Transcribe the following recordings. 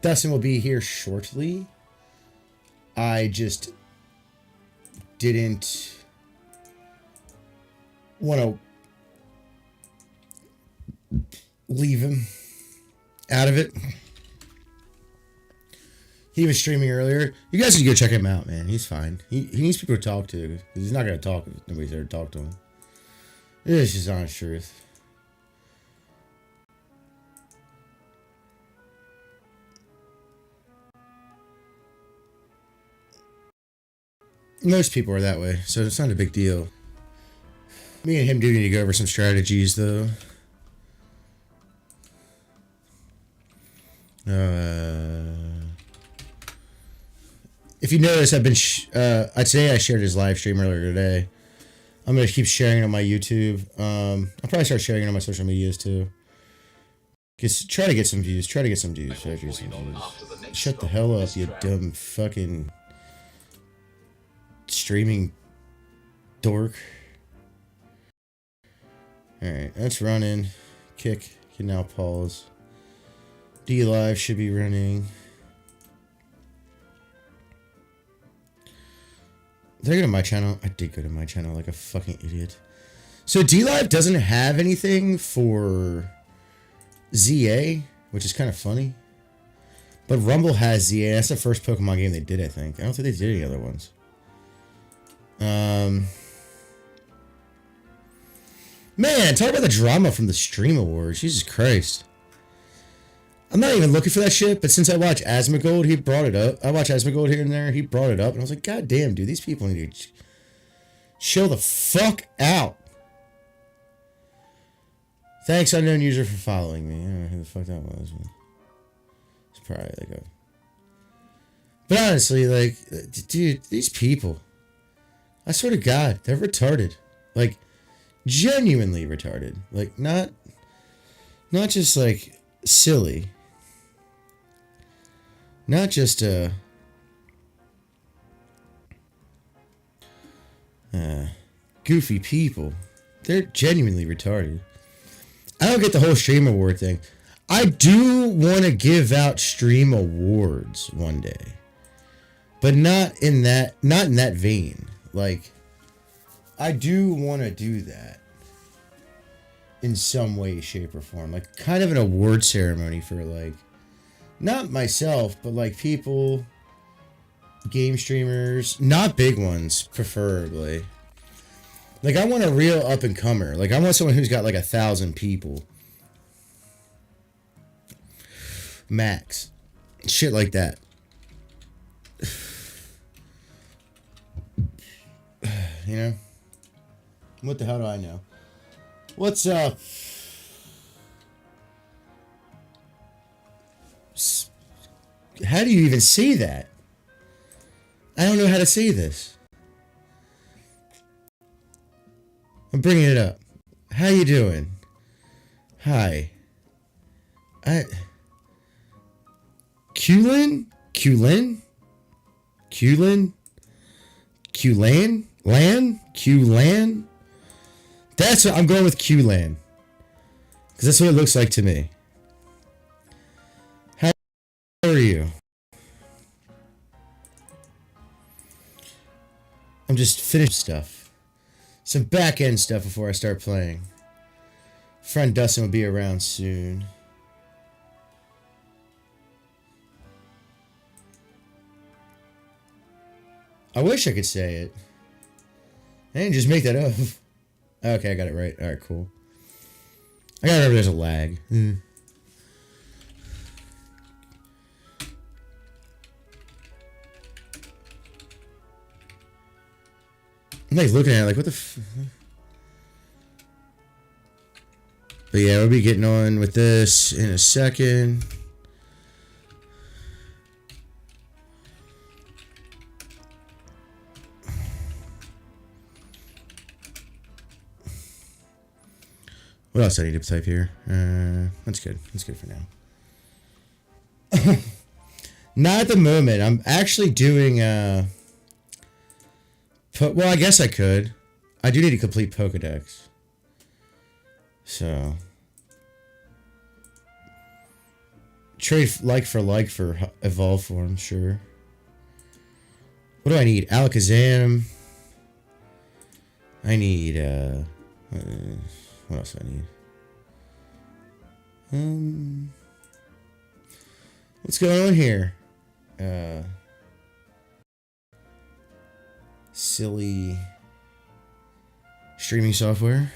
Dustin will be here shortly. I just didn't want to leave him out of it. He was streaming earlier. You guys should go check him out, man. He's fine. He needs people to talk to. Because he's not going to talk if nobody's there to talk to him. It's just honest truth. Most people are that way, so it's not a big deal. Me and him do need to go over some strategies, though. If you notice, I've been I'd say I shared his live stream earlier today. I'm gonna keep sharing it on my YouTube. I'll probably start sharing it on my social medias too. Try to get some views. Shut the hell up, you dumb fucking streaming dork. Alright, that's running. Kick can now pause. D Live should be running. Did I go to my channel? I did go to my channel like a fucking idiot. So D Live doesn't have anything for ZA, which is kind of funny. But Rumble has ZA. That's the first Pokemon game they did, I think. I don't think they did any other ones. Man, talk about the drama from the Stream Awards. Jesus Christ. I'm not even looking for that shit, but since I watch Asmongold, he brought it up. I watch Asmongold here and there, he brought it up, and I was like, God damn, dude, these people need to chill the fuck out. Thanks, unknown user, for following me. I don't know who the fuck that was. It's probably like a... But honestly, like, dude, these people, I swear to God, they're retarded. Like, genuinely retarded. Like, not just, like, silly. Not just, goofy people. They're genuinely retarded. I don't get the whole Stream Award thing. I do want to give out Stream Awards one day. But not in that vein. Like, I do want to do that in some way, shape, or form. Like, kind of an award ceremony for, like, not myself, but, like, people, game streamers, not big ones, preferably. Like, I want a real up-and-comer. Like, I want someone who's got, like, 1,000 people. Max. Shit like that. You know? What the hell do I know? What's up? How do you even say that? I don't know how to say this. I'm bringing it up. How you doing? Hi. Qlin? Qlan? That's what I'm going with, Qlan. Because that's what it looks like to me. How are you? I'm just finishing stuff. Some back-end stuff before I start playing. Friend Dustin will be around soon. I wish I could say it. I didn't just make that up. Okay, I got it right. Alright, cool. I gotta remember there's a lag. I'm like looking at it like, what the f... But yeah, we'll be getting on with this in a second. What else do I need to type here? That's good. That's good for now. Not at the moment. I'm actually doing... well, I guess I could. I do need to complete Pokedex. So... Trade like for evolve form, sure. What do I need? Alakazam. I need, what else do I need? What's going on here? Silly streaming software.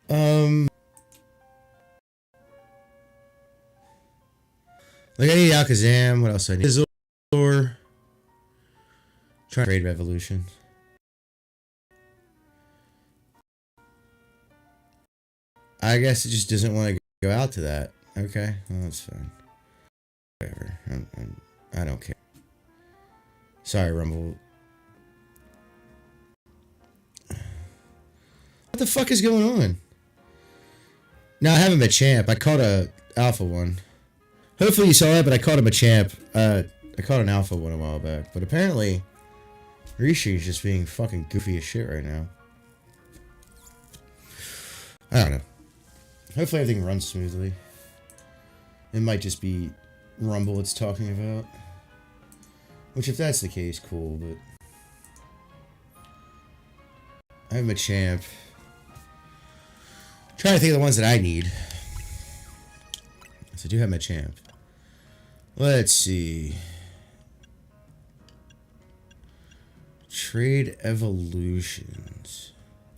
Um, like I need Alakazam. What else do I need? Scizor. Try to trade Revolution. I guess it just doesn't want to go out to that. Okay, well, that's fine. Whatever. I don't care. Sorry, Rumble. What the fuck is going on? Now I haven't been champ. I caught a alpha one. Hopefully you saw that, but I caught him a champ. I caught an alpha one a while back. But apparently, Rishi is just being fucking goofy as shit right now. I don't know. Hopefully everything runs smoothly. It might just be Rumble it's talking about. Which, if that's the case, cool, but... I'm a champ. I'm trying to think of the ones that I need. So I do have my champ. Let's see. Trade evolutions.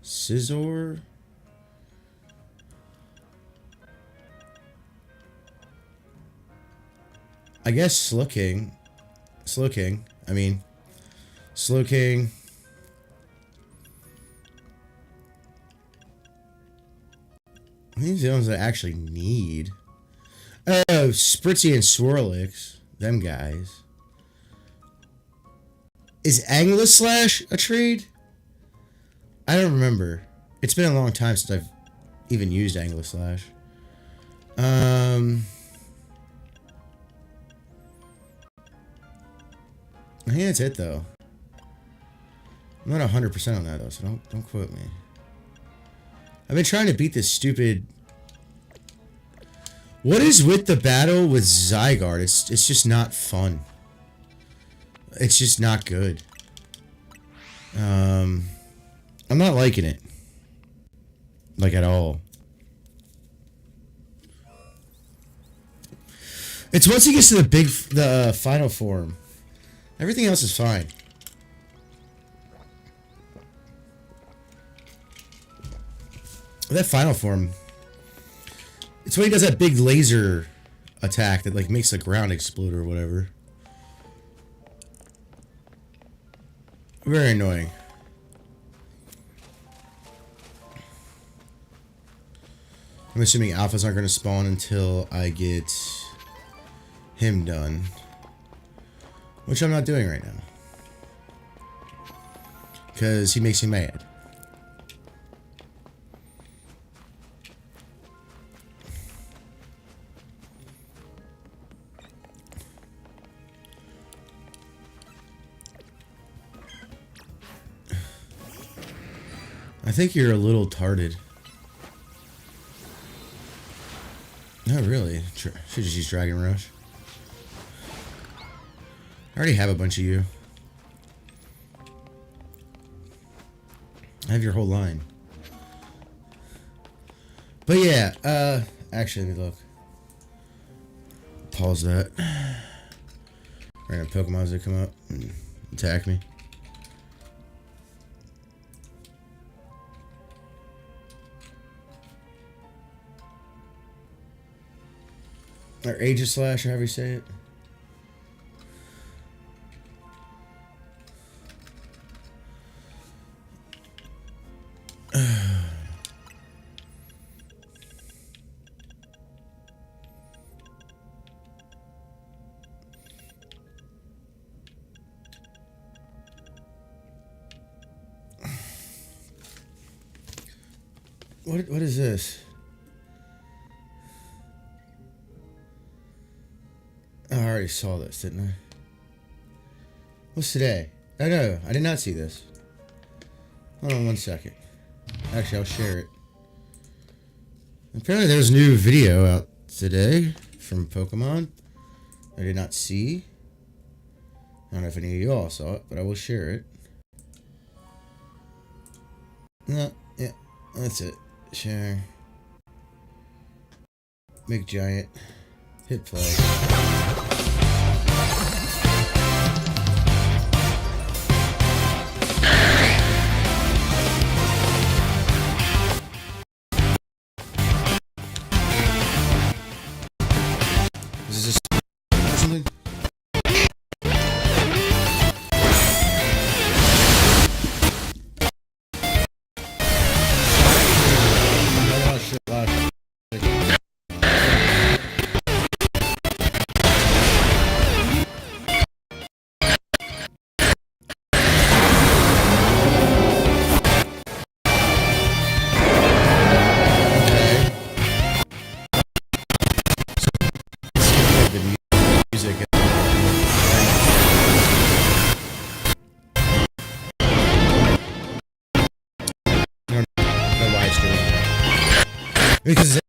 Scizor. I guess Slowking. I mean, Slowking. These are the ones that I actually need. Oh, Spritzy and Swirlix. Them guys. Is Angloslash a trade? I don't remember. It's been a long time since I've even used Angloslash. I think that's it, though. I'm not 100% on that, though, so don't quote me. I've been trying to beat this stupid... What is with the battle with Zygarde? It's just not fun. It's just not good. I'm not liking it. Like, at all. It's once he gets to the final form. Everything else is fine. That final form. It's when he does that big laser attack that like makes the ground explode or whatever. Very annoying. I'm assuming alphas aren't going to spawn until I get him done. Which I'm not doing right now. Because he makes me mad. I think you're a little tarded. Not really. Should just use Dragon Rush. I already have a bunch of you. I have your whole line. But yeah, actually, let me look. Pause that. Random Pokemons that come up and attack me. Or Aegislash, or however you say it. What is this? Oh, I already saw this, didn't I? What's today? Oh, no, I did not see this. Hold on 1 second. Actually, I'll share it. Apparently there's a new video out today from Pokemon I did not see. I don't know if any of y'all saw it, but I will share it. No, yeah, that's it. Share. Make giant. Hit play. Is this something? Because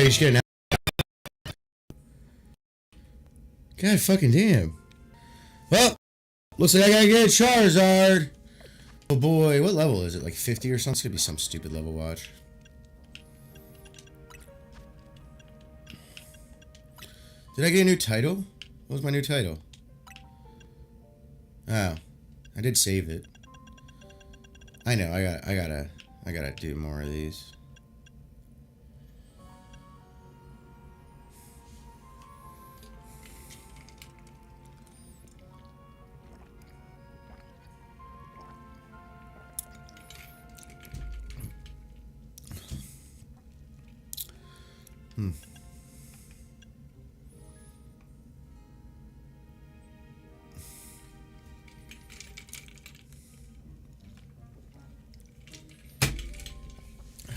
you should get an God fucking damn. Well, looks like I gotta get a Charizard. Oh boy, what level is it? Like 50 or something? It's gonna be some stupid level, watch. Did I get a new title? What was my new title? Oh, I did save it. I know, I gotta do more of these.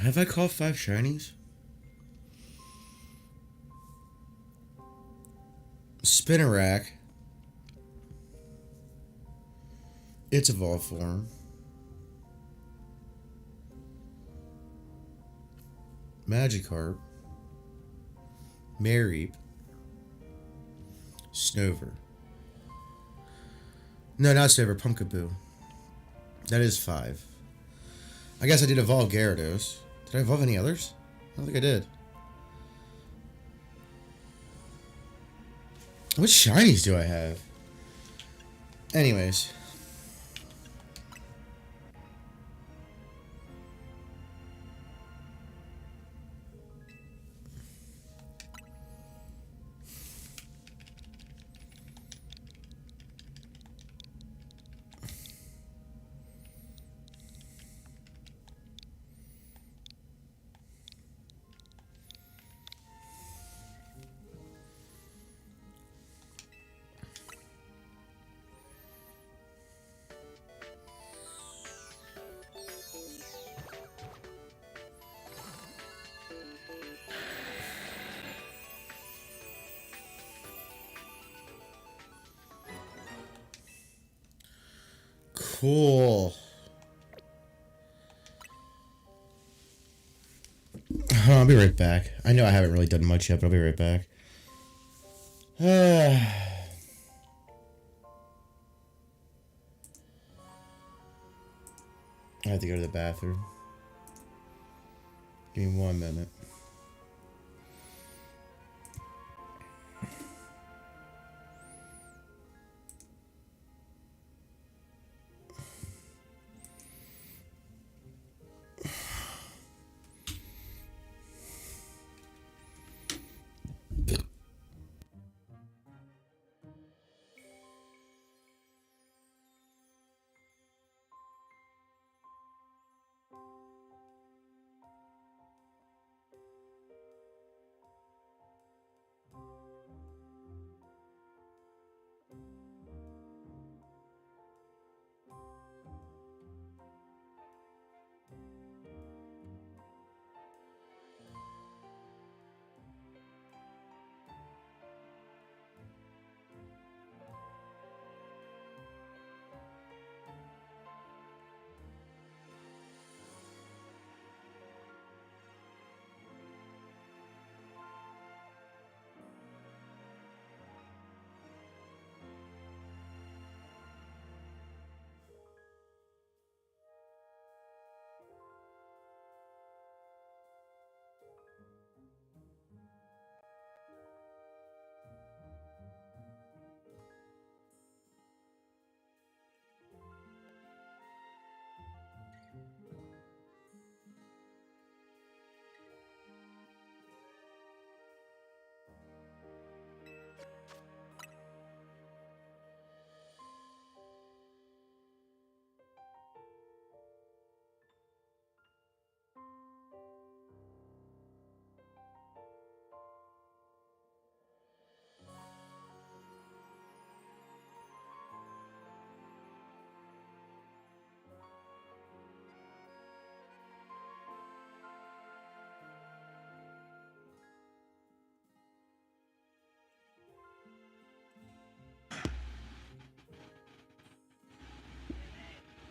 Have I caught 5 shinies? Spinnerack. Its evolved form. Magikarp. Mareep. Snover. No, not Snover. Pumpkaboo. That is 5. I guess I did evolve Gyarados. Did I evolve any others? I don't think I did. What shinies do I have? Anyways. Cool. I'll be right back. I know I haven't really done much yet, but I'll be right back. I have to go to the bathroom. Give me 1 minute.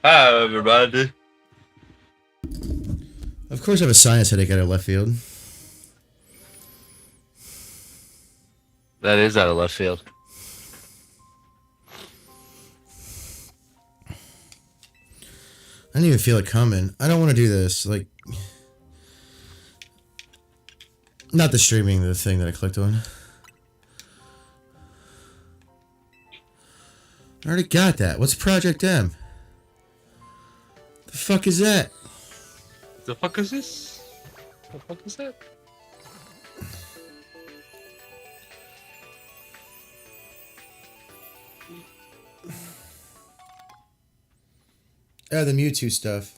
Hi, everybody. Of course, I have a sinus headache out of left field. That is out of left field. I didn't even feel it coming. I don't want to do this. Like, not the streaming, the thing that I clicked on. I already got that. What's Project M? The fuck is that? The fuck is this? The fuck is that? Oh, the Mewtwo stuff.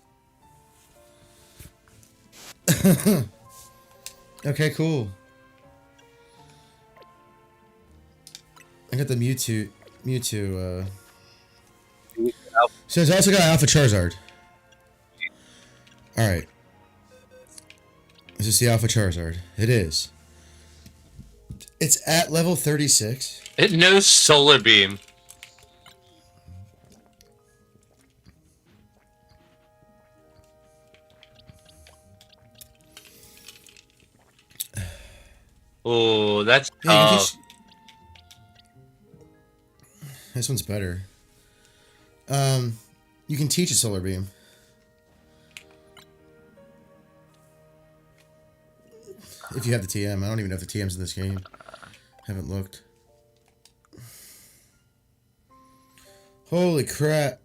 Okay, cool. I got the Mewtwo. So it's also got Alpha Charizard. Alright. Is this the Alpha Charizard? It is. It's at level 36. It knows Solar Beam. Oh, that's tough. This one's better. You can teach a Solar Beam. If you have the TM. I don't even know if the TM's in this game. Haven't looked. Holy crap.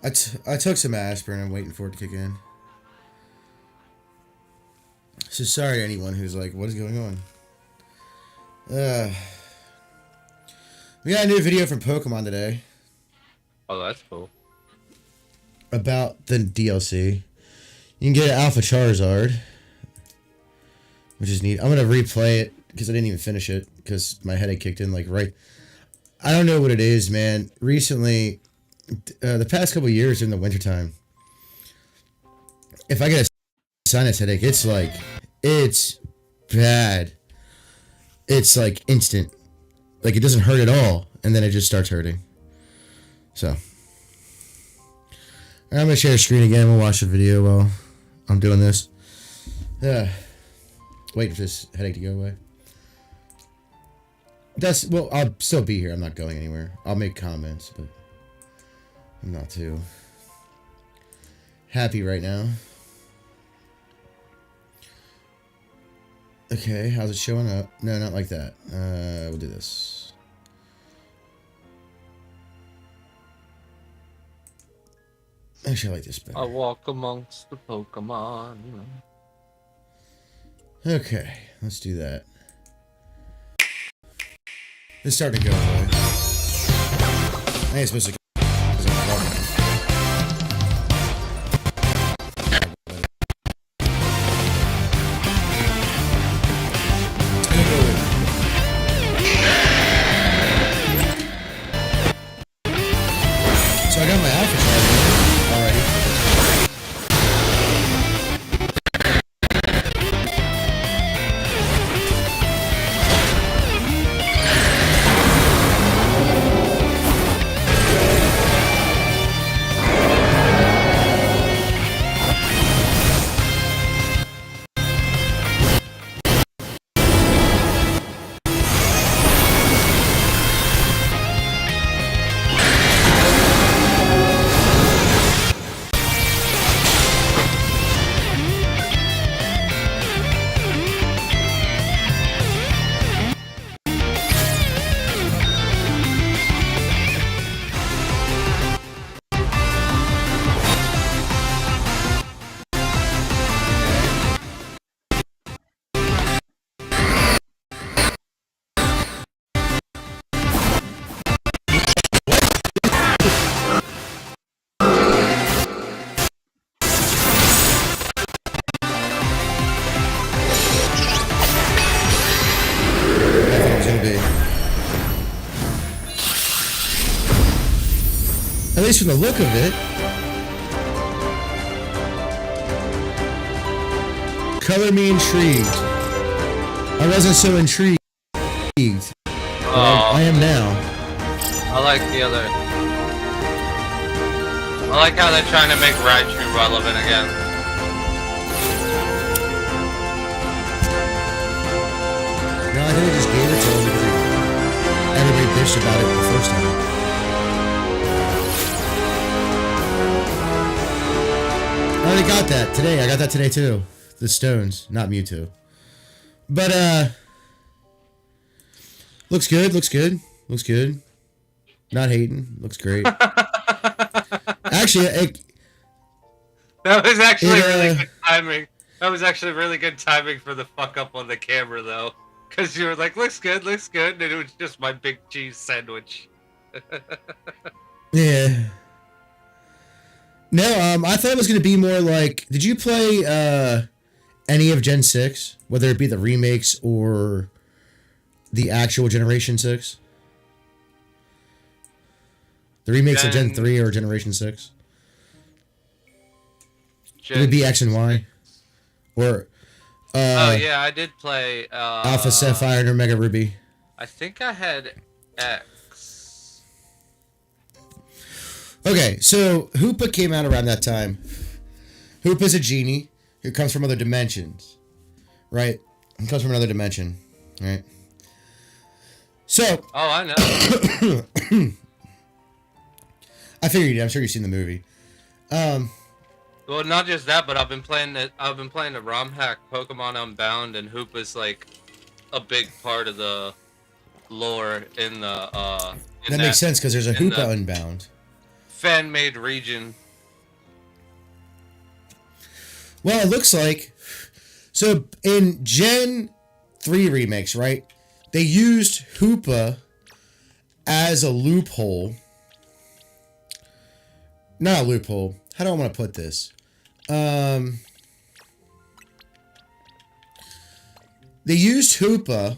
I took some aspirin. I'm waiting for it to kick in. So sorry to anyone who's like, what is going on? We got a new video from Pokemon today. Oh, that's cool. About the DLC. You can get an Alpha Charizard, which is neat. I'm going to replay it because I didn't even finish it because my headache kicked in like right. I don't know what it is, man. Recently, the past couple years in the wintertime, if I get a sinus headache, it's like, it's bad. It's like instant. Like it doesn't hurt at all. And then it just starts hurting. So. I'm going to share the screen again. We'll watch the video while I'm doing this. Waiting for this headache to go away. Well, I'll still be here. I'm not going anywhere. I'll make comments, but I'm not too happy right now. Okay, how's it showing up? No, not like that. We'll do this. Actually, I like this better. I walk amongst the Pokemon. Okay, let's do that. It's starting to go away. I think it's supposed to go. So I got my Alpha Charizard already. At least from the look of it. Color me intrigued. I wasn't so intrigued. I am now. I like the other. I like how they're trying to make Raichu relevant again. No, I think they just gave it to him because everybody bitched about it the first time. I already got that today. I got that today too. The stones, not Mewtwo. But looks good. Looks good. Looks good. Not hating. Looks great. Actually, that was actually really good timing. That was actually really good timing for the fuck up on the camera, though. Because you were like, looks good, and it was just my big cheese sandwich. Yeah. No, I thought it was going to be more like... Did you play any of Gen 6? Whether it be the remakes or the actual Generation 6? The remakes of Gen 3 or Generation 6? It would be X and Y. Or... oh, yeah, I did play... Alpha Sapphire and Omega Ruby. I think I had X. Okay, so Hoopa came out around that time. Hoopa's a genie who comes from other dimensions. Right? He comes from another dimension. Right? So... Oh, I know. I figured you did. I'm sure you've seen the movie. Well, not just that, but I've been playing the ROM hack Pokemon Unbound, and Hoopa's like a big part of the lore in the that makes sense because there's a Hoopa Unbound. Fan-made region. Well, it looks like so in Gen 3 remakes, right? They used Hoopa as a loophole. Not a loophole. How do I want to put this? They used Hoopa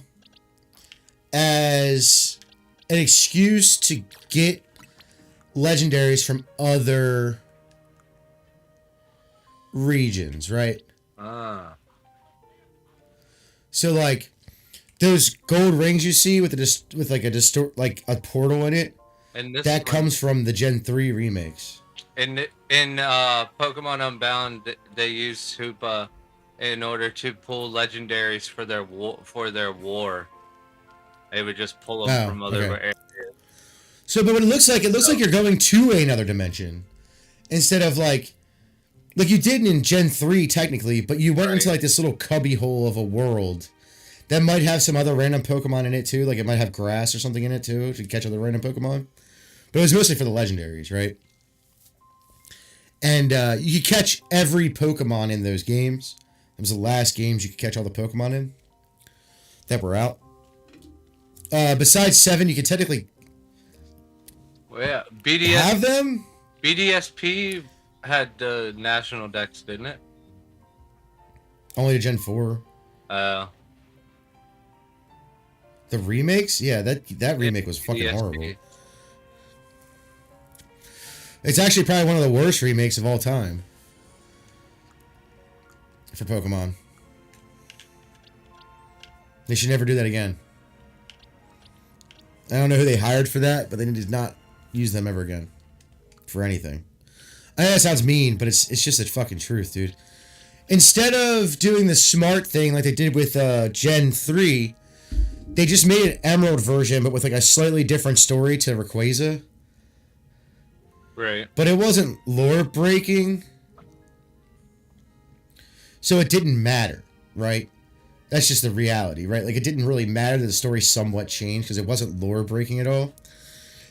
as an excuse to get legendaries from other regions, right? Ah. So like those gold rings you see with a portal in it, and this that comes from the Gen 3 remakes. In Pokemon Unbound, they use Hoopa in order to pull legendaries for their war. They would just pull them from other areas. So, but what it looks like you're going to another dimension instead of like you did in Gen 3 technically, but you went into like this little cubby hole of a world that might have some other random Pokemon in it too. Like it might have grass or something in it too to catch other random Pokemon. But it was mostly for the legendaries, right? And you could catch every Pokemon in those games. It was the last games you could catch all the Pokemon in that were out. Besides 7, you could technically have them. BDSP had national decks, didn't it? Only to Gen 4. The remakes? Yeah, that remake was fucking horrible. It's actually probably one of the worst remakes of all time for Pokemon. They should never do that again. I don't know who they hired for that, but they did not use them ever again for anything. I know that sounds mean, but it's just the fucking truth, dude. Instead of doing the smart thing like they did with Gen 3, they just made an Emerald version, but with like a slightly different story to Rayquaza. Right. But it wasn't lore breaking. So it didn't matter, right? That's just the reality, right? Like it didn't really matter that the story somewhat changed because it wasn't lore breaking at all.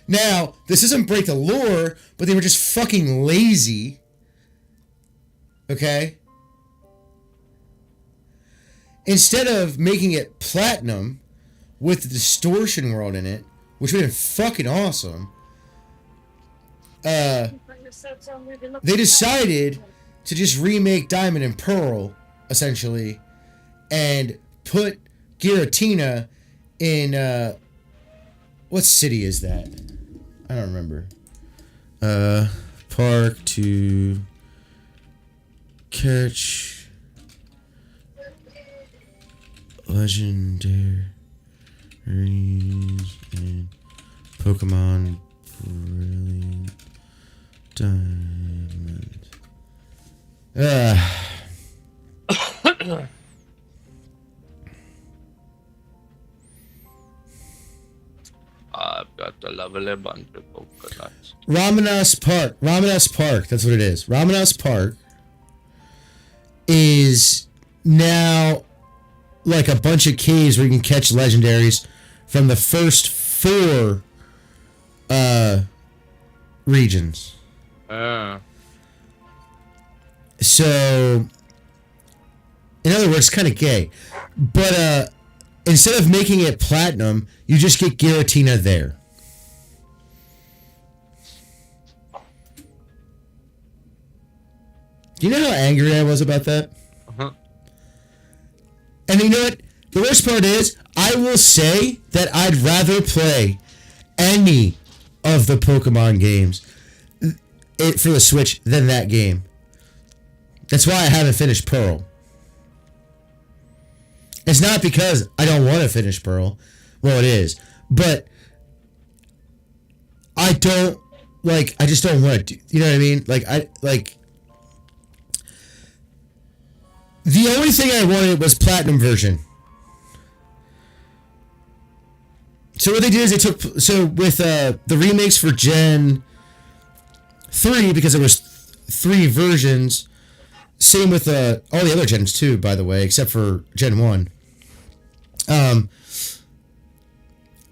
Now, this doesn't break the lore, but they were just fucking lazy. Okay? Instead of making it platinum with the distortion world in it, which would have been fucking awesome, they decided to just remake Diamond and Pearl, essentially, and put Giratina in, what city is that? I don't remember. Park to catch legendaries in Pokemon Brilliant Diamond. I've got a lovely bunch of coconuts. Ramanas Park. Ramanas Park. That's what it is. Ramanas Park is now like a bunch of caves where you can catch legendaries from the first 4 regions. So, in other words, kind of gay. But instead of making it platinum, you just get Giratina there. Do you know how angry I was about that? Uh-huh. And you know what? The worst part is, I will say that I'd rather play any of the Pokemon games for the Switch than that game. That's why I haven't finished Pearl. It's not because I don't want to finish Pearl. Well, it is. But I don't, like, I just don't want to do, you know what I mean? The only thing I wanted was Platinum version. So what they did is they took, so with the remakes for Gen 3, because there was 3 versions, same with all the other gens too, by the way, except for Gen 1.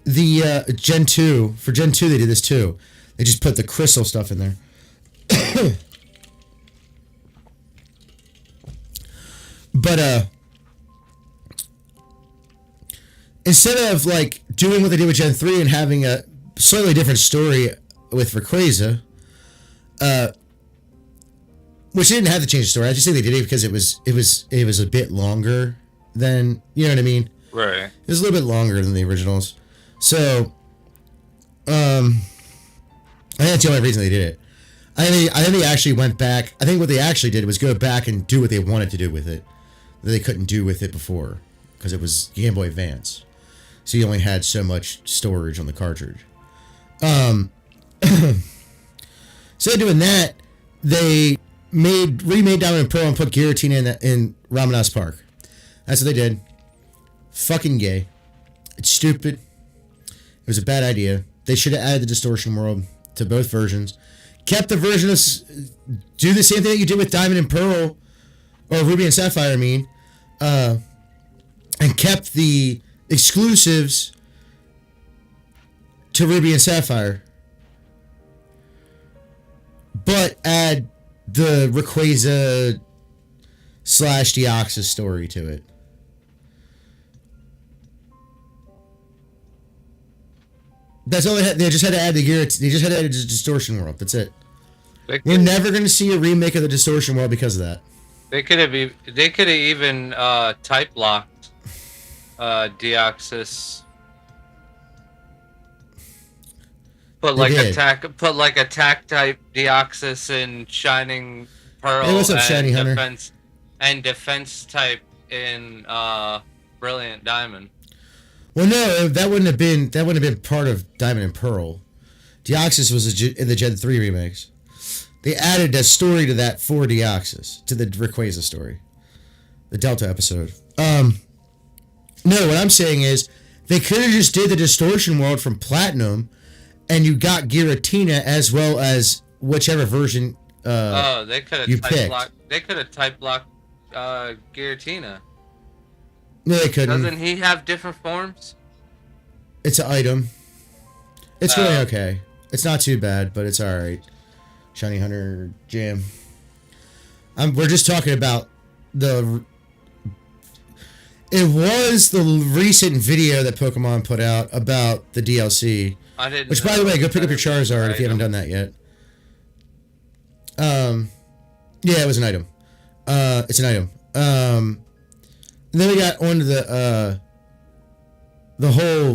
The Gen 2, for Gen 2 they did this too. They just put the crystal stuff in there. But instead of like doing what they did with Gen 3 and having a slightly different story with Rayquaza, which didn't have to change the story. I just think they did it because it was a bit longer than, you know what I mean? Right. It was a little bit longer than the originals. So I think that's the only reason they did it. I think they actually went back. I think what they actually did was go back and do what they wanted to do with it that they couldn't do with it before because it was Game Boy Advance. So you only had so much storage on the cartridge. So doing that, they remade Diamond and Pearl and put Giratina in Ramanas Park. That's what they did. Fucking gay. It's stupid. It was a bad idea. They should have added the Distortion World to both versions. Kept the version of... Do the same thing that you did with Diamond and Pearl, or Ruby and Sapphire, I mean. And kept the exclusives to Ruby and Sapphire. But add the Rayquaza / Deoxys story to it. That's all they had. They just had to add the gear. They just had to add the Distortion World. That's it. We're never going to see a remake of the Distortion World because of that. They could have even type locked Deoxys. Put like attack type Deoxys in Shining Pearl. Hey, what's up, Shiny Hunter? Defense type in Brilliant Diamond. Well, no, that wouldn't have been part of Diamond and Pearl. Deoxys was in the Gen 3 remakes. They added a story to that for Deoxys, to the Rayquaza story, the Delta episode. No, what I'm saying is they could have just did the Distortion World from Platinum, and you got Giratina as well as whichever version they could have you picked. They could have type locked Giratina. No, they couldn't. Doesn't he have different forms? It's an item. It's really okay. It's not too bad, but it's alright. Shiny Hunter Jam. We're just talking about the... It was the recent video that Pokemon put out about the DLC. I didn't. Which, by the way, go pick up your Charizard if you haven't done that yet. Yeah, it was an item. It's an item. And then we got onto the whole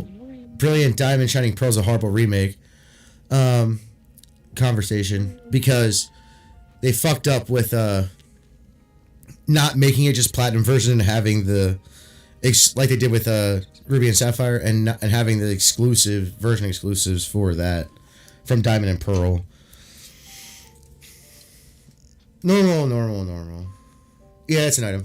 Brilliant Diamond Shining Pearl's a horrible remake conversation because they fucked up with not making it just Platinum version and having the like they did with Ruby and Sapphire, and having the exclusive version exclusives for that from Diamond and Pearl. Normal. Yeah, it's an item.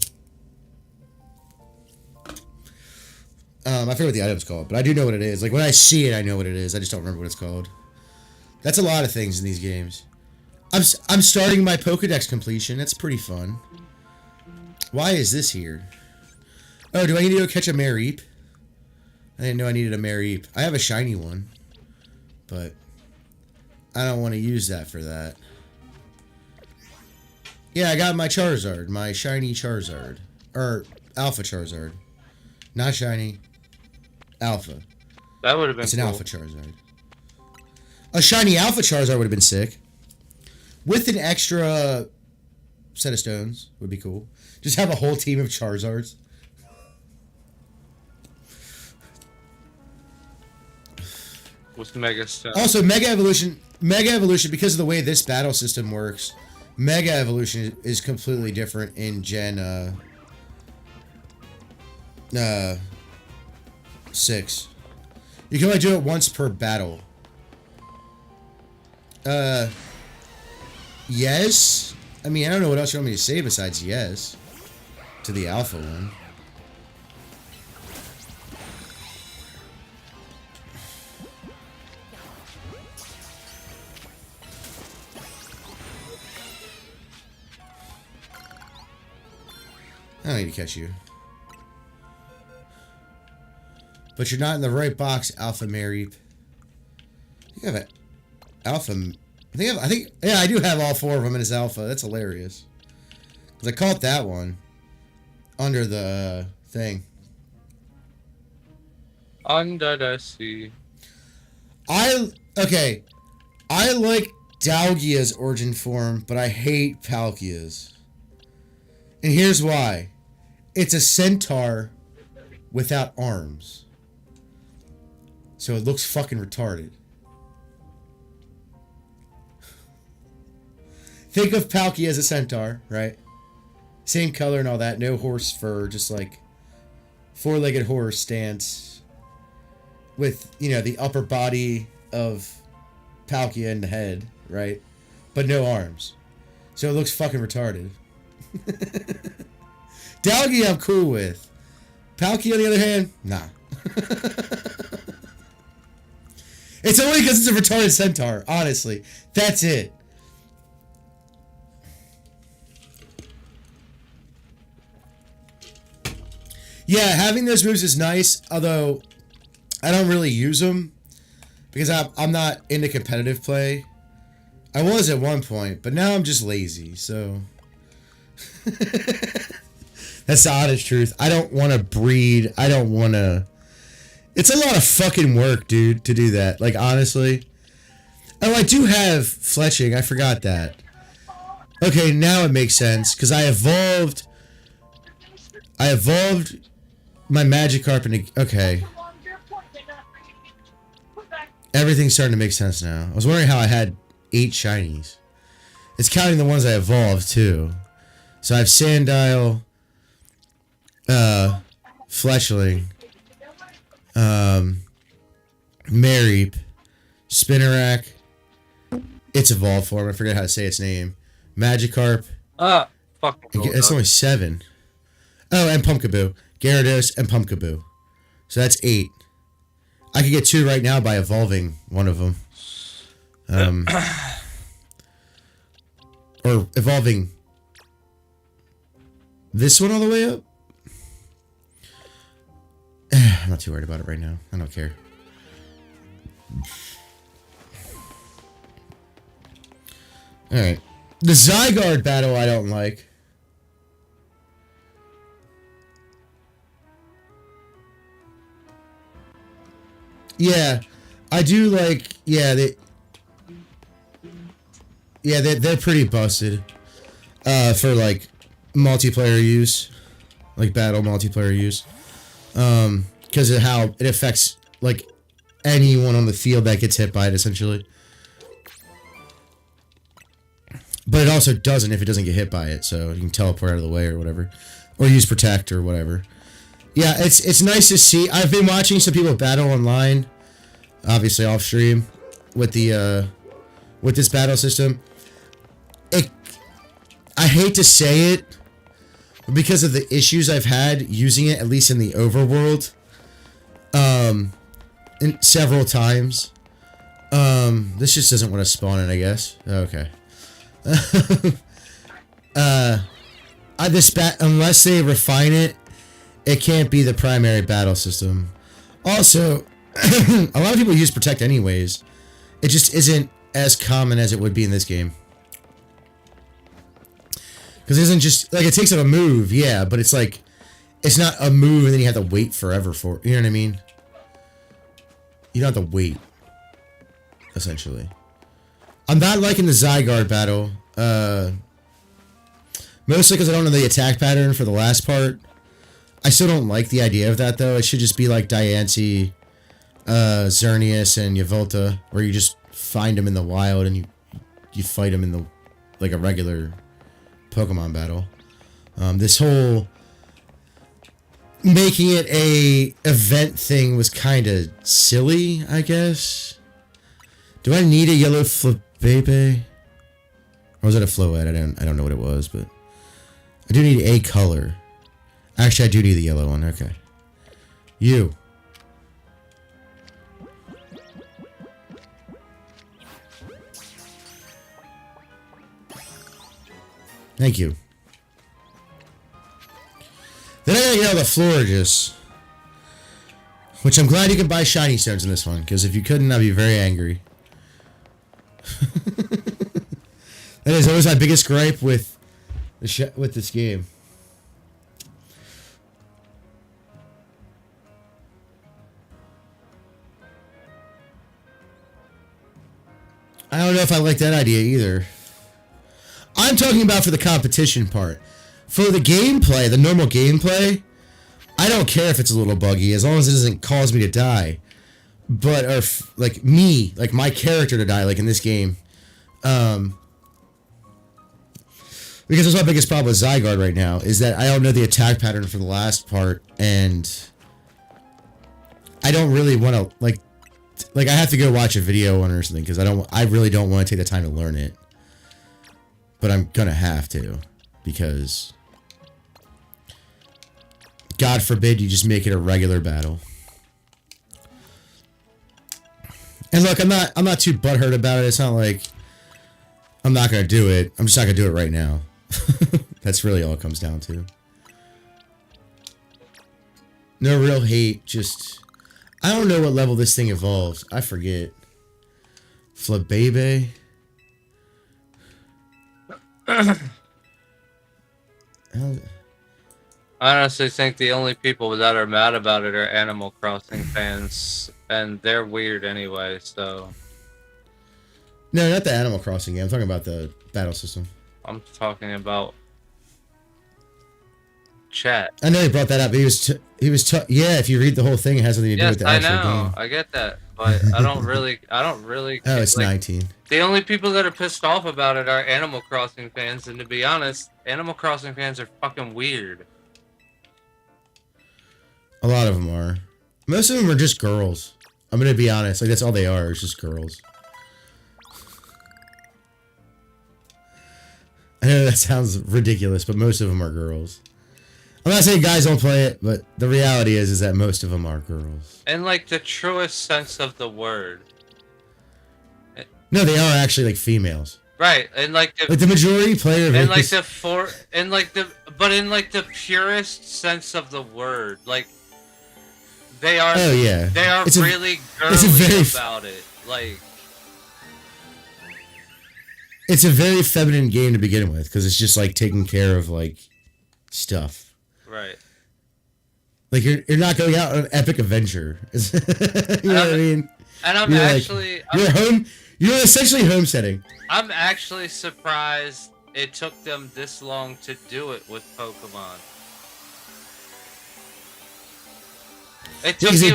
I forget what the item's called, but I do know what it is. Like, when I see it, I know what it is. I just don't remember what it's called. That's a lot of things in these games. I'm starting my Pokedex completion. That's pretty fun. Why is this here? Oh, do I need to go catch a Mareep? I didn't know I needed a Mareep. I have a shiny one, but I don't want to use that for that. Yeah, I got my Charizard, my shiny Charizard. Or Alpha Charizard. Not shiny. Alpha. That would have been It's an cool. Alpha Charizard. A shiny Alpha Charizard would have been sick. With an extra set of stones would be cool. Just have a whole team of Charizards. With Mega Stone. Also, Mega Evolution, because of the way this battle system works, Mega Evolution is completely different in Gen 6. You can only do it once per battle. Yes. I mean, I don't know what else you want me to say besides yes to the Alpha one. I don't need to catch you. But you're not in the right box, Alpha Mareep. You have an Alpha. I think, yeah, I do have all 4 of them in his Alpha. That's hilarious. Because I caught that one under the thing. Under the sea. Okay. I like Dalgia's origin form, but I hate Palkia's. And here's why. It's a centaur without arms. So it looks fucking retarded. Think of Palkia as a centaur, right? Same color and all that. No horse fur, just like 4-legged horse stance. With, you know, the upper body of Palkia and the head, right? But no arms. So it looks fucking retarded. Dalgia I'm cool with. Palkia on the other hand, nah. It's only because it's a retarded centaur, honestly. That's it. Yeah, having those moves is nice, although I don't really use them because I'm not into competitive play. I was at one point, but now I'm just lazy, so... That's the honest truth. I don't want to breed. I don't want to... It's a lot of fucking work, dude, to do that. Like, honestly. Oh, I do have fletching. I forgot that. Okay, now it makes sense. Because I evolved my Magikarp into... Okay. Everything's starting to make sense now. I was wondering how I had 8 shinies. It's counting the ones I evolved, too. So I have Sandile... Fletchling, Mareep, Spinarak, its evolved form, I forget how to say its name, Magikarp, Fuck. it's only 7. Oh, and Pumpkaboo, Gyarados and Pumpkaboo. So that's 8. I could get 2 right now by evolving one of them. Or evolving this one all the way up? I'm not too worried about it right now. I don't care. Alright. The Zygarde battle I don't like. Yeah. I do like... Yeah, they're pretty busted. For, like, multiplayer use. Like, battle multiplayer use. Because of how it affects, like, anyone on the field that gets hit by it, essentially. But it also doesn't if it doesn't get hit by it, so you can teleport out of the way or whatever. Or use Protect or whatever. Yeah, it's nice to see. I've been watching some people battle online, obviously off stream, with the with this battle system. It, I hate to say it, but because of the issues I've had using it, at least in the overworld, several times. This just doesn't want to spawn it, I guess. Okay. Unless they refine it, it can't be the primary battle system. Also, a lot of people use Protect anyways. It just isn't as common as it would be in this game. Because it isn't just, like, it takes up a move, yeah, but it's like, it's not a move and then you have to wait forever for it. You know what I mean? You don't have to wait, essentially. I'm not liking the Zygarde battle. Mostly because I don't know the attack pattern for the last part. I still don't like the idea of that, though. It should just be like Diancie, Xerneas, and Yveltal, where you just find them in the wild and you fight them in the, like a regular Pokemon battle. This whole making it a event thing was kind of silly, I guess. Do I need a yellow Flabébé? Or was it a Floette? I don't know what it was, but I do need a color. Actually, I do need the yellow one. Okay. You. Thank you. Then I gotta get out the Florges. Which I'm glad you can buy shiny stones in this one, because if you couldn't, I'd be very angry. That is always my biggest gripe with this game. I don't know if I like that idea either. I'm talking about for the competition part. For the gameplay, the normal gameplay, I don't care if it's a little buggy as long as it doesn't cause me to die. But, or like me, like my character to die, like in this game. Because that's my biggest problem with Zygarde right now, is that I don't know the attack pattern for the last part, and I don't really want to, like I have to go watch a video on it or something, because I really don't want to take the time to learn it. But I'm gonna have to, because God forbid you just make it a regular battle. And look, I'm not too butthurt about it. It's not like I'm not gonna do it. I'm just not gonna do it right now. That's really all it comes down to. No real hate, just I don't know what level this thing evolves. I forget. Flabébé. I honestly think the only people that are mad about it are Animal Crossing fans, and they're weird anyway, so... No, not the Animal Crossing game. I'm talking about the battle system. I'm talking about... chat. I know he brought that up. He was yeah, if you read the whole thing, it has something to do with the actual game. I know. I get that, but I don't really... Oh, it's like, 19. The only people that are pissed off about it are Animal Crossing fans, and to be honest, Animal Crossing fans are fucking weird. A lot of them are. Most of them are just girls. I'm gonna be honest. Like, that's all they are. It's just girls. I know that sounds ridiculous, but most of them are girls. I'm not saying guys don't play it, but the reality is that most of them are girls. In, like, the truest sense of the word. No, they are actually, like, females. Right, and like the majority player and like but in like the purest sense of the word, like they are. Oh yeah, they are really girly about it. Like it's a very feminine game to begin with because it's just like taking care of like stuff. Right. Like you're not going out on an epic adventure. You know what I mean? And I'm actually You're essentially homesteading. I'm actually surprised it took them this long to do it with Pokemon. It took you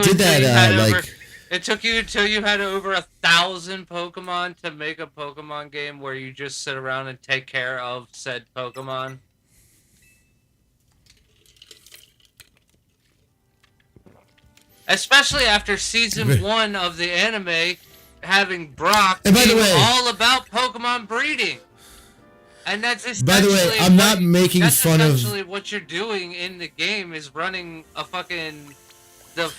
it took you until you had over 1,000 Pokemon to make a Pokemon game where you just sit around and take care of said Pokemon. Especially after season 1 of the anime having Brock and by the being way, all about Pokemon breeding. And that's essentially by the way, I'm not making fun of... essentially what you're doing in the game is running a fucking... Oh,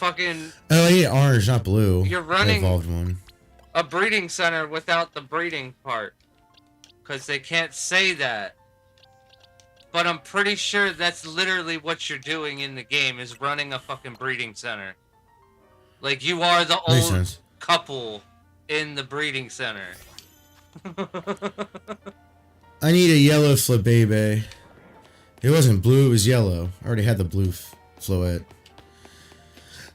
I need orange, not blue. You're running evolved one. A breeding center without the breeding part. Because they can't say that. But I'm pretty sure that's literally what you're doing in the game, is running a fucking breeding center. Like, you are the old couple in the breeding center. I need a yellow Flabébé. It wasn't blue, it was yellow. I already had the blue Floette.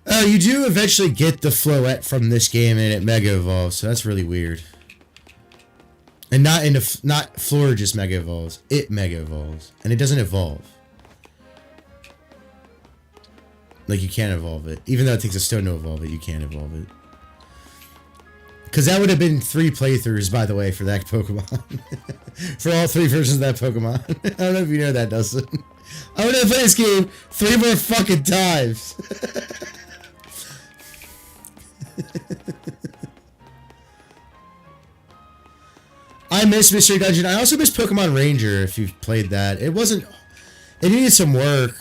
Oh, you do eventually get the Floette from this game and it Mega Evolves, so that's really weird. And not Flora just Mega Evolves, it Mega Evolves. And it doesn't evolve. Like, you can't evolve it. Even though it takes a stone to evolve it, you can't evolve it. Because that would have been 3 playthroughs, by the way, for that Pokemon. For all 3 versions of that Pokemon. I don't know if you know that, Dustin. I would have played this game 3 more fucking times. I miss Mystery Dungeon. I also miss Pokemon Ranger, if you've played that. It needed some work,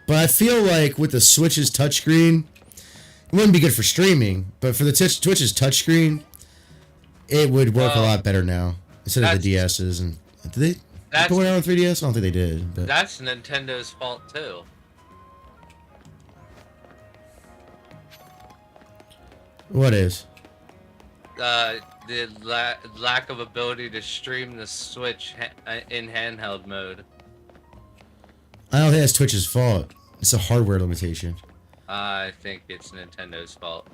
but I feel like with the Switch's touchscreen, it wouldn't be good for streaming, but for the Twitch's touchscreen, it would work a lot better now, instead of the DS's. And did they put it on 3DS? I don't think they did. But that's Nintendo's fault, too. What is? The lack of ability to stream the Switch in handheld mode. I don't think that's Twitch's fault. It's a hardware limitation. I think it's Nintendo's fault.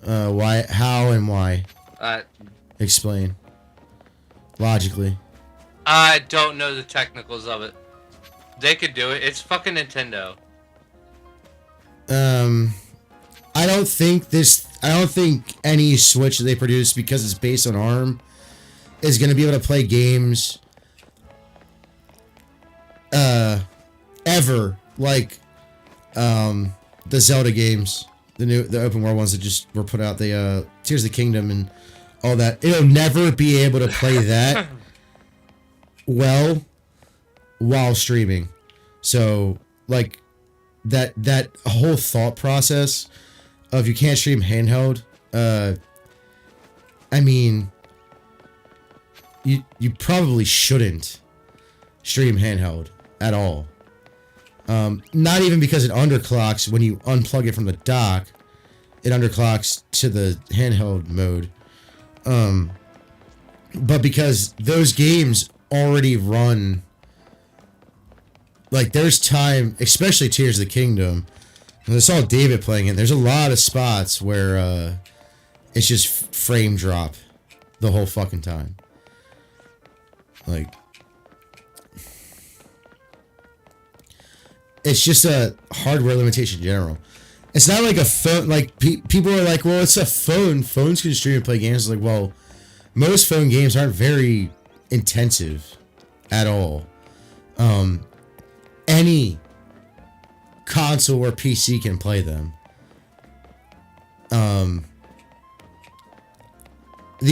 Why? How and why? Explain. Logically. I don't know the technicals of it. They could do it. It's fucking Nintendo. I don't think any Switch that they produce, because it's based on ARM, is going to be able to play games ever like the Zelda games, the open world ones that just were put out, the Tears of the Kingdom and all that. It'll never be able to play that well while streaming. So like that whole thought process of you can't stream handheld, I mean, you probably shouldn't stream handheld at all. Not even because it underclocks when you unplug it from the dock. It underclocks to the handheld mode. But because those games already run, like, there's time, especially Tears of the Kingdom. And I saw David playing it. There's a lot of spots where it's just frame drop the whole fucking time. Like, it's just a hardware limitation in general. It's not like a phone. Like, people are like, well, it's a phone. Phones can stream and play games. Like, well, most phone games aren't very intensive at all. Any console or PC can play them. The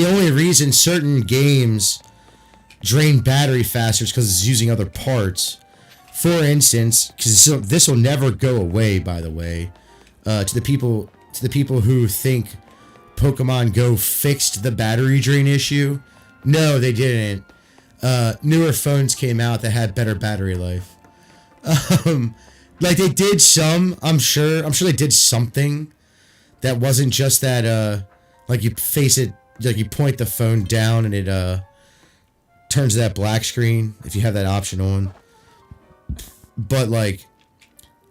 only reason certain games drain battery faster is because it's using other parts. For instance, because this will never go away, by the way, to the people who think Pokemon Go fixed the battery drain issue. No, they didn't. Newer phones came out that had better battery life. Like, they did some, I'm sure they did something that wasn't just that, like, you face it, like, you point the phone down and it, turns to that black screen if you have that option on. But, like,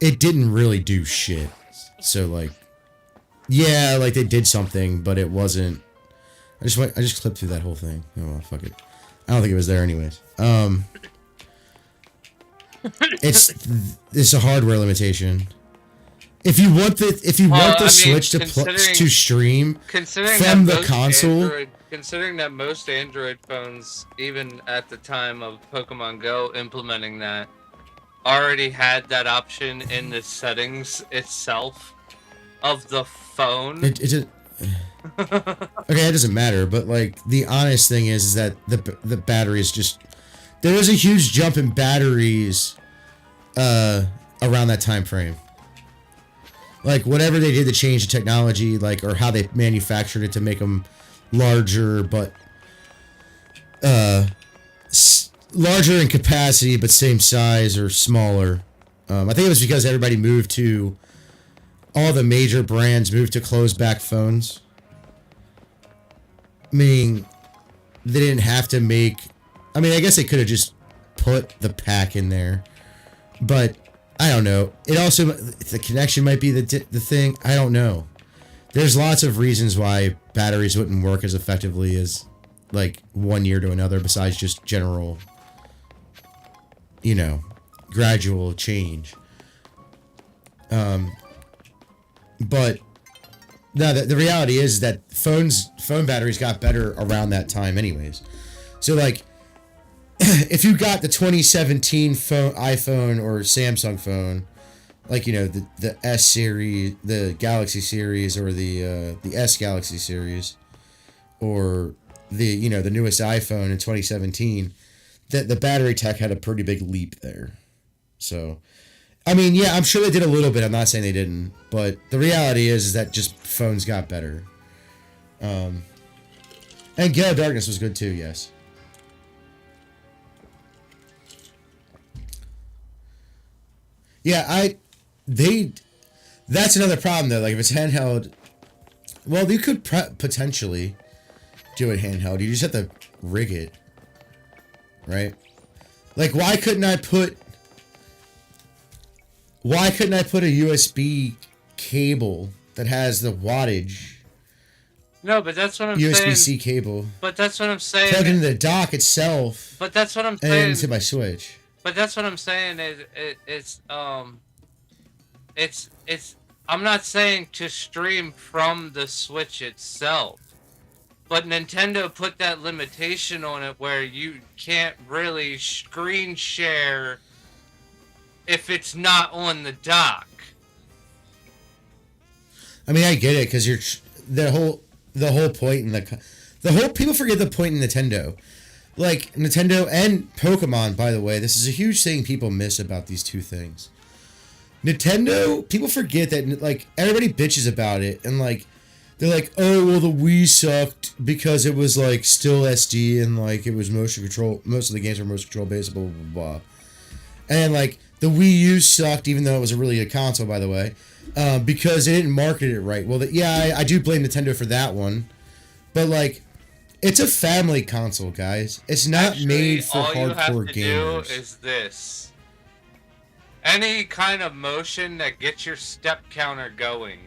it didn't really do shit. So, like, yeah, like, they did something, but it wasn't. I just clipped through that whole thing. Oh, well, fuck it. I don't think it was there anyways. It's a hardware limitation. If you want the Switch to stream from the console, considering that most Android phones, even at the time of Pokemon Go implementing that, already had that option in the settings itself of the phone. It just okay. It doesn't matter, but like the honest thing is that the battery is just there was a huge jump in batteries around that time frame. Like whatever they did to change the technology, like or how they manufactured it to make them larger, but larger in capacity, but same size or smaller. I think it was because everybody moved to all the major brands moved to closed back phones, meaning they didn't have to make. I mean, I guess they could have just put the pack in there, but I don't know. It also the connection might be the thing. I don't know. There's lots of reasons why batteries wouldn't work as effectively as like one year to another, besides just general, gradual change. But no, the reality is that phone batteries got better around that time, anyways. So like, if you got the 2017 iPhone or Samsung phone, like the S series, the Galaxy series, or the S Galaxy series, or the the newest iPhone in 2017, the battery tech had a pretty big leap there. So, I mean, yeah, I'm sure they did a little bit. I'm not saying they didn't, but the reality is that just phones got better. And Gale of Darkness was good too. Yes. Yeah, that's another problem though. Like if it's handheld, well, you could potentially do it handheld. You just have to rig it, right? Like why couldn't I put a USB cable that has the wattage? No, but that's what I'm saying. USB-C cable. But that's what I'm saying. Plug into the dock itself. But that's what I'm saying. And into my Switch. But that's what I'm saying. It's. I'm not saying to stream from the Switch itself, but Nintendo put that limitation on it where you can't really screen share if it's not on the dock. I mean, I get it because the whole point in the whole people forget the point in Nintendo. Like, Nintendo and Pokemon, by the way, this is a huge thing people miss about these two things. Nintendo, people forget that, like, everybody bitches about it, and, like, they're like, oh, well, the Wii sucked because it was, like, still SD, and, like, it was motion control, most of the games were motion control based, blah, blah, blah, blah. And, like, the Wii U sucked, even though it was a really good console, by the way, because they didn't market it right. Well, I do blame Nintendo for that one, but, like, it's a family console, guys. It's not made for hardcore gamers. All you have to do is this. Any kind of motion that gets your step counter going.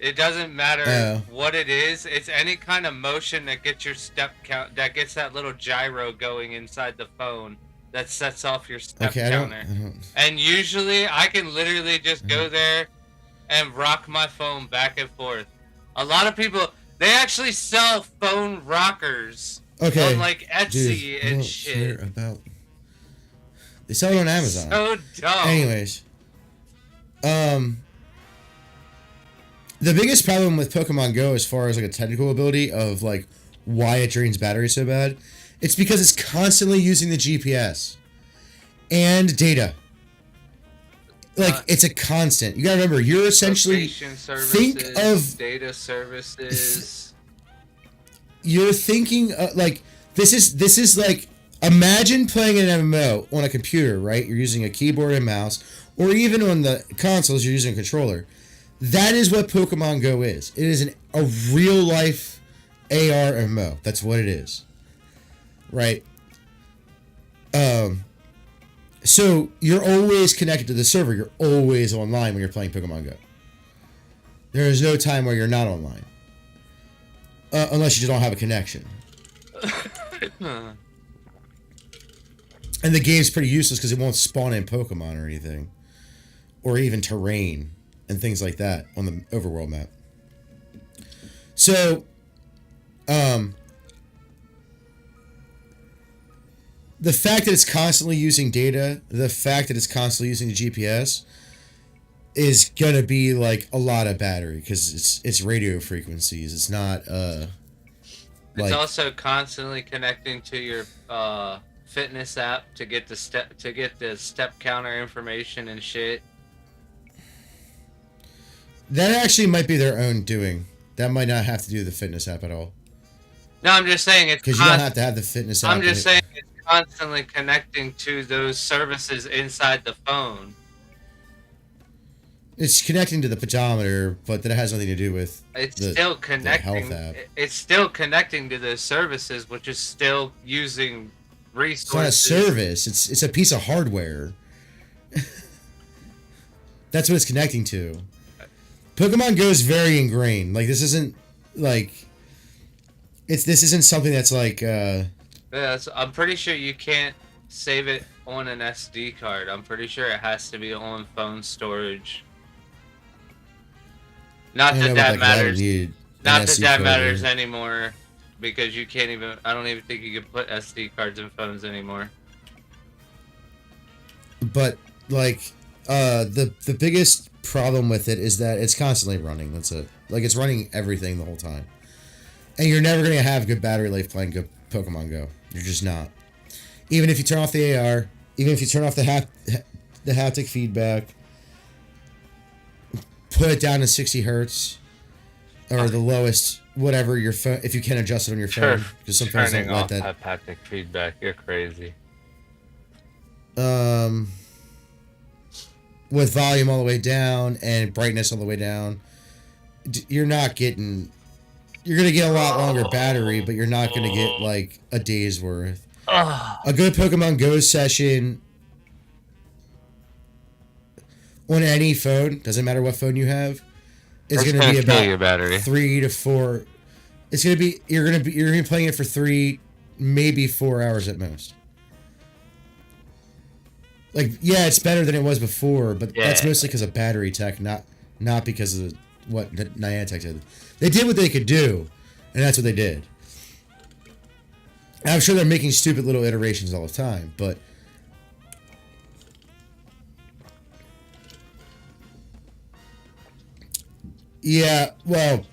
It doesn't matter what it is. It's any kind of motion that gets your step count, that gets that little gyro going inside the phone that sets off your step counter. I don't. And usually I can literally just go there and rock my phone back and forth. A lot of people... They actually sell phone rockers on like Etsy and shit. They sell it on Amazon. So dumb. Anyways, the biggest problem with Pokemon Go, as far as like a technical ability of like why it drains battery so bad, it's because it's constantly using the GPS and data. Like it's a constant. You gotta remember, you're essentially think of data services. You're thinking like this is like imagine playing an MMO on a computer, right? You're using a keyboard and mouse, or even on the consoles, you're using a controller. That is what Pokemon Go is. It is a real life AR MMO. That's what it is, right? So you're always connected to the server. You're always online when you're playing Pokemon Go. There is no time where you're not online. Unless you just don't have a connection. And the game's pretty useless because it won't spawn in Pokemon or anything. Or even terrain and things like that on the overworld map. So, the fact that it's constantly using data, the fact that it's constantly using the GPS, is gonna be like a lot of battery because it's radio frequencies. It's not It's like also constantly connecting to your fitness app to get the step counter information and shit. that actually might be their own doing. That might not have to do with the fitness app at all. No, I'm just saying it's because you don't have to have the fitness app. I'm just saying it's constantly connecting to those services inside the phone. It's connecting to the pedometer, but that has nothing to do with still connecting. The health app. It's still connecting to those services, which is still using resources. It's not a service. It's a piece of hardware. That's what it's connecting to. Pokemon Go is very ingrained. Like this isn't like this isn't something that's like. Yeah, I'm pretty sure you can't save it on an SD card. I'm pretty sure it has to be on phone storage. Not that that matters. Not that that matters anymore, because you can't even. I don't even think you can put SD cards in phones anymore. But like, the biggest problem with it is that it's constantly running. That's it. Like it's running everything the whole time, and you're never gonna have good battery life playing good Pokemon Go. You're just not. Even if you turn off the AR, even if you turn off the haptic feedback. Put it down to 60 hertz, or the lowest, whatever your phone. If you can adjust it on your phone, because some phones don't let that. Haptic feedback, you're crazy. With volume all the way down and brightness all the way down, you're not getting. You're gonna get a lot longer battery, but you're not gonna get like a day's worth. A good Pokemon Go session. On any phone, doesn't matter what phone you have, it's going to be about your battery. 3 to 4. It's going to be you're going to be playing it for 3, maybe 4 hours at most. Like yeah, it's better than it was before, but that's mostly because of battery tech, not because of what Niantic did. They did what they could do, and that's what they did. And I'm sure they're making stupid little iterations all the time, but. Yeah, well,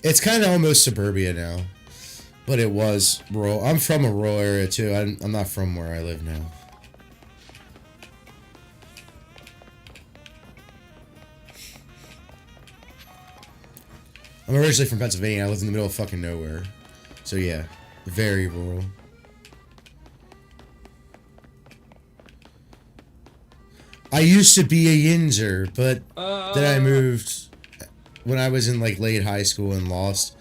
it's kind of almost suburbia now, but it was rural. I'm from a rural area too. I'm not from where I live now. I'm originally from Pennsylvania. I live in the middle of fucking nowhere. So yeah, very rural. I used to be a Yinzer, but then I moved when I was in like late high school and lost.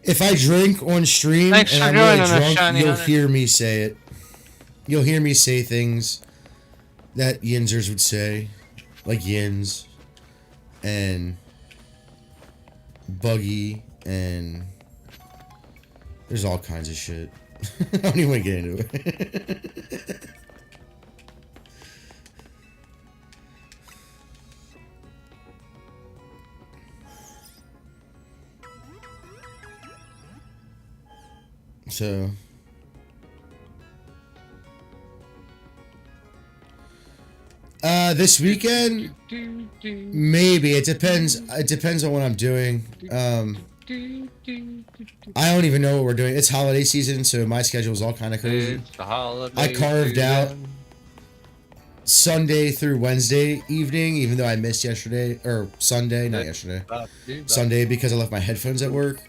If I drink on stream and I'm really drunk, you'll hear me say it. You'll hear me say things that Yinzers would say, like Yins and Buggy, and there's all kinds of shit. I don't even want to get into it. So this weekend maybe it depends on what I'm doing. I don't even know what we're doing. It's holiday season, so my schedule is all kind of crazy. I carved out Sunday through Wednesday evening, even though I missed yesterday or Sunday, not yesterday. Sunday because I left my headphones at work.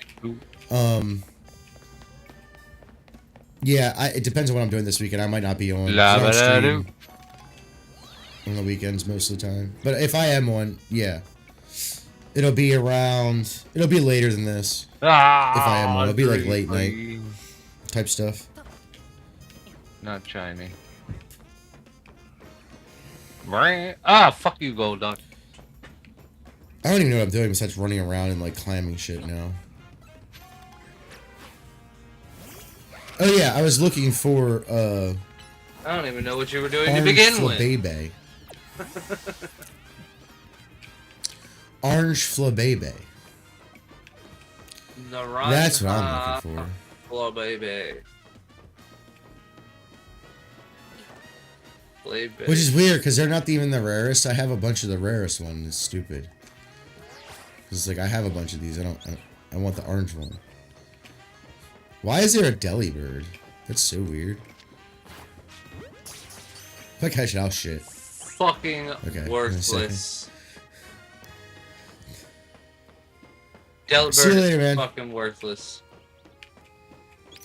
Yeah, it depends on what I'm doing this weekend. I might not be on stream on the weekends most of the time. But if I am on, yeah. It'll be later than this. If I am on. It'll be like late night type stuff. Not shiny. Fuck you, Golduck. I don't even know what I'm doing besides running around and like climbing shit now. Oh yeah, I was looking for I don't even know what you were doing to begin with. Orange Flabebe. That's what I'm looking for. Flabebe. Which is weird, because they're not even the rarest. I have a bunch of the rarest one. It's stupid. It's like, I have a bunch of these. I want the orange one. Why is there a deli bird? That's so weird. I like I should out shit. Fucking worthless. See you later, man. Fucking worthless.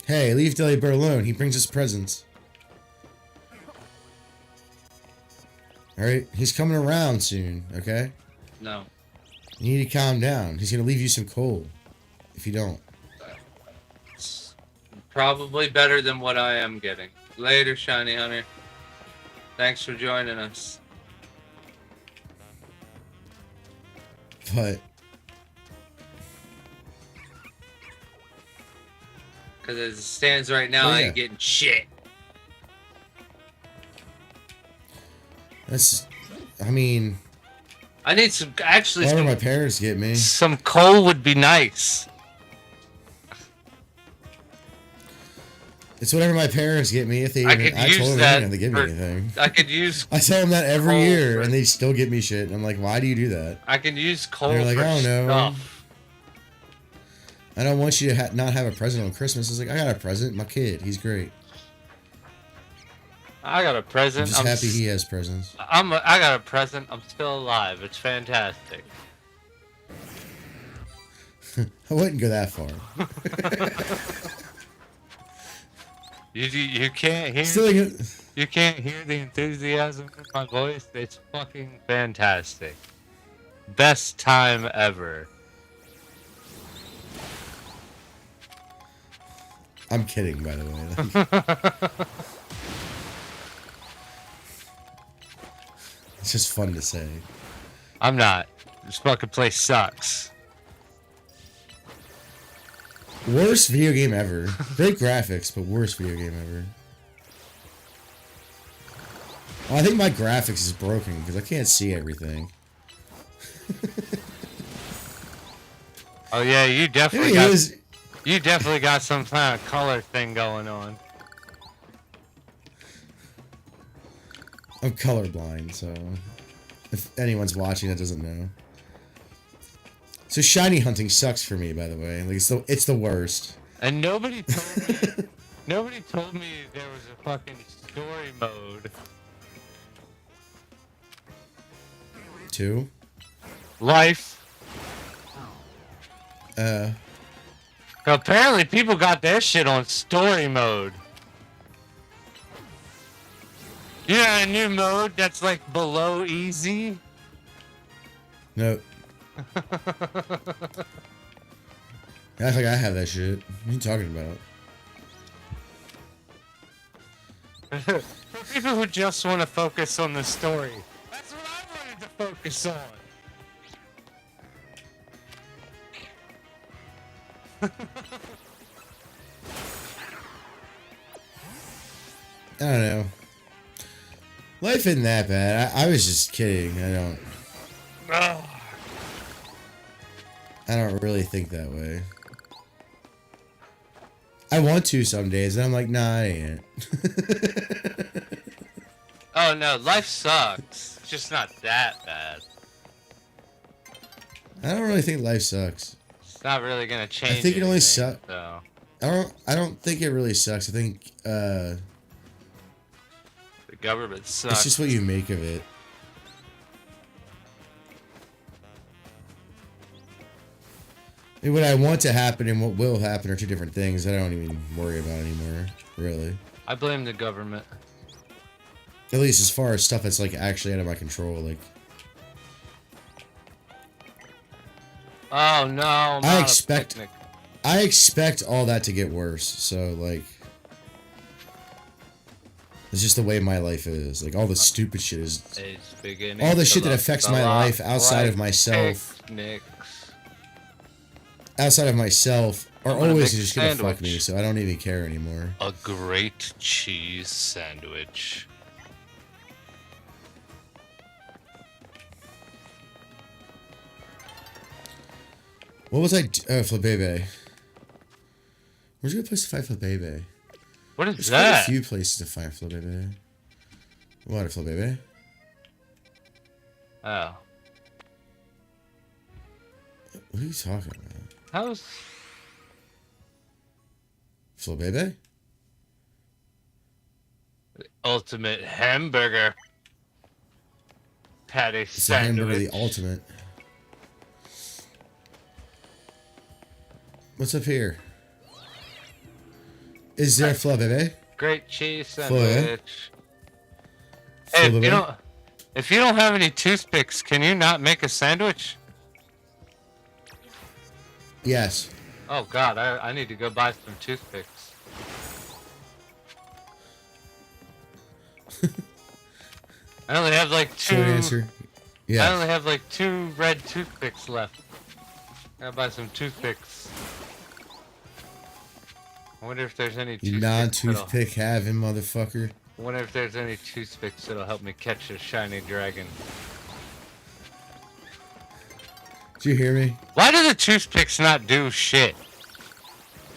Hey, leave Deli Bird alone. He brings us presents. Alright, he's coming around soon, okay? No. You need to calm down. He's gonna leave you some coal. If you don't. It's probably better than what I am getting. Later, Shiny Hunter. Thanks for joining us. But... Because as it stands right now, I ain't getting shit. That's... I mean... I need some... Actually, whatever my parents get me. Some coal would be nice. It's whatever my parents get me. If they, I told them they didn't have to give me anything. I could use. I tell them that every year, and they still give me shit. And I'm like, why do you do that? I can use coal. And they're like, for I don't know. Stuff. I don't want you to not have a present on Christmas. It's like, I got a present. My kid, he's great. I got a present. I'm just happy he has presents. I got a present. I'm still alive. It's fantastic. I wouldn't go that far. You can't hear. You can't hear the enthusiasm in my voice. It's fucking fantastic. Best time ever. I'm kidding, by the way. It's just fun to say. I'm not. This fucking place sucks. Worst video game ever. Great graphics, but worst video game ever. Well, I think my graphics is broken because I can't see everything. Oh yeah, you definitely got some kind of color thing going on. I'm colorblind, so if anyone's watching that doesn't know. So shiny hunting sucks for me, by the way. Like it's the worst. And nobody told me nobody told me there was a fucking story mode. 2? Life. Apparently people got their shit on story mode. Yeah, a new mode that's like below easy. Nope. Act like I have that shit. What are you talking about? For people who just want to focus on the story. That's what I wanted to focus on. I don't know. Life isn't that bad. I was just kidding. I don't really think that way. I want to some days, and I'm like, nah, I ain't. Oh no, life sucks. It's just not that bad. I don't really think life sucks. It's not really gonna change. I think it only sucks. So. I don't think it really sucks. I think the government sucks. It's just what you make of it. And what I want to happen and what will happen are two different things that I don't even worry about anymore, really. I blame the government. At least as far as stuff that's like actually out of my control, like. Oh no! I expect all that to get worse. So like, it's just the way my life is. Like all the stupid shit is. All the shit that affects my life outside of myself. Outside of myself are always just gonna fuck me, so I don't even care anymore. A great cheese sandwich. What was I? Flabebe. Where's a good place to find Flabebe? What is There's that? quite a few places to find Flabebe. Water flow, baby. Oh. What are you talking about? How's... Flow, baby? Ultimate hamburger patty It's sandwich. the hamburger, the ultimate. What's up here? Is there a flow, baby? Great cheese Flow, yeah? sandwich. Hey, if you don't have any toothpicks, can you not make a sandwich? Yes. Oh God, I need to go buy some toothpicks. I only have like two. Short answer. Yeah. I only have like 2 red toothpicks left. Gotta buy some toothpicks. I wonder if there's any You toothpicks. non-toothpick having motherfucker. I wonder if there's any toothpicks that'll help me catch a shiny dragon. Did you hear me? Why do the toothpicks not do shit?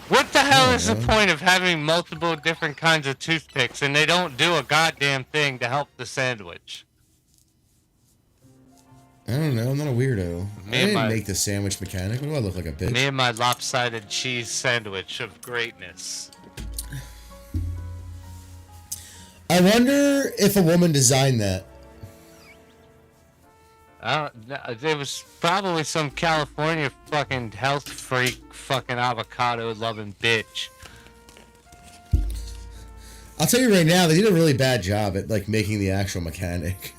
What the hell is the point of having multiple different kinds of toothpicks and they don't do a goddamn thing to help the sandwich? I don't know. I'm not a weirdo. I didn't make the sandwich mechanic. What do I look like, a bitch? Me and my lopsided cheese sandwich of greatness. I wonder if a woman designed that. There was probably some California fucking health freak fucking avocado loving bitch. I'll tell you right now, they did a really bad job at like making the actual mechanic.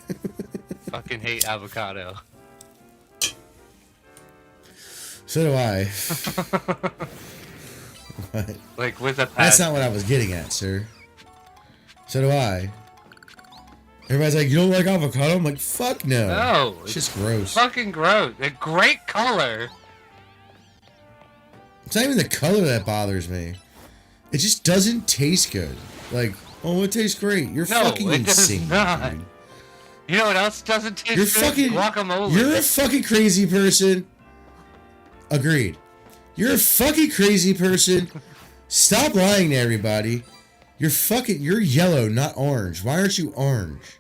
Fucking hate avocado. So do I. But Like with a passion. that's not what I was getting at, sir. So do I. Everybody's like, you don't like avocado? I'm like, fuck no. No. It's just gross. Fucking gross. A great color. It's not even the color that bothers me. It just doesn't taste good. Like, oh, it tastes great. You're fucking it does insane. not. Dude. You know what else doesn't taste You're good? fucking Guacamole. You're a fucking crazy person. Agreed. You're a fucking crazy person. Stop lying to everybody. You're yellow, not orange. Why aren't you orange?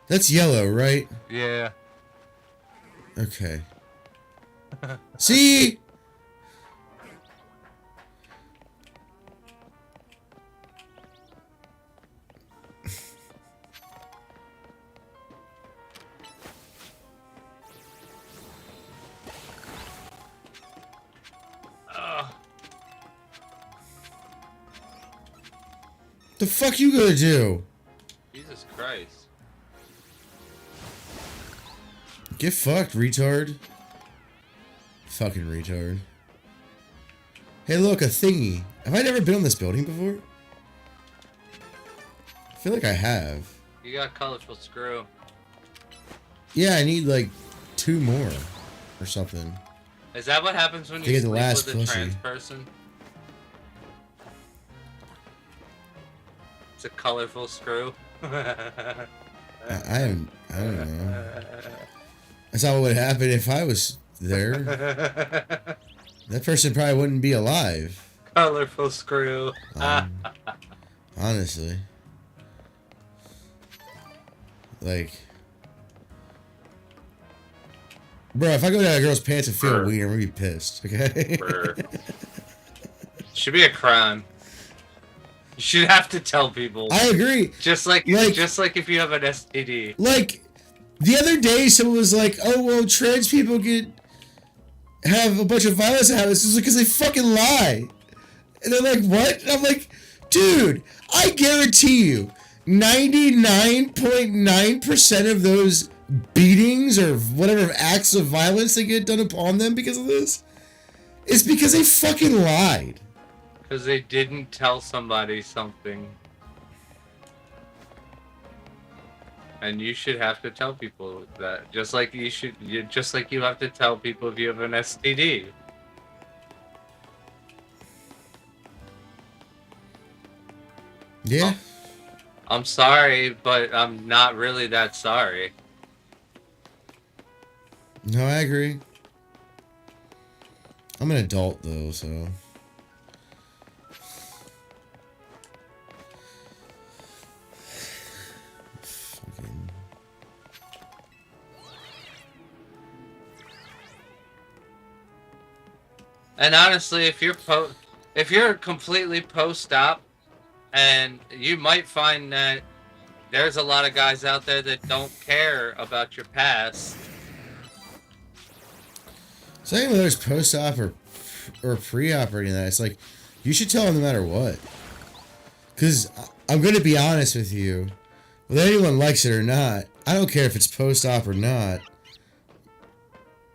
That's yellow, right? Yeah. Okay. See? The fuck you gonna do? Jesus Christ. Get fucked, retard. Fucking retard. Hey, look, a thingy. Have I never been on this building before? I feel like I have. You got colorful screw. Yeah, I need like 2 more or something. Is that what happens when To you get the sleep last with a pussy. trans person? It's a colorful screw. I don't know. That's not what would happen if I was there. That person probably wouldn't be alive. Colorful screw. Honestly. Like, bro, if I go down a girl's pants and feel weird, I'm gonna be pissed, okay? Should be a crime. You should have to tell people. I agree. Just like if you have an STD. Like, the other day, someone was like, oh, well, trans people have a bunch of violence habits. It's because they fucking lie. And they're like, what? And I'm like, dude, I guarantee you, 99.9% of those beatings or whatever acts of violence that get done upon them because of this is because they fucking lied. Because they didn't tell somebody something. And you should have to tell people that. Just like you have to tell people if you have an STD. Yeah. I'm sorry, but I'm not really that sorry. No, I agree. I'm an adult, though, so... And honestly, if you're completely post-op, and you might find that there's a lot of guys out there that don't care about your past. Saying whether it's post-op or pre-op or any of that, it's like you should tell them no matter what. Because I'm going to be honest with you, whether anyone likes it or not, I don't care if it's post-op or not.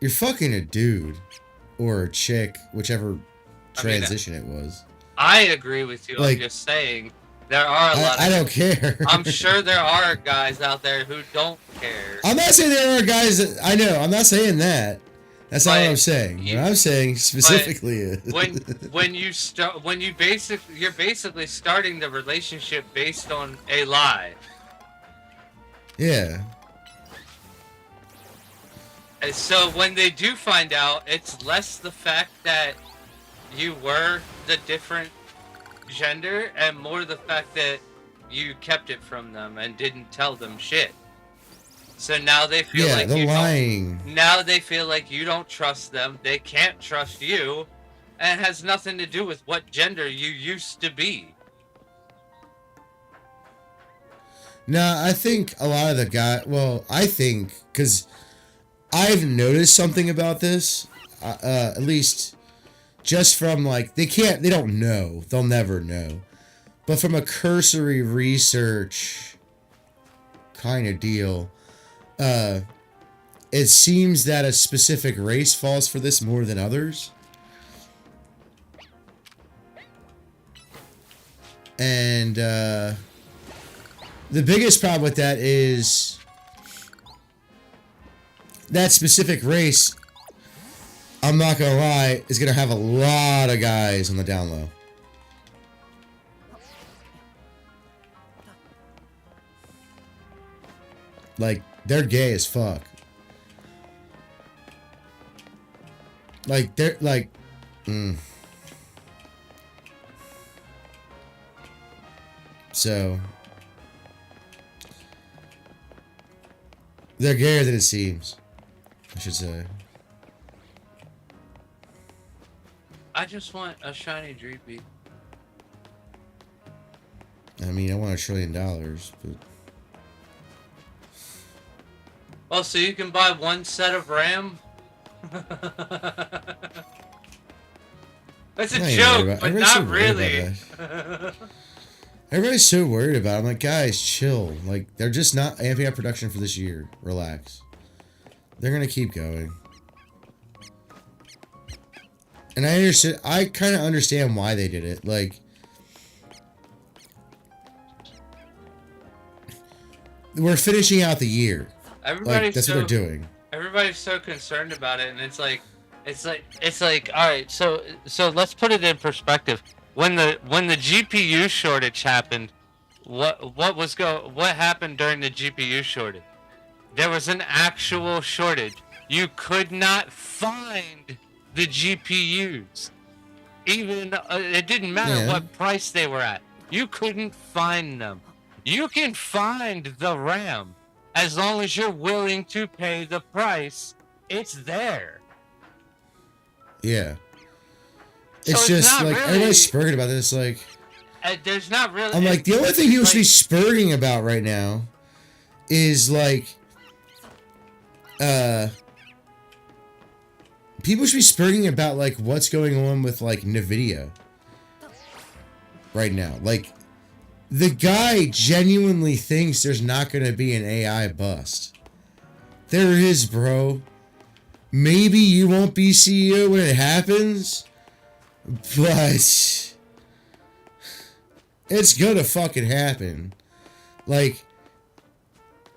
You're fucking a dude or a chick, whichever transition it was. I agree with you. Like, I'm just saying there are a lot. I don't care. I'm sure there are guys out there who don't care. I'm not saying there are guys that I know. I'm not saying that. That's not what I'm saying. What I'm saying specifically is when you're basically starting the relationship based on a lie. Yeah. And so when they do find out, it's less the fact that you were the different gender and more the fact that you kept it from them and didn't tell them shit. So now they feel like they're lying. Now they feel like you don't trust them. They can't trust you, and it has nothing to do with what gender you used to be. No, I think a lot of the guys. Well, I think because I've noticed something about this. At least just from like they don't know. They'll never know. But from a cursory research kind of deal. It seems that a specific race falls for this more than others. And the biggest problem with that is that specific race, I'm not gonna lie, is gonna have a lot of guys on the down low. Like, they're gay as fuck. Like, they're like... So... They're gayer than it seems, I should say. I just want a shiny Dreepy. I mean, I want $1 trillion, but... Oh, so you can buy one set of RAM? That's a joke, but not really. Everybody's so worried about it. I'm like, guys, chill. Like, they're just not amping up production for this year. Relax. They're gonna keep going. And I kind of understand why they did it. Like, we're finishing out the year. That's what they're doing. Everybody's so concerned about it, and it's like, all right. So let's put it in perspective. When the GPU shortage happened, what happened during the GPU shortage? There was an actual shortage. You could not find the GPUs. Even it didn't matter what price they were at. You couldn't find them. You can find the RAM. As long as you're willing to pay the price, it's there. Yeah. It's so just like, really, everybody's spurting about this. Like, there's not really. I'm like, the only thing you should be spurting about right now is like, people should be spurting about like what's going on with like NVIDIA right now. Like, the guy genuinely thinks there's not going to be an AI bust. There is, bro. Maybe you won't be CEO when it happens, but it's gonna fucking happen. Like,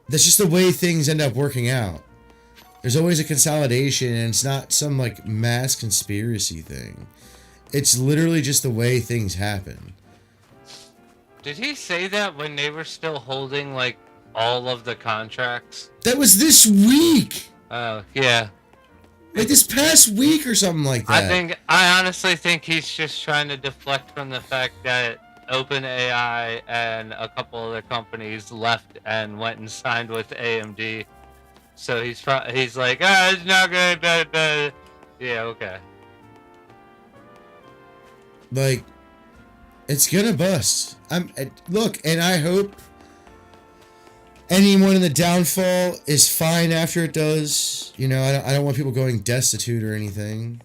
that's just the way things end up working out. There's always a consolidation, and it's not some like mass conspiracy thing. It's literally just the way things happen. Did he say that when they were still holding, like, all of the contracts? That was this week! Oh, yeah. Like, this past week or something like that. I honestly think he's just trying to deflect from the fact that OpenAI and a couple other companies left and went and signed with AMD. So he's like, it's not good, but yeah, okay. Like, it's gonna bust. Look, and I hope anyone in the downfall is fine after it does. You know, I don't want people going destitute or anything.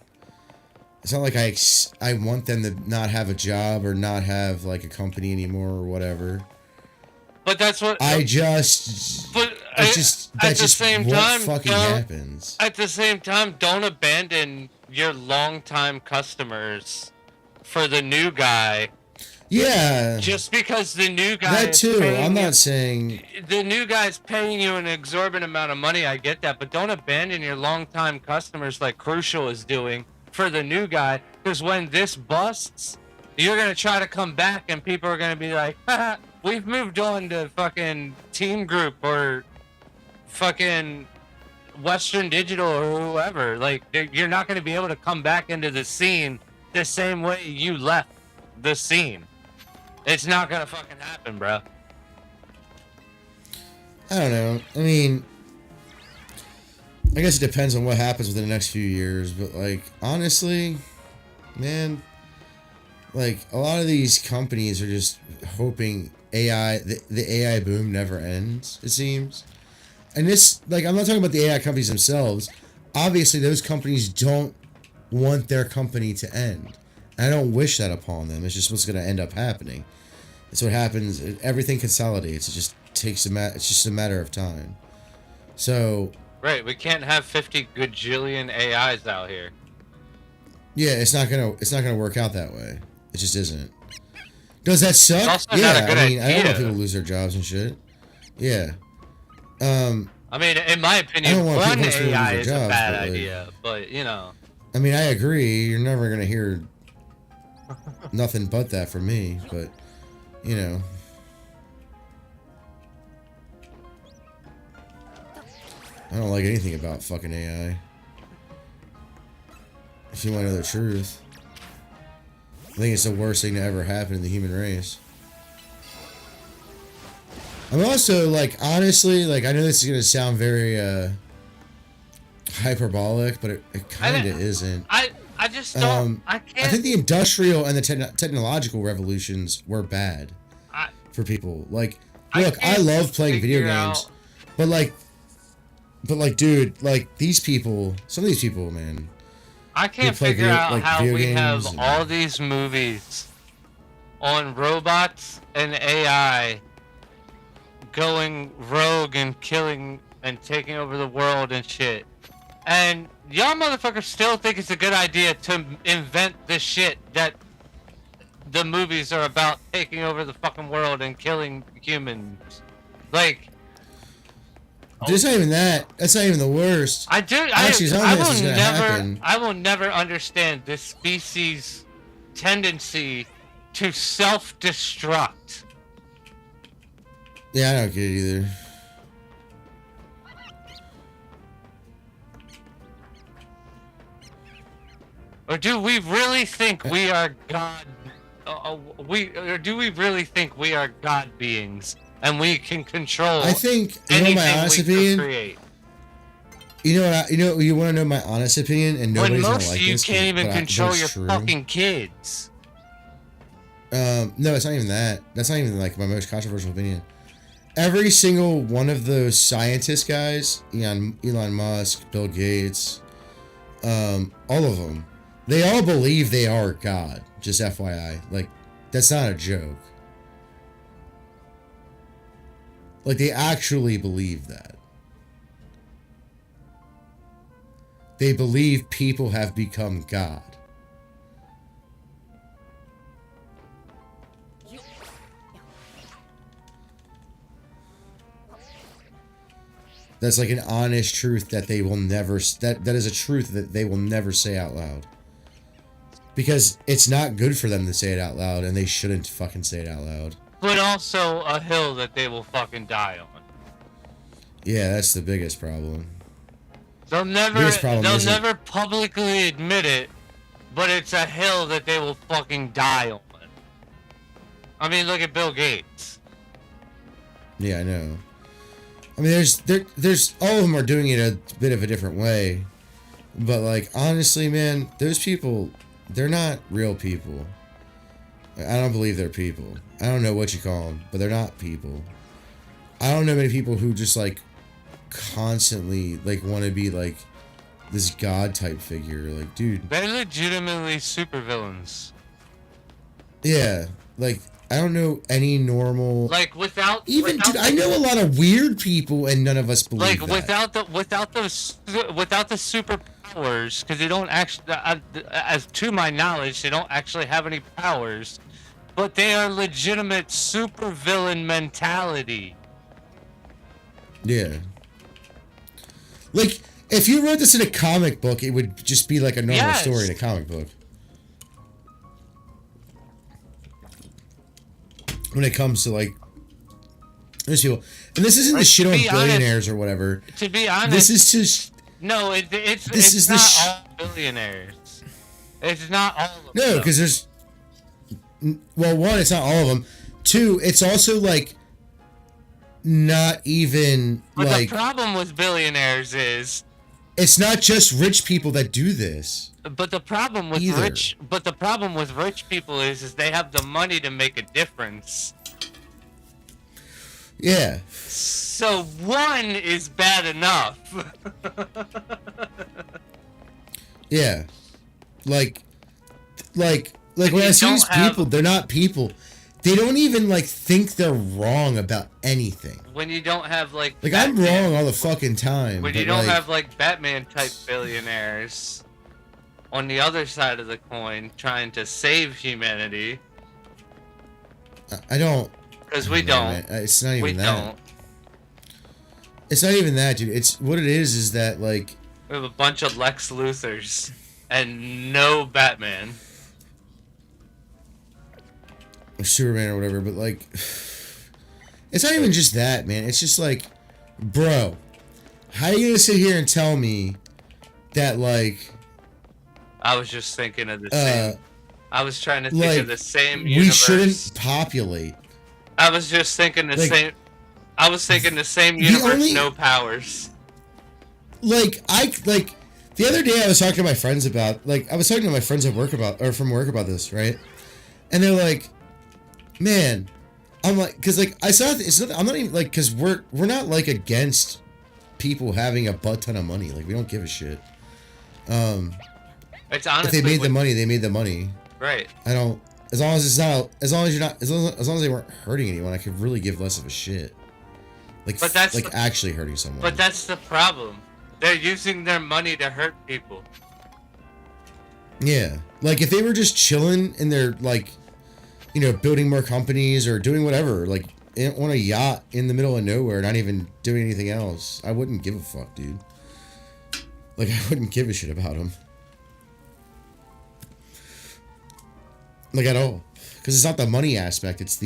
It's not like I want them to not have a job or not have like a company anymore or whatever. But that's what I just. But it's just at that's the just same what time, fucking happens. At the same time, don't abandon your longtime customers for the new guy. Yeah. Just because the new guy that too. I'm not saying the new guy's paying you an exorbitant amount of money. I get that, but don't abandon your longtime customers like Crucial is doing for the new guy. Because when this busts, you're gonna try to come back, and people are gonna be like, haha, we've moved on to fucking Team Group or fucking Western Digital or whoever. Like, you're not gonna be able to come back into the scene the same way you left the scene. It's not gonna fucking happen, bro. I don't know. I mean, I guess it depends on what happens within the next few years, but like, honestly, man, like, a lot of these companies are just hoping the AI boom never ends, it seems. And this, like, I'm not talking about the AI companies themselves. Obviously, those companies don't want their company to end. I don't wish that upon them. It's just what's going to end up happening. It's what happens. Everything consolidates. It just takes it's just a matter of time. So. Right. We can't have 50 gajillion AIs out here. Yeah, it's not gonna work out that way. It just isn't. Does that suck? It's also yeah, not a good I mean, idea. I don't want people to lose their jobs and shit. Yeah. I mean, in my opinion, one AI is a bad idea, but you know. I mean, I agree. You're never gonna hear nothing but that from me, but you know. I don't like anything about fucking AI. If you want to know the truth, I think it's the worst thing to ever happen in the human race. I'm also, like, honestly, like, I know this is going to sound very, hyperbolic, but it kind of isn't. I just don't, I can't. I think the industrial and the technological revolutions were bad for people. Like, look, I love playing video games, but like, dude, like, these people, some of these people, man. I can't figure out how we have all these movies on robots and AI going rogue and killing and taking over the world and shit. And y'all motherfuckers still think it's a good idea to invent this shit that the movies are about taking over the fucking world and killing humans. Like, it's not even that. That's not even the worst. I will never understand this species' tendency to self-destruct. Yeah, I don't get it either. Or do we really think we are God? Or do we really think we are God beings and we can control? I think, you know, my honest opinion. Create? You want to know my honest opinion, and nobody's gonna like this. When most of you can't even control your fucking kids. No, it's not even that. That's not even like my most controversial opinion. Every single one of those scientist guys, Elon Musk, Bill Gates, all of them, they all believe they are God. Just FYI, like, that's not a joke. Like, they actually believe that. They believe people have become God. That's like an honest truth that they will never, that is a truth that they will never say out loud. Because it's not good for them to say it out loud, and they shouldn't fucking say it out loud. But also a hill that they will fucking die on. Yeah, that's the biggest problem. They'll never publicly admit it, but it's a hill that they will fucking die on. I mean, look at Bill Gates. Yeah, I know. I mean, there's all of them are doing it a bit of a different way, but like, honestly, man, those people, they're not real people. I don't believe they're people. I don't know what you call them, but they're not people. I don't know many people who just like constantly like want to be like this god type figure. Like, dude, they're legitimately supervillains. Yeah, like I don't know any normal. Like without dude, I know a lot of weird people, and none of us believe like that. without the superpowers, because they don't actually, as to my knowledge, they don't actually have any powers, but they are legitimate supervillain mentality. Yeah. Like, if you wrote this in a comic book, it would just be like a normal story in a comic book. When it comes to, like, there's people, and this isn't the shit on billionaires or whatever. To be honest, this is just... No, it's not all billionaires. It's not all of them. No, because there's... Well, one, it's not all of them. Two, it's also, like... Not even but like the problem with billionaires is it's not just rich people that do this. But the problem with rich people is they have the money to make a difference. Yeah. So one is bad enough. Yeah. Like when I see these people, they're not people. They don't even like think they're wrong about anything. When you don't have like I'm wrong all the fucking time. When you don't have like Batman type billionaires on the other side of the coin trying to save humanity. I don't. Because we don't. It's not even that. Don't. It's not even that, dude. It's what it is that like we have a bunch of Lex Luthors and no Batman. Or Superman or whatever, but like it's not even just that, man. It's just like, bro, how are you gonna sit here and tell me that like I was just thinking of the same. I was trying to think of the same universe. We shouldn't populate. I was just thinking the same. I was thinking the same universe, no powers. The other day I was talking to my friends about at work about from work about this, right? And they're like, man, I'm like, because like I saw it's not, I'm not even like, because we're not like against people having a butt ton of money. Like we don't give a shit. It's honestly if they made the money, they made the money. Right. I don't. As long as it's not. As long as you're not. As long as they weren't hurting anyone, I could really give less of a shit. Like, but that's like actually hurting someone. But that's the problem. They're using their money to hurt people. Yeah. Like if they were just chilling and they're like, you know, building more companies or doing whatever, like on a yacht in the middle of nowhere, not even doing anything else, I wouldn't give a fuck, dude. Like I wouldn't give a shit about them. Like at all. Because it's not the money aspect, it's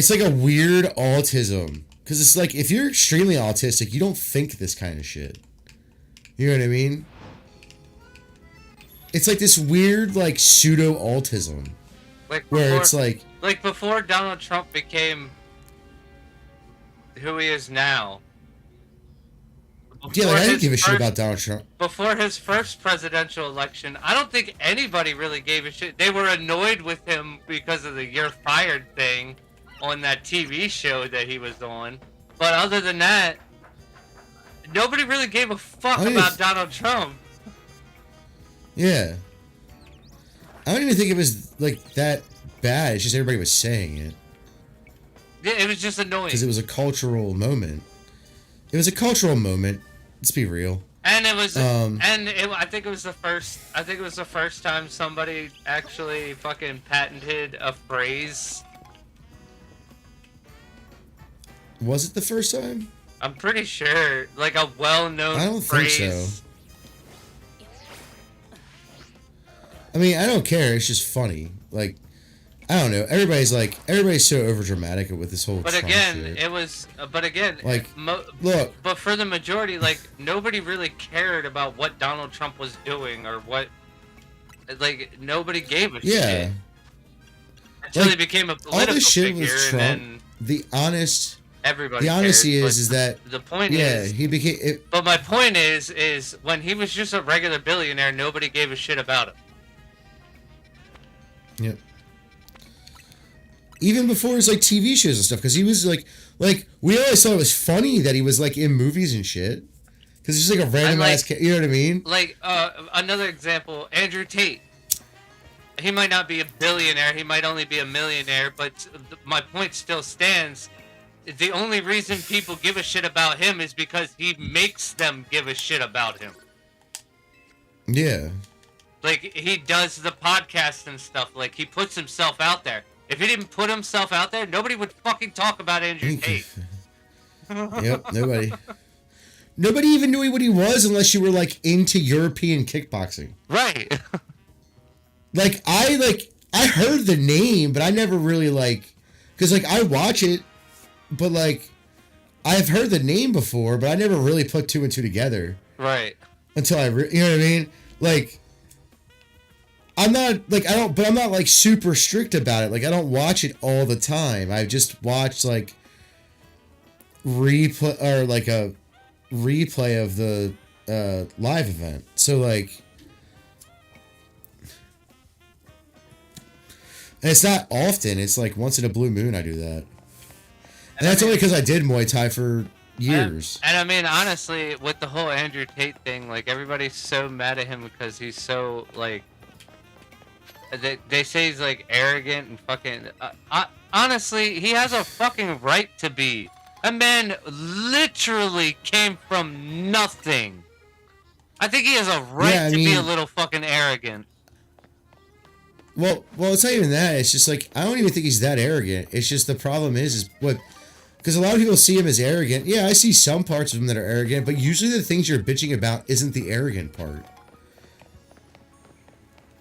like a weird autism. Because it's like, if you're extremely autistic, you don't think this kind of shit. You know what I mean? It's like this weird, like, pseudo-autism. Like where it's like... Like, before Donald Trump became who he is now. Yeah, like, I didn't give a shit about Donald Trump. Before his first presidential election, I don't think anybody really gave a shit. They were annoyed with him because of the "you're fired" thing on that TV show that he was on. But other than that, nobody really gave a fuck about Donald Trump. Yeah. I don't even think it was, like, that bad. It's just everybody was saying it. Yeah, it was just annoying. Because it was a cultural moment. It was a cultural moment. Let's be real. And it was, I think it was the first. I think it was the first time somebody actually fucking patented a phrase. Was it the first time? I'm pretty sure, like a well-known phrase. I don't think so. I mean, I don't care. It's just funny. Like, I don't know. Everybody's so overdramatic with this whole. But Trump again, shit. it was. But again, like, look. But for the majority, like nobody really cared about what Donald Trump was doing or what. Like nobody gave a shit. Until he became a political all this shit figure, with Trump, and then the everybody. The honesty cared, is that the point is he became. But my point is when he was just a regular billionaire, nobody gave a shit about him. Yep. Even before his like TV shows and stuff, because he was like we always thought it was funny that he was like in movies and shit. Because he's like a random ass, you know what I mean? Like another example, Andrew Tate. He might not be a billionaire, he might only be a millionaire, but my point still stands. The only reason people give a shit about him is because he makes them give a shit about him. Yeah. Like, he does the podcast and stuff. Like, he puts himself out there. If he didn't put himself out there, nobody would fucking talk about Andrew Tate. Yep, nobody. Nobody even knew what he was unless you were, like, into European kickboxing. Right. I heard the name, but I never really, like... Because, like, I watch it, but, like... I've heard the name before, but I never really put two and two together. Right. Until you know what I mean? Like... I'm not, like, but I'm not, like, super strict about it. Like, I don't watch it all the time. I just watch, like... replay, or, like, a replay of the, live event. So, like... And it's not often. It's like once in a blue moon I do that. And that's only because I did Muay Thai for years. And I mean, honestly, with the whole Andrew Tate thing, like, everybody's so mad at him because he's so, like... They say he's, like, arrogant and fucking... honestly, he has a fucking right to be. A man literally came from nothing. I think he has a right to be a little fucking arrogant. Well, it's not even that. It's just like, I don't even think he's that arrogant. It's just the problem is what, because a lot of people see him as arrogant. Yeah, I see some parts of him that are arrogant, but usually the things you're bitching about isn't the arrogant part.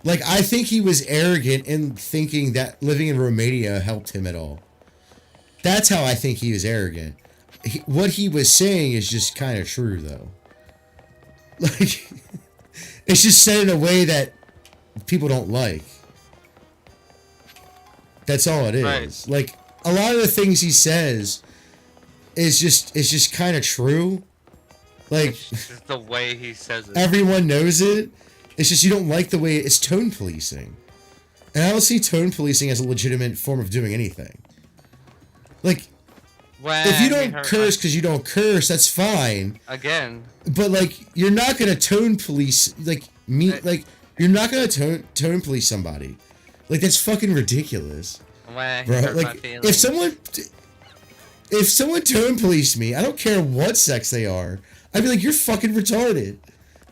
Like, I think he was arrogant in thinking that living in Romania helped him at all. That's how I think he was arrogant. What he was saying is just kind of true, though. Like, it's just said in a way that people don't like. That's all it is. Right. Like, a lot of the things he says is just kind of true. Like, it's just the way he says it. Everyone knows it. It's just you don't like the way it's tone policing. And I don't see tone policing as a legitimate form of doing anything. Like, if you don't curse because you don't curse, that's fine. Again. But, like, you're not going to tone police, like, you're not going to tone police somebody. Like, that's fucking ridiculous. Bro, like, if someone tone policed me, I don't care what sex they are, I'd be like, you're fucking retarded.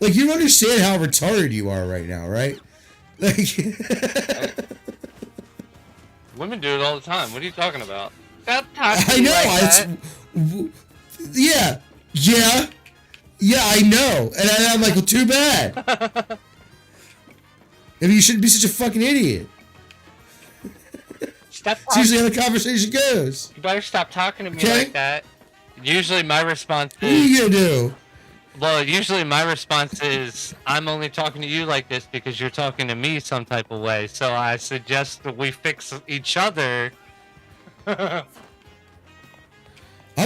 Like, you understand how retarded you are right now, right? Like, women do it all the time. What are you talking about? Stop talking I know. Yeah, I know. And I'm like, well, too bad. Maybe you shouldn't be such a fucking idiot. It's usually how the conversation goes. You better stop talking to me like that. Usually my response is... What are you gonna do? Well, usually my response is, I'm only talking to you like this because you're talking to me some type of way. So I suggest that we fix each other. I'm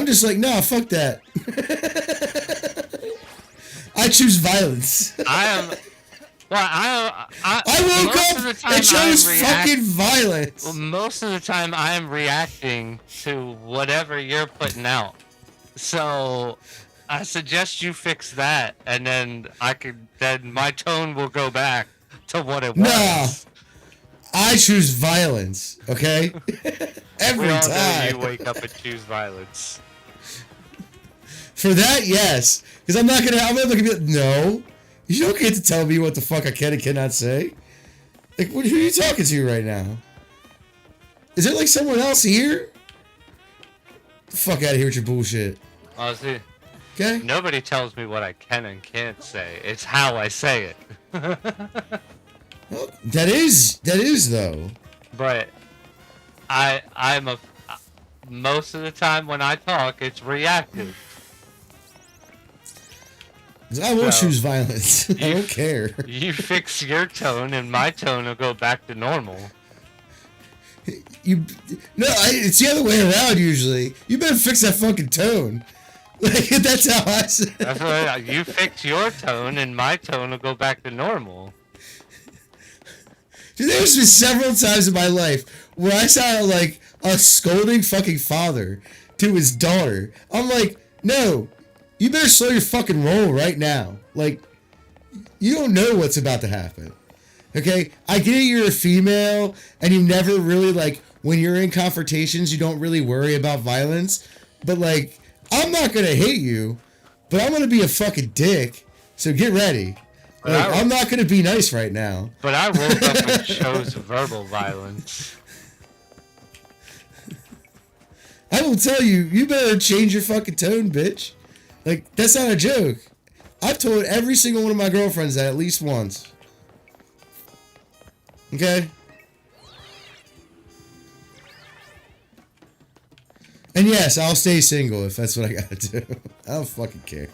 just like, no, fuck that. I choose violence. I woke up and chose fucking violence. Well, most of the time I am reacting to whatever you're putting out. So I suggest you fix that, and then then my tone will go back to what it was. No, I choose violence. Okay, every we all time know you wake up and choose violence. For that, yes, because I'm not gonna be like, no. You don't get to tell me what the fuck I can and cannot say. Like, who are you talking to right now? Is there like someone else here? The fuck out of here with your bullshit. Honestly, okay. Nobody tells me what I can and can't say. It's how I say it. Well, that is though. But most of the time when I talk, it's reactive. I will choose violence. I don't care. You fix your tone, and my tone will go back to normal. It's the other way around usually. You better fix that fucking tone. Like, that's how I say. That's right. You fix your tone, and my tone will go back to normal. Dude, there's been several times in my life where I sounded like a scolding fucking father to his daughter. I'm like, no, you better slow your fucking roll right now. Like, you don't know what's about to happen. Okay? I get it, you're a female, and you never really, like, when you're in confrontations, you don't really worry about violence. But, like, I'm not gonna hit you, but I'm gonna be a fucking dick. So get ready. Like, I'm not gonna be nice right now. But I woke up and chose verbal violence. I will tell you, you better change your fucking tone, bitch. Like, that's not a joke. I've told every single one of my girlfriends that at least once. Okay? And yes, I'll stay single if that's what I gotta do. I don't fucking care.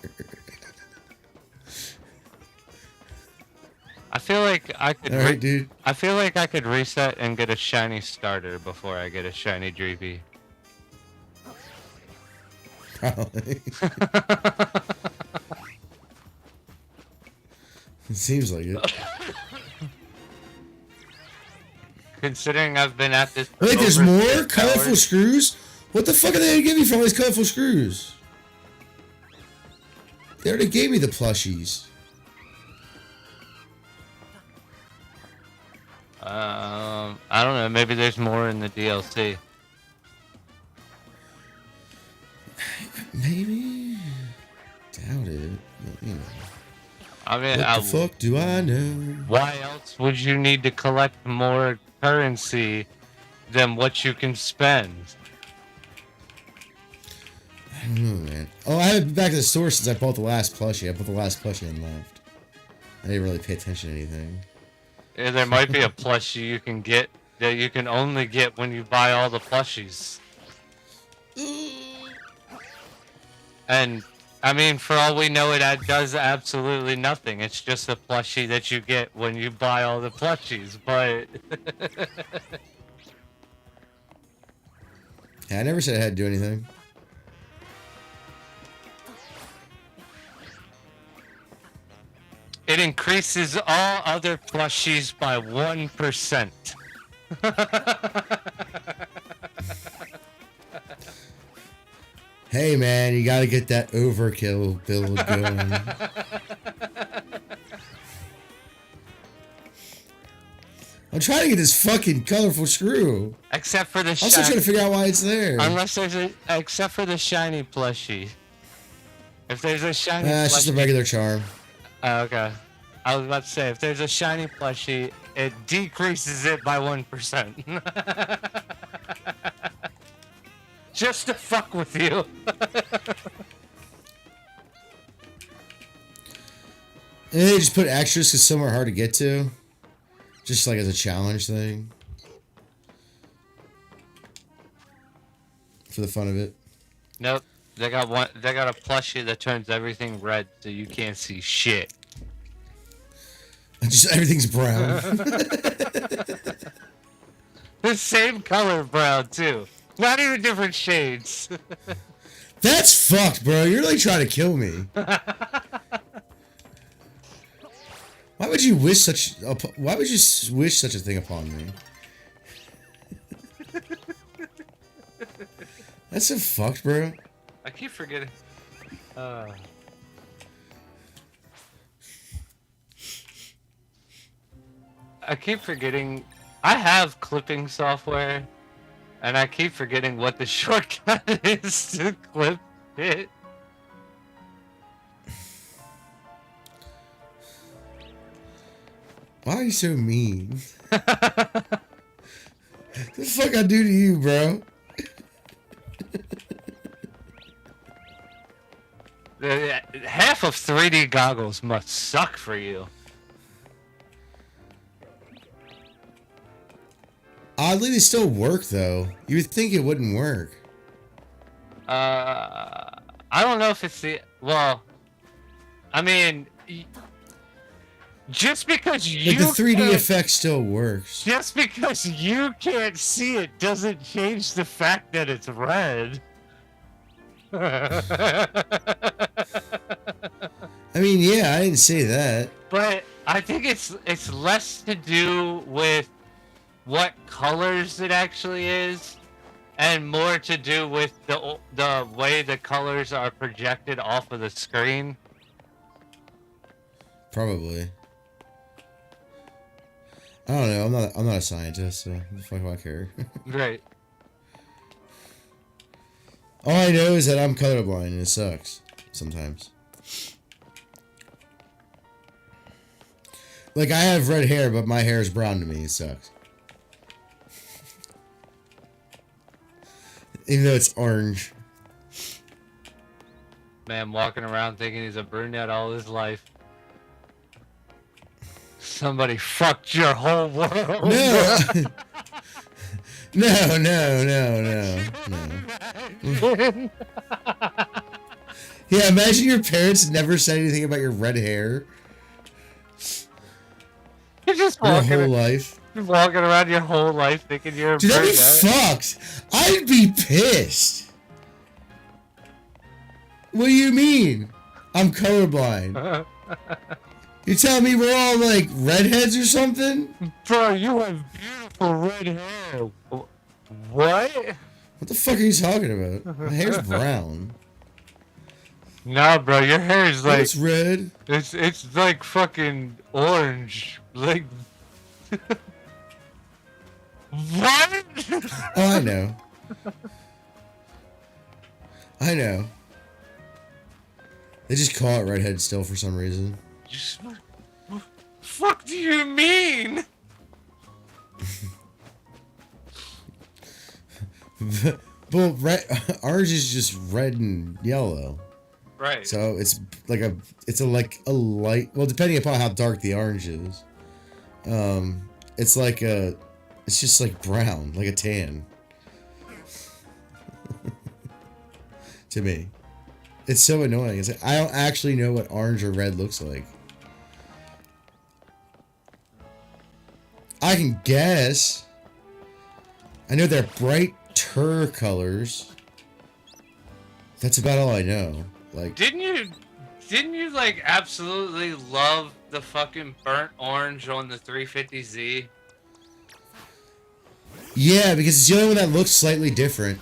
I feel like I could. Alright, dude. I feel like I could reset and get a shiny starter before I get a shiny Dreepy. Probably. It seems like it. Considering I've been at this. Wait, there's more colorful screws? What the fuck are they gonna give me for all these colorful screws? They already gave me the plushies. I don't know. Maybe there's more in the DLC. Maybe. Doubt it. But, you know. I mean, what the fuck do I know? Why else would you need to collect more currency than what you can spend? I don't know, man. Oh, I haven't been back to the store since I bought the last plushie. I bought the last plushie and left. I didn't really pay attention to anything. Yeah, there might be a plushie you can get that you can only get when you buy all the plushies. And, I mean, for all we know, it does absolutely nothing. It's just a plushie that you get when you buy all the plushies, but... Yeah, I never said I had to do anything. It increases all other plushies by 1%. Hey man, you gotta get that overkill build going. I'm trying to get this fucking colorful screw. Except for the shiny. I'm still trying to figure out why it's there. Unless there's a, except for the shiny plushie. If there's a shiny it's just a regular charm. Oh, okay. I was about to say, if there's a shiny plushie, it decreases it by 1%. Just to fuck with you. And they just put extras because some are hard to get to. Just like as a challenge thing. For the fun of it. Nope. They got one. They got a plushie that turns everything red, so you can't see shit. Just everything's brown. The same color brown too. Not even different shades. That's fucked, bro. You're like trying to kill me. Why would you wish such? Why would you wish such a thing upon me? That's so fucked, bro. I keep forgetting. I keep forgetting. I have clipping software, and I keep forgetting what the shortcut is to clip it. Why are you so mean? What the fuck I do to you, bro? Half of 3D goggles must suck for you. Oddly, they still work, though. You would think it wouldn't work. I don't know if it's the... Well, I mean... Just because you... Like, the 3D effect still works. Just because you can't see it doesn't change the fact that it's red. I mean, yeah, I didn't say that. But I think it's less to do with what colors it actually is, and more to do with the way the colors are projected off of the screen. Probably. I don't know. I'm not a scientist, so what the fuck do I care? Right. All I know is that I'm colorblind and it sucks sometimes. Like, I have red hair, but my hair is brown to me. It sucks. Even though it's orange. Man walking around thinking he's a brunette all his life. Somebody fucked your whole world. No. No. Yeah, imagine your parents never said anything about your red hair. You're just Your walking, whole life. just walking around your whole life thinking you're a Dude, that'd be brunette. fucked. I'd be pissed. What do you mean? I'm colorblind. You telling me we're all like redheads or something? Bro, you have beautiful red hair. What? What the fuck are you talking about? My hair's brown. Nah, bro, your hair is like It's red. it's like fucking orange. Like what? Oh, I know. I know. They just call it redhead still for some reason. Fuck do you mean? Well, ours is just red and yellow. Right. So it's like a light. Well, depending upon how dark the orange is, it's just like brown, like a tan. To me, it's so annoying. It's like I don't actually know what orange or red looks like. I can guess. I know they're brighter colors. That's about all I know. Like, Didn't you like absolutely love the fucking burnt orange on the 350Z? yeah, because it's the only one that looks slightly different.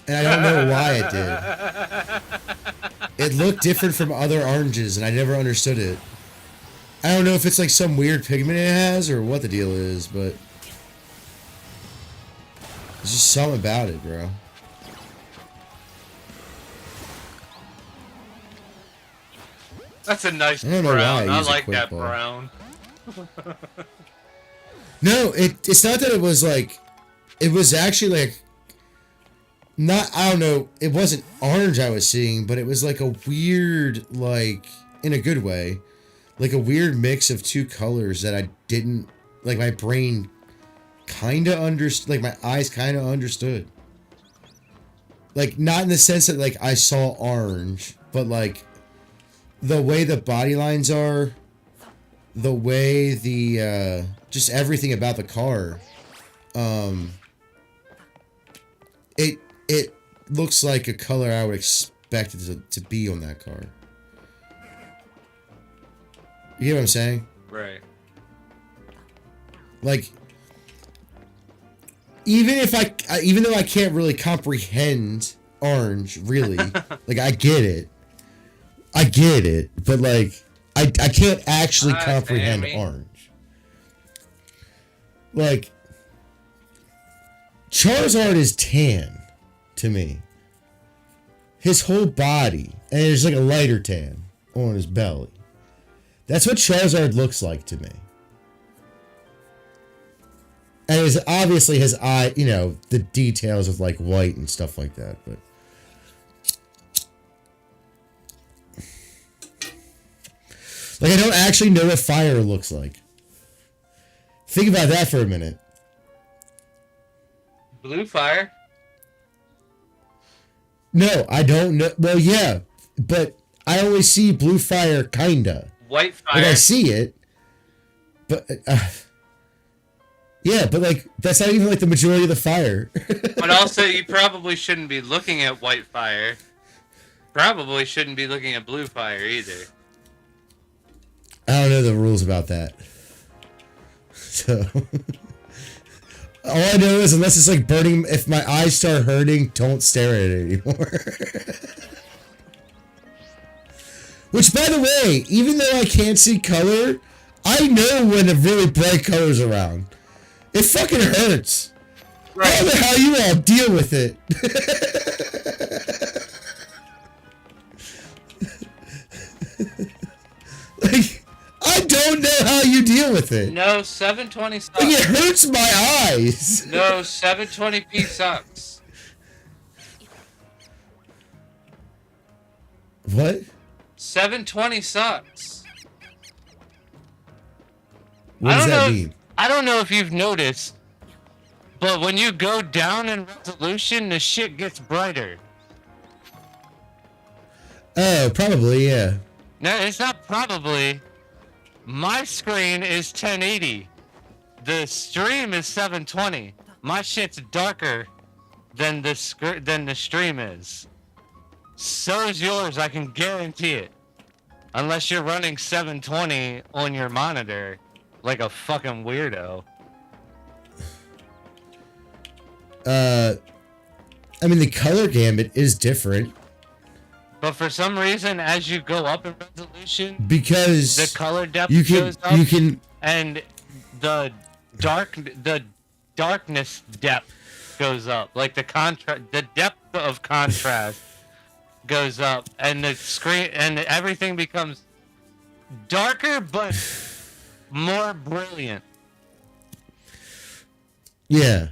And I don't know why it did. It looked different from other oranges, and I never understood it. I don't know if it's like some weird pigment it has or what the deal is, but there's just something about it, bro. That's a nice I don't know brown. why I I use a like quick that ball. brown. No, it's not that it was like, it was actually like, not, I don't know, it wasn't orange I was seeing, but it was like a weird, like, in a good way, like a weird mix of two colors that I didn't, like my brain kind of understood, like my eyes kind of understood. Like, not in the sense that like I saw orange, but like the way the body lines are, the way the, just everything about the car, it looks like a color I would expect it to be on that car. You get what I'm saying? Right. Like, even though I can't really comprehend orange, really, like I get it, but like I can't actually comprehend Sammy. orange. Like, Charizard is tan to me. His whole body, and there's like a lighter tan on his belly. That's what Charizard looks like to me. And it's obviously his eye, you know, the details of like white and stuff like that, but like I don't actually know what fire looks like. Think about that for a minute. Blue fire. No, I don't know. Well, yeah, but I only see blue fire, kinda. White fire. Like I see it, but yeah, but like that's not even like the majority of the fire. But also, you probably shouldn't be looking at white fire. Probably shouldn't be looking at blue fire either. I don't know the rules about that. So all I know is unless it's like burning, if my eyes start hurting, don't stare at it anymore. Which, by the way, even though I can't see color, I know when a really bright color's around. It fucking hurts. Right. I don't know how you all deal with it. Like, I don't know how you deal with it. No, 720 sucks. Like, it hurts my eyes. No, 720p sucks. What? 720 sucks. What does that mean? I don't know if you've noticed, but when you go down in resolution, the shit gets brighter. Oh, probably, yeah. No, it's not probably. My screen is 1080. The stream is 720. My shit's darker than the stream is. So is yours, I can guarantee it. Unless you're running 720 on your monitor, like a fucking weirdo. I mean, the color gamut is different. But for some reason, as you go up in resolution, because the color depth goes up, and the darkness depth goes up. Like the depth of contrast goes up, and the screen and everything becomes darker but more brilliant. Yeah.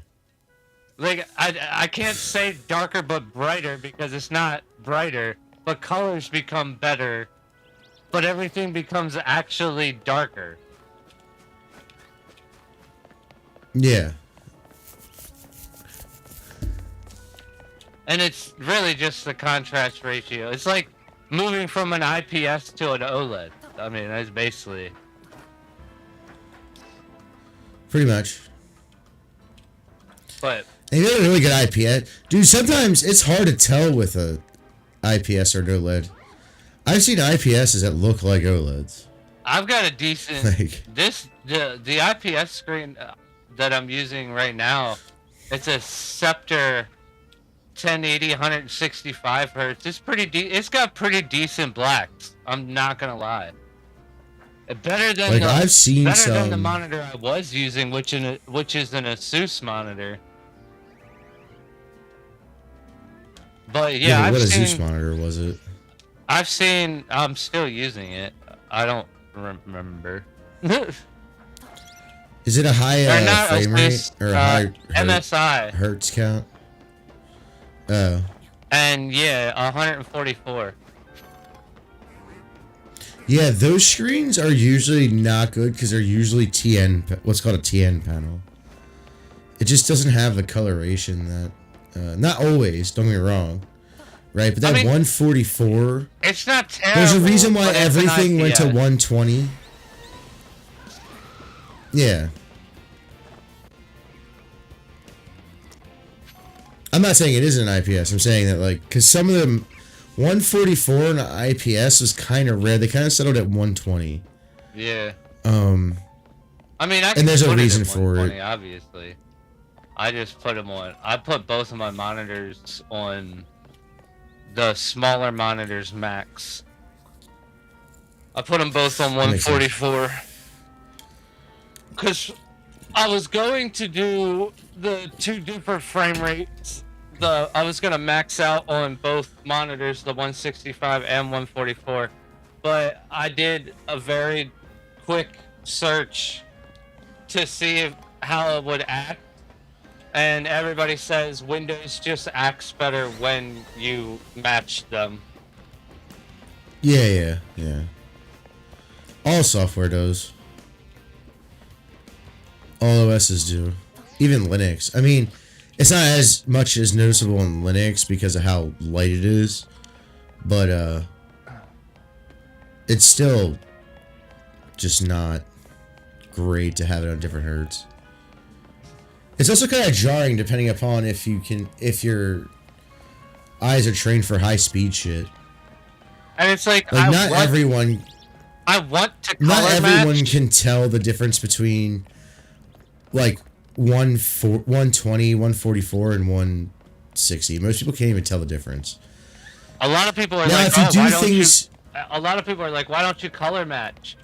Like I can't say darker but brighter because it's not brighter. But colors become better, but everything becomes actually darker. Yeah. And it's really just the contrast ratio. It's like moving from an IPS to an OLED. I mean, that's basically... Pretty much. But... And you got a really good IPS. Dude, sometimes it's hard to tell with a IPS or no LED. I've seen IPSs that look like OLEDs. I've got a decent the IPS screen that I'm using right now. It's a Scepter 1080 165 hertz. It's pretty it's got pretty decent blacks. I'm not gonna lie. Better than I've seen than the monitor I was using, which is an Asus monitor. But yeah, what Asus monitor was it? I'm still using it. I don't remember. Is it a high frame rate or a high MSI hertz count? Oh. And yeah, 144. Yeah, those screens are usually not good because they're usually what's called a TN panel. It just doesn't have the coloration that. Not always, don't get me wrong. Right, but that 144... It's not terrible. There's a reason why everything went to 120. Yeah. I'm not saying it isn't an IPS. I'm saying that, like, because some of them... 144 in an IPS was kind of rare. They kind of settled at 120. Yeah. I mean, and there's a reason for it. Obviously. I just put them on. I put both of my monitors on the smaller monitors max. I put them both on 144. Because I was going to do the two different frame rates. I was going to max out on both monitors, the 165 and 144. But I did a very quick search to see how it would act. And everybody says Windows just acts better when you match them. Yeah. All software does. All OSs do. Even Linux. I mean, it's not as much as noticeable in Linux because of how light it is. But, it's still just not great to have it on different hertz. It's also kind of jarring depending upon if your eyes are trained for high speed shit. And it's like not everyone I want to not color everyone match. can tell the difference between like 120, 144, and 160. Most people can't even tell the difference. A lot of people are Now, like, if you "Oh, do why don't you?" things, A lot of people are like, "Why don't you color match?"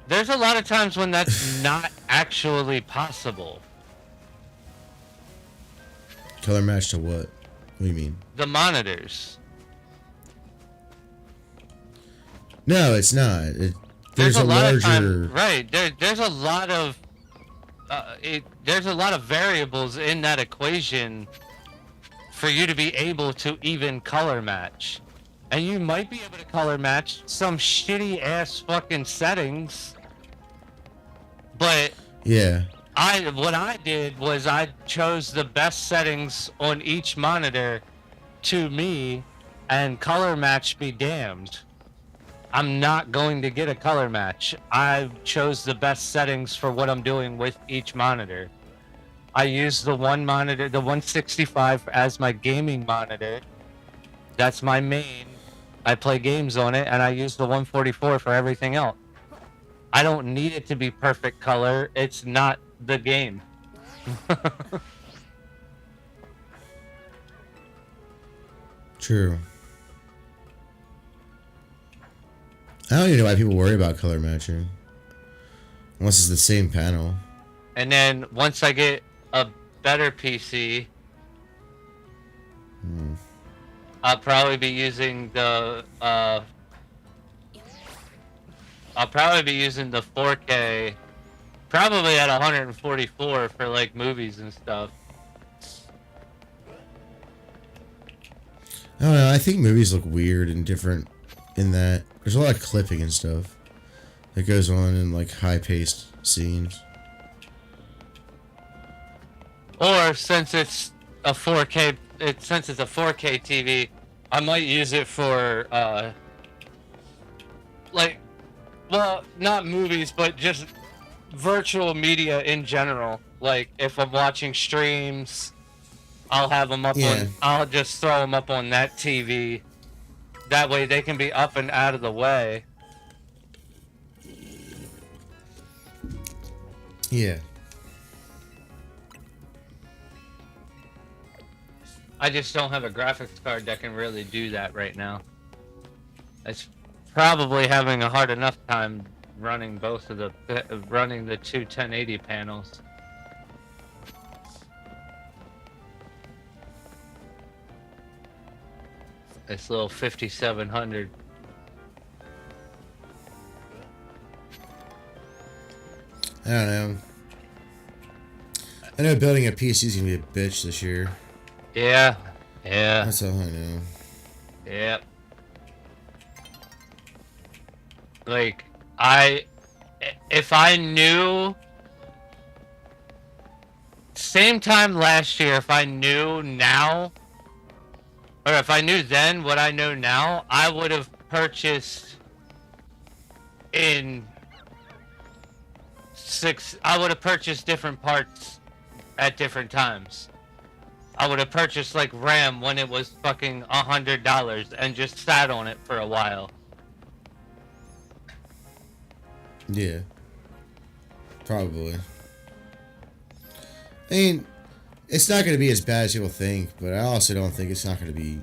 There's a lot of times when that's not actually possible. color match to what? What do you mean? The monitors. No, it's not. There's a lot of time, larger. right? There's a lot of there's a lot of variables in that equation for you to be able to even color match. And you might be able to color match some shitty ass fucking settings, but Yeah. what I did was I chose the best settings on each monitor to me, and color match be damned. I'm not going to get a color match. I chose the best settings for what I'm doing with each monitor. I use the one monitor, the 165 as my gaming monitor. That's my main. I play games on it, and I use the 144 for everything else. I don't need it to be perfect color. It's not the game. True. I don't even know why people worry about color matching. Unless it's the same panel. And then once I get a better PC, I'll probably be using the 4K, probably at 144 for like movies and stuff. I don't know. I think movies look weird and different in that there's a lot of clipping and stuff that goes on in like high-paced scenes. Or since it's a 4K, since it's a 4K TV, I might use it for like, well, not movies, but just virtual media in general. Like if I'm watching streams, I'll have them up on. I'll just throw them up on that TV. That way they can be up and out of the way. Yeah. I just don't have a graphics card that can really do that right now. It's probably having a hard enough time running both of the two 1080 panels. This little 5700. I don't know. I know building a PC is gonna be a bitch this year. Yeah. That's all I know. Yep. Like, if I knew, same time last year, if I knew now, or if I knew then what I know now, I would have purchased I would have purchased different parts at different times. I would have purchased like RAM when it was fucking $100 and just sat on it for a while. Yeah. Probably. I mean, it's not going to be as bad as people think, but I also don't think it's not going to be.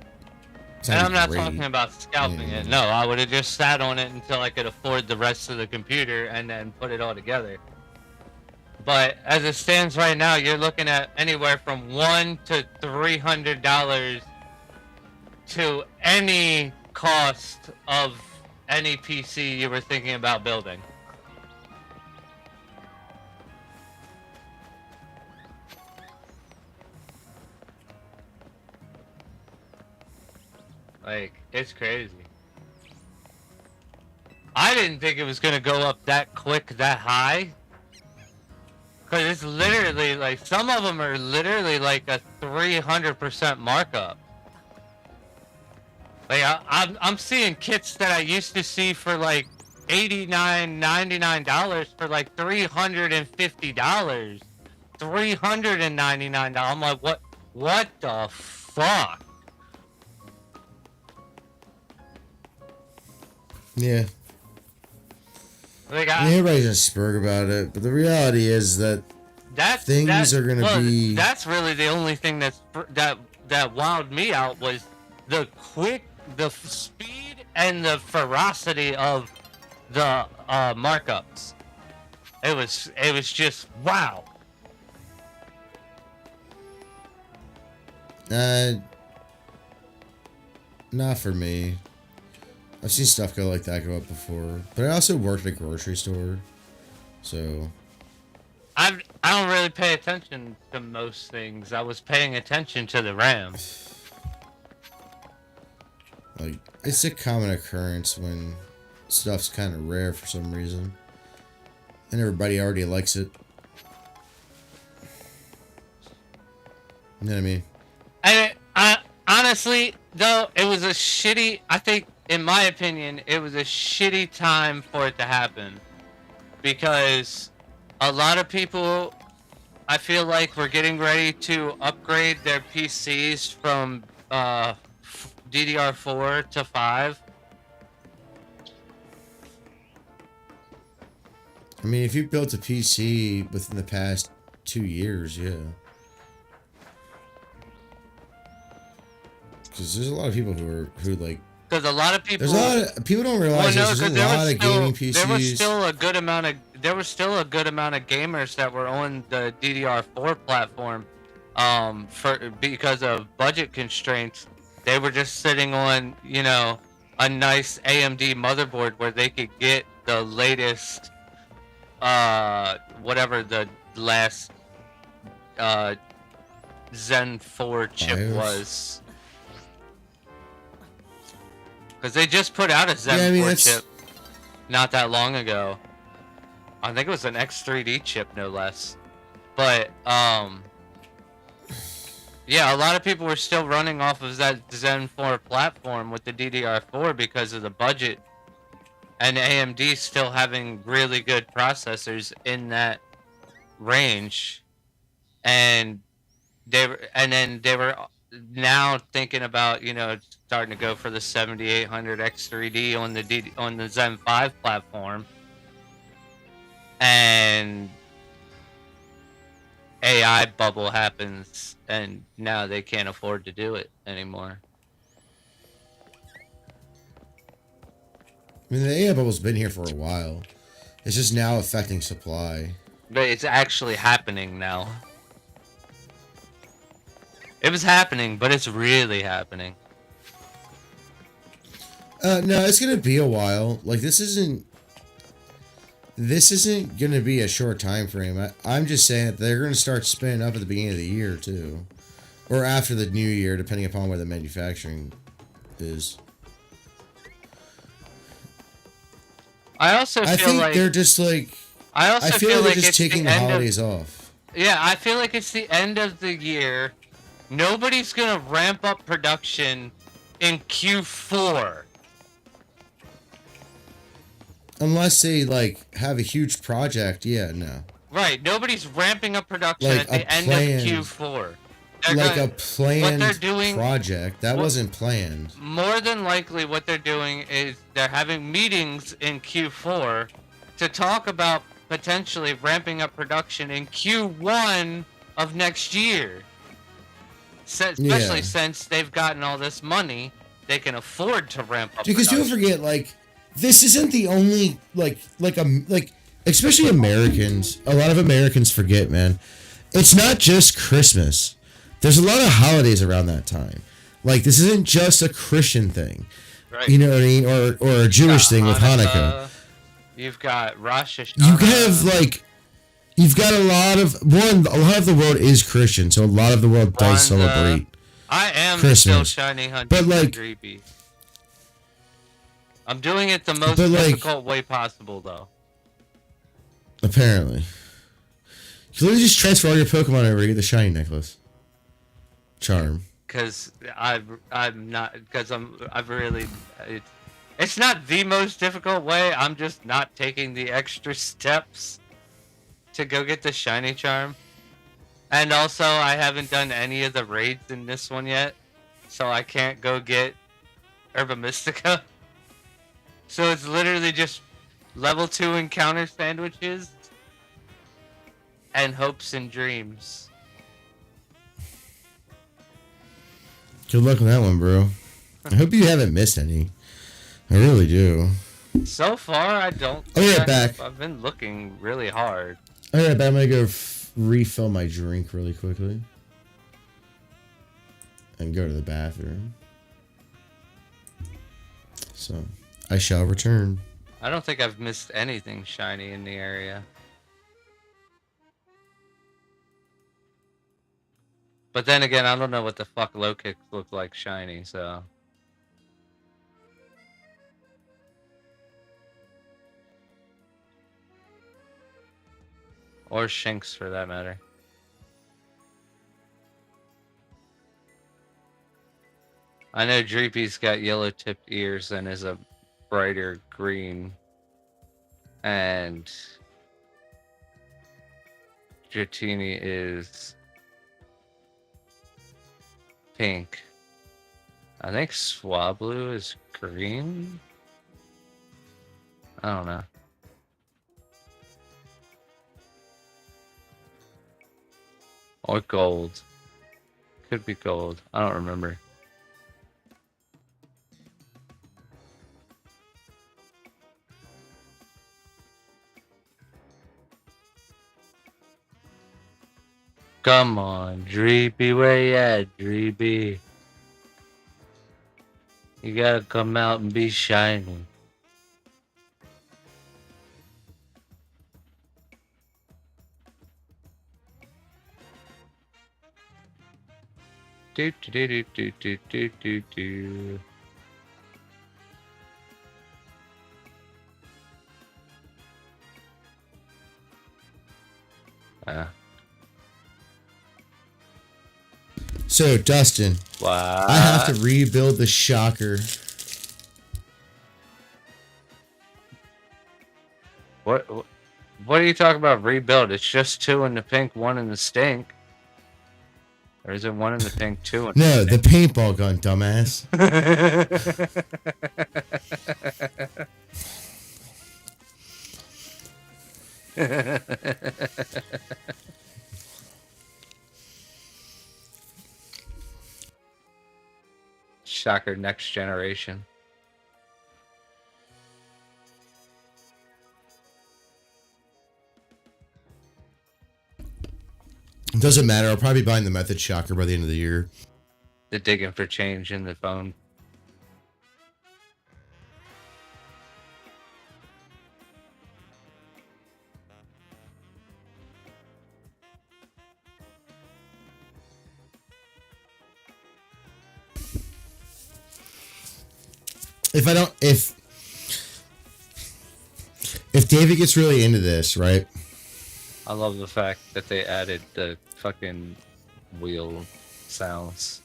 And I'm not talking about scalping it. No, I would have just sat on it until I could afford the rest of the computer and then put it all together. But as it stands right now, you're looking at anywhere from $100 to $300 to any cost of any PC you were thinking about building. Like, it's crazy. I didn't think it was gonna go up that quick, that high. Cause it's literally like, some of them are literally like a 300% markup. Like I'm seeing kits that I used to see for like $89, $99 for like $350, $399. I'm like, what the fuck? Yeah. Like I mean, everybody's gonna spurg about it, but the reality is that things are gonna be. That's really the only thing that wowed me out was the speed and the ferocity of the markups. It was just wow. Not for me. I've seen stuff go like that go up before, but I also worked at a grocery store, so I don't really pay attention to most things. I was paying attention to the RAM. like it's a common occurrence when stuff's kind of rare for some reason, and everybody already likes it. You know what I mean? And I honestly, though, it was a shitty. I think, in my opinion, it was a shitty time for it to happen because a lot of people, I feel like, were getting ready to upgrade their PCs from DDR4 to 5. I mean, if you built a PC within the past 2 years, yeah. Because there's a lot of people who like. Because a lot of people. There's a lot of people don't realize there's a lot of gaming PCs. There was still a good amount of gamers that were on the DDR4 platform, because of budget constraints. They were just sitting on, a nice AMD motherboard where they could get the latest, whatever the last Zen 4 chip was. Because they just put out a Zen 4 chip not that long ago. I think it was an X3D chip, no less. But, yeah, a lot of people were still running off of that Zen 4 platform with the DDR4 because of the budget. And AMD still having really good processors in that range. And then they were now thinking about, starting to go for the 7800 X3D on the Zen 5 platform, and AI bubble happens, and now they can't afford to do it anymore. I mean, the AI bubble's been here for a while. It's just now affecting supply. But it's actually happening now. It was happening, but it's really happening. No, it's gonna be a while. Like, this isn't gonna be a short time frame. I'm just saying that they're gonna start spinning up at the beginning of the year too, or after the new year, depending upon where the manufacturing is. I think they're just like. I feel like they're just taking the holidays off. Yeah, I feel like it's the end of the year. Nobody's gonna ramp up production in Q4. Unless they, like, have a huge project, yeah, no. Right, nobody's ramping up production at the end of Q4. A planned project. That wasn't planned. More than likely what they're doing is they're having meetings in Q4 to talk about potentially ramping up production in Q1 of next year. Especially since they've gotten all this money, they can afford to ramp up because production. People forget, like, this isn't the only, especially Americans. A lot of Americans forget, man. It's not just Christmas. There's a lot of holidays around that time. Like, this isn't just a Christian thing. Right. You know what I mean? Or a Jewish thing with Hanukkah. You've got Rosh Hashanah. You have, you've got a lot of the world is Christian, so a lot of the world does celebrate I am Christmas. still shiny hunting Dreepy. I'm doing it the most difficult way possible, though. Apparently. You can literally just transfer all your Pokemon over to get the shiny necklace. Charm. Because it's not the most difficult way. I'm just not taking the extra steps to go get the shiny charm. And also, I haven't done any of the raids in this one yet, so I can't go get Herba Mystica. So it's literally just Level 2 encounter sandwiches and hopes and dreams. Good luck with that one, bro. I hope you haven't missed any. I really do. So far, I don't. I'll be right back. I've been looking really hard. All right, but I'm gonna go refill my drink really quickly and go to the bathroom. So I shall return. I don't think I've missed anything shiny in the area. But then again, I don't know what the fuck low kicks look like shiny, so. Or shinks for that matter. I know Dreepy's got yellow tipped ears and is a brighter green. And Dratini is pink. I think Swablu is green. I don't know. Or gold. Could be gold. I don't remember. Come on, Dreepy, where you at, Dreepy? You gotta come out and be shiny. Do do do do do do do do. So, Dustin, Wow. I have to rebuild the shocker. What are you talking about rebuild? It's just 2 in the pink, 1 in the stink. Or is it 1 in the pink, 2 in No, the paintball gun, dumbass. Shocker next generation. It doesn't matter. I'll probably be buying the Method Shocker by the end of the year. The digging for change in the phone. If David gets really into this, right? I love the fact that they added the fucking wheel sounds.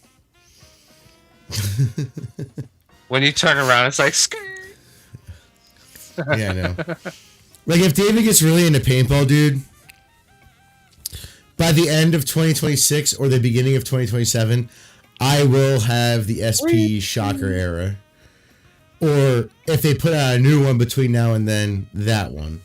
When you turn around, it's like Yeah, I know. Like, if David gets really into paintball, dude, by the end of 2026 or the beginning of 2027, I will have the SP Shocker era. Or if they put out a new one between now and then, that one.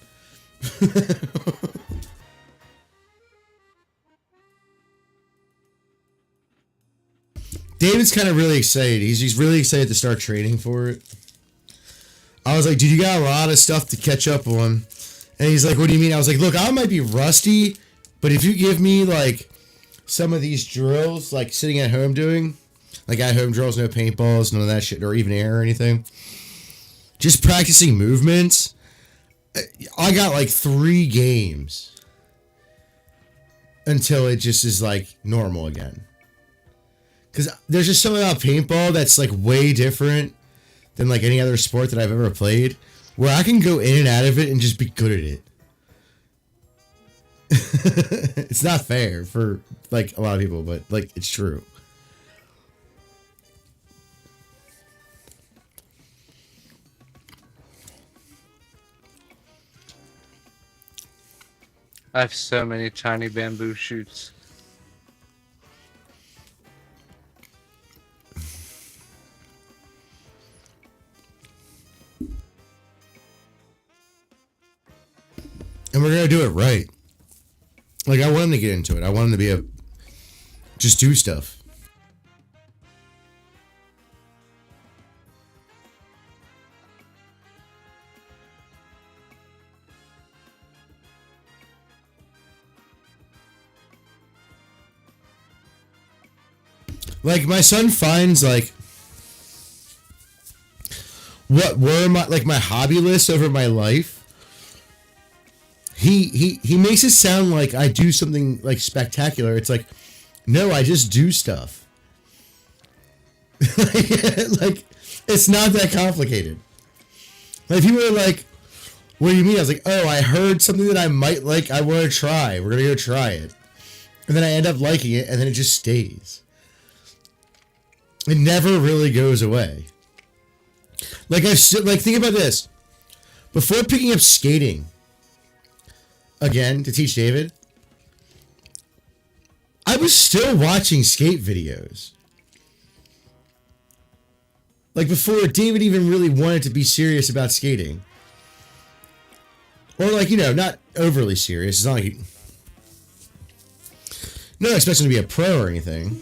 David's kind of really excited. He's really excited to start training for it. I was like, dude, you got a lot of stuff to catch up on. And he's like, what do you mean? I was like, look, I might be rusty, but if you give me, like, some of these drills, like sitting at home doing, like at home drills, no paintballs, none of that shit, or even air or anything, just practicing movements, I got like 3 games until it just is like normal again. Because there's just something about paintball that's like way different than like any other sport that I've ever played, where I can go in and out of it and just be good at it. It's not fair for like a lot of people, but like it's true. I have so many tiny bamboo shoots. and we're gonna do it right. Like, I want him to get into it. I want him to just do stuff. Like, my son finds, like, what were my hobby list over my life. He makes it sound like I do something, like, spectacular. It's like, no, I just do stuff. Like, it's not that complicated. Like, people are like, what do you mean? I was like, oh, I heard something that I might like. I want to try. We're going to go try it. And then I end up liking it, and then it just stays. It never really goes away. Like, think about this. Before picking up skating, again, to teach David, I was still watching skate videos. Like, before David even really wanted to be serious about skating. Or, like, not overly serious. It's not like not expecting to be a pro or anything.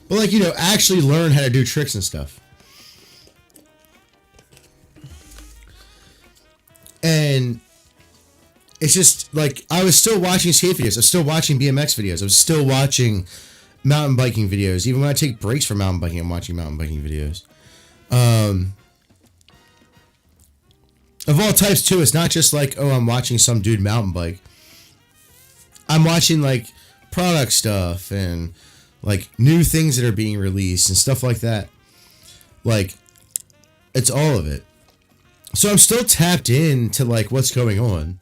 But, like, actually learn how to do tricks and stuff. And it's just, like, I was still watching skate videos. I was still watching BMX videos. I was still watching mountain biking videos. Even when I take breaks from mountain biking, I'm watching mountain biking videos. Of all types, too. It's not just like, oh, I'm watching some dude mountain bike. I'm watching, like, product stuff and, like, new things that are being released and stuff like that. Like, it's all of it. So I'm still tapped in to, like, what's going on.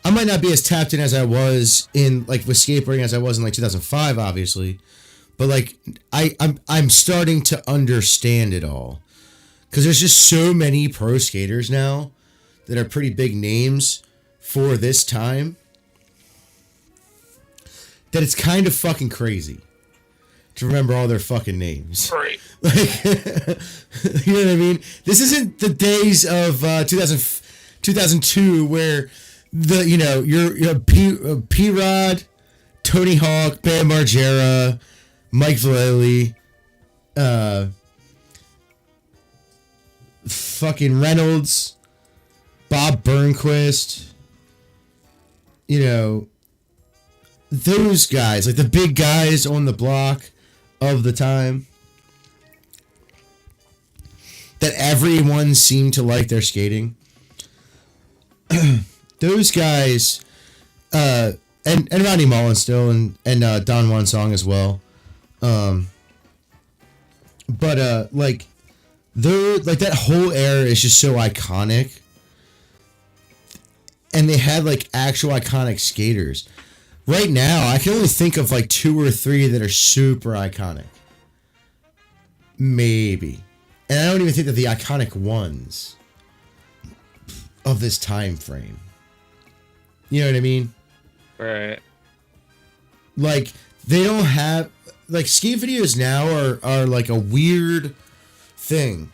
I might not be as tapped in as I was in, like, with skateboarding as I was in, like, 2005, obviously. But, like, I'm starting to understand it all. Because there's just so many pro skaters now that are pretty big names for this time that it's kind of fucking crazy to remember all their fucking names. Right. Like, you know what I mean? This isn't the days of 2002 where your P-Rod, Tony Hawk, Bam Margera, Mike Vallely, fucking Reynolds, Bob Burnquist, those guys, like the big guys on the block of the time that everyone seemed to like their skating. Those guys, and Rodney Mullen still, and Don Juan Song as well. But like that whole era is just so iconic. And they had like actual iconic skaters. Right now, I can only think of like 2 or 3 that are super iconic. Maybe. And I don't even think that the iconic ones of this time frame. You know what I mean? Right. Like, they don't have... Like, skate videos now are like a weird thing.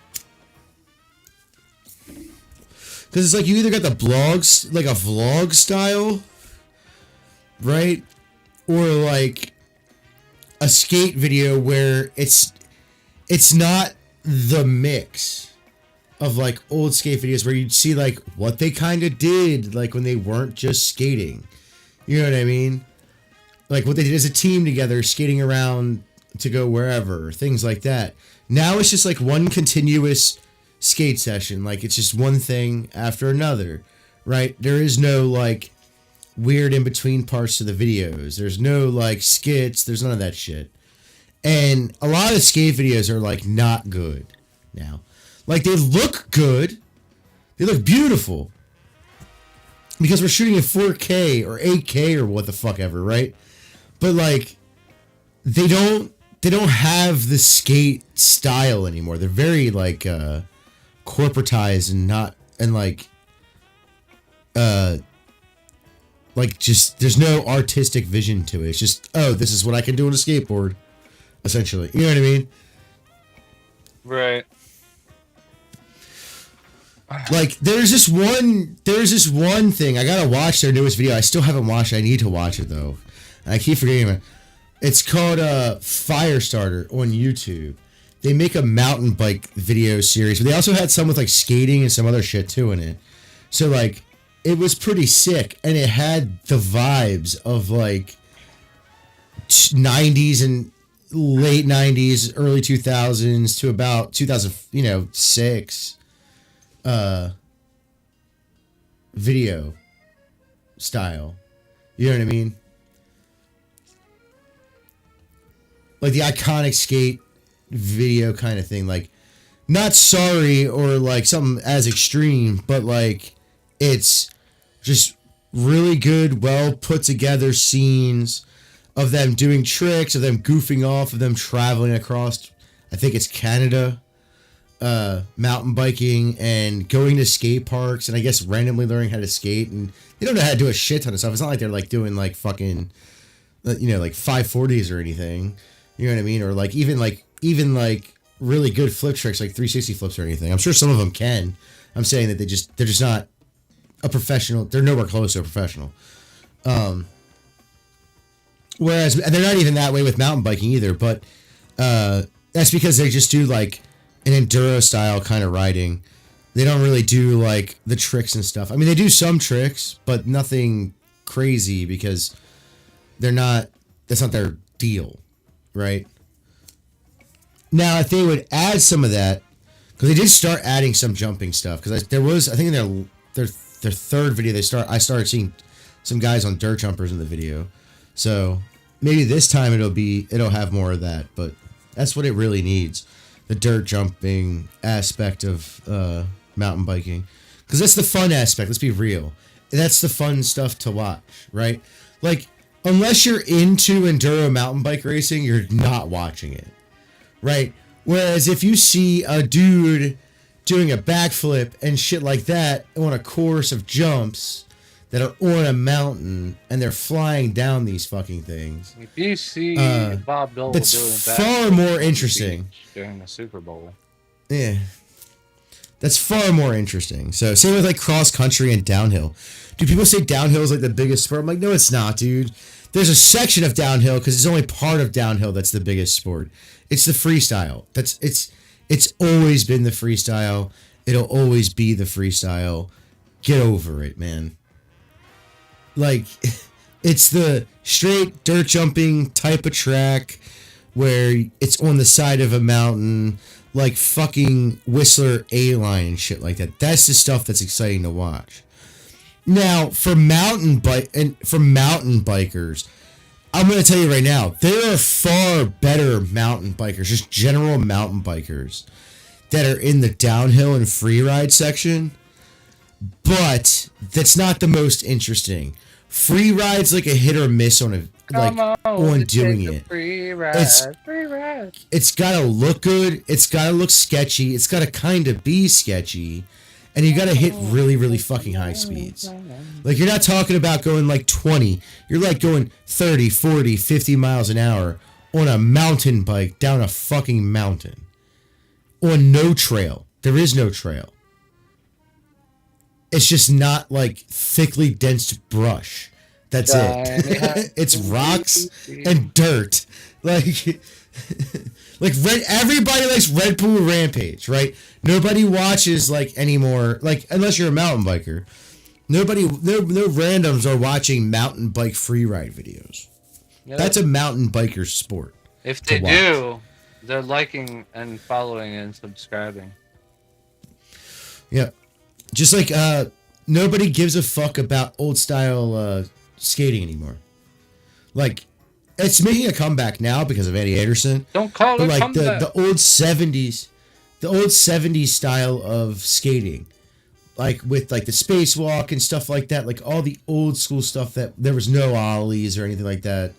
Because it's like you either got the blogs, like a vlog style, right? Or like a skate video where it's not the mix of like old skate videos where you'd see like what they kind of did, like when they weren't just skating. You know what I mean? Like what they did as a team together, skating around to go wherever, things like that. Now it's just like one continuous skate session. Like it's just one thing after another, right? There is no like weird in between parts to the videos. There's no like skits. There's none of that shit. And a lot of skate videos are like not good now. Like they look good. They look beautiful. Because we're shooting in 4K or 8K or what the fuck ever, right? But like they don't have the skate style anymore. They're very like corporatized and not and like just there's no artistic vision to it. It's just, oh, this is what I can do on a skateboard, essentially. You know what I mean? Right. Like there's this one thing I gotta watch their newest video. I still haven't watched it. I need to watch it though. I keep forgetting it. It's called Firestarter on YouTube. They make a mountain bike video series, but they also had some with like skating and some other shit too in it. So like it was pretty sick, and it had the vibes of like 90s and late 90s, early 2000s to about 2006 video style. You know what I mean? Like the iconic skate video kind of thing. Like not sorry or like something as extreme, but like it's just really good, well put together scenes of them doing tricks, of them goofing off, of them traveling across, I think it's Canada, mountain biking and going to skate parks and I guess randomly learning how to skate. And they don't know how to do a shit ton of stuff. It's not like they're like doing like fucking, like 540s or anything. You know what I mean? Or like even really good flip tricks like 360 flips or anything. I'm sure some of them can. I'm saying that they're just not a professional. They're nowhere close to a professional. Whereas they're not even that way with mountain biking either. But that's because they just do like an enduro style kind of riding. They don't really do like the tricks and stuff. I mean, they do some tricks, but nothing crazy because that's not their deal. Right now, if they would add some of that, because they did start adding some jumping stuff. Because there was, I think in their third video, I started seeing some guys on dirt jumpers in the video. So maybe this time it'll have more of that. But that's what it really needs, the dirt jumping aspect of mountain biking, because that's the fun aspect. Let's be real, that's the fun stuff to watch, right? Like. Unless you're into enduro mountain bike racing, you're not watching it, right? Whereas if you see a dude doing a backflip and shit like that on a course of jumps that are on a mountain and they're flying down these fucking things. If you see Bob Dole that's doing far more interesting during the Super Bowl. Yeah. That's far more interesting. So same with like cross country and downhill. Do people say downhill is like the biggest sport? I'm like, no, it's not, dude. There's a section of downhill because it's only part of downhill that's the biggest sport. It's the freestyle. It's always been the freestyle. It'll always be the freestyle. Get over it, man. Like, it's the straight dirt jumping type of track where it's on the side of a mountain, like fucking Whistler A-Line and shit like that. That's the stuff that's exciting to watch. Now, for mountain bikers, I'm going to tell you right now, there are far better mountain bikers, just general mountain bikers, that are in the downhill and free ride section, but that's not the most interesting. Free ride's like a hit or miss on doing it. Free ride. It's got to look good. It's got to look sketchy. It's got to kind of be sketchy. And you got to hit really, really fucking high speeds. Like, you're not talking about going like 20. You're like going 30, 40, 50 miles an hour on a mountain bike down a fucking mountain. On no trail. There is no trail. It's just not like thickly dense brush. That's it. It's rocks and dirt. Like... everybody likes Red Bull Rampage, right? Nobody watches like anymore, like unless you're a mountain biker. No randoms are watching mountain bike free ride videos. Yep. That's a mountain biker sport. If they do, they're liking and following and subscribing. Yeah, just like nobody gives a fuck about old style skating anymore. Like. It's making a comeback now because of Eddie Anderson. Don't call it like comeback. the old 70s style of skating, like with like the spacewalk and stuff like that, like all the old school stuff that there was no ollies or anything like that,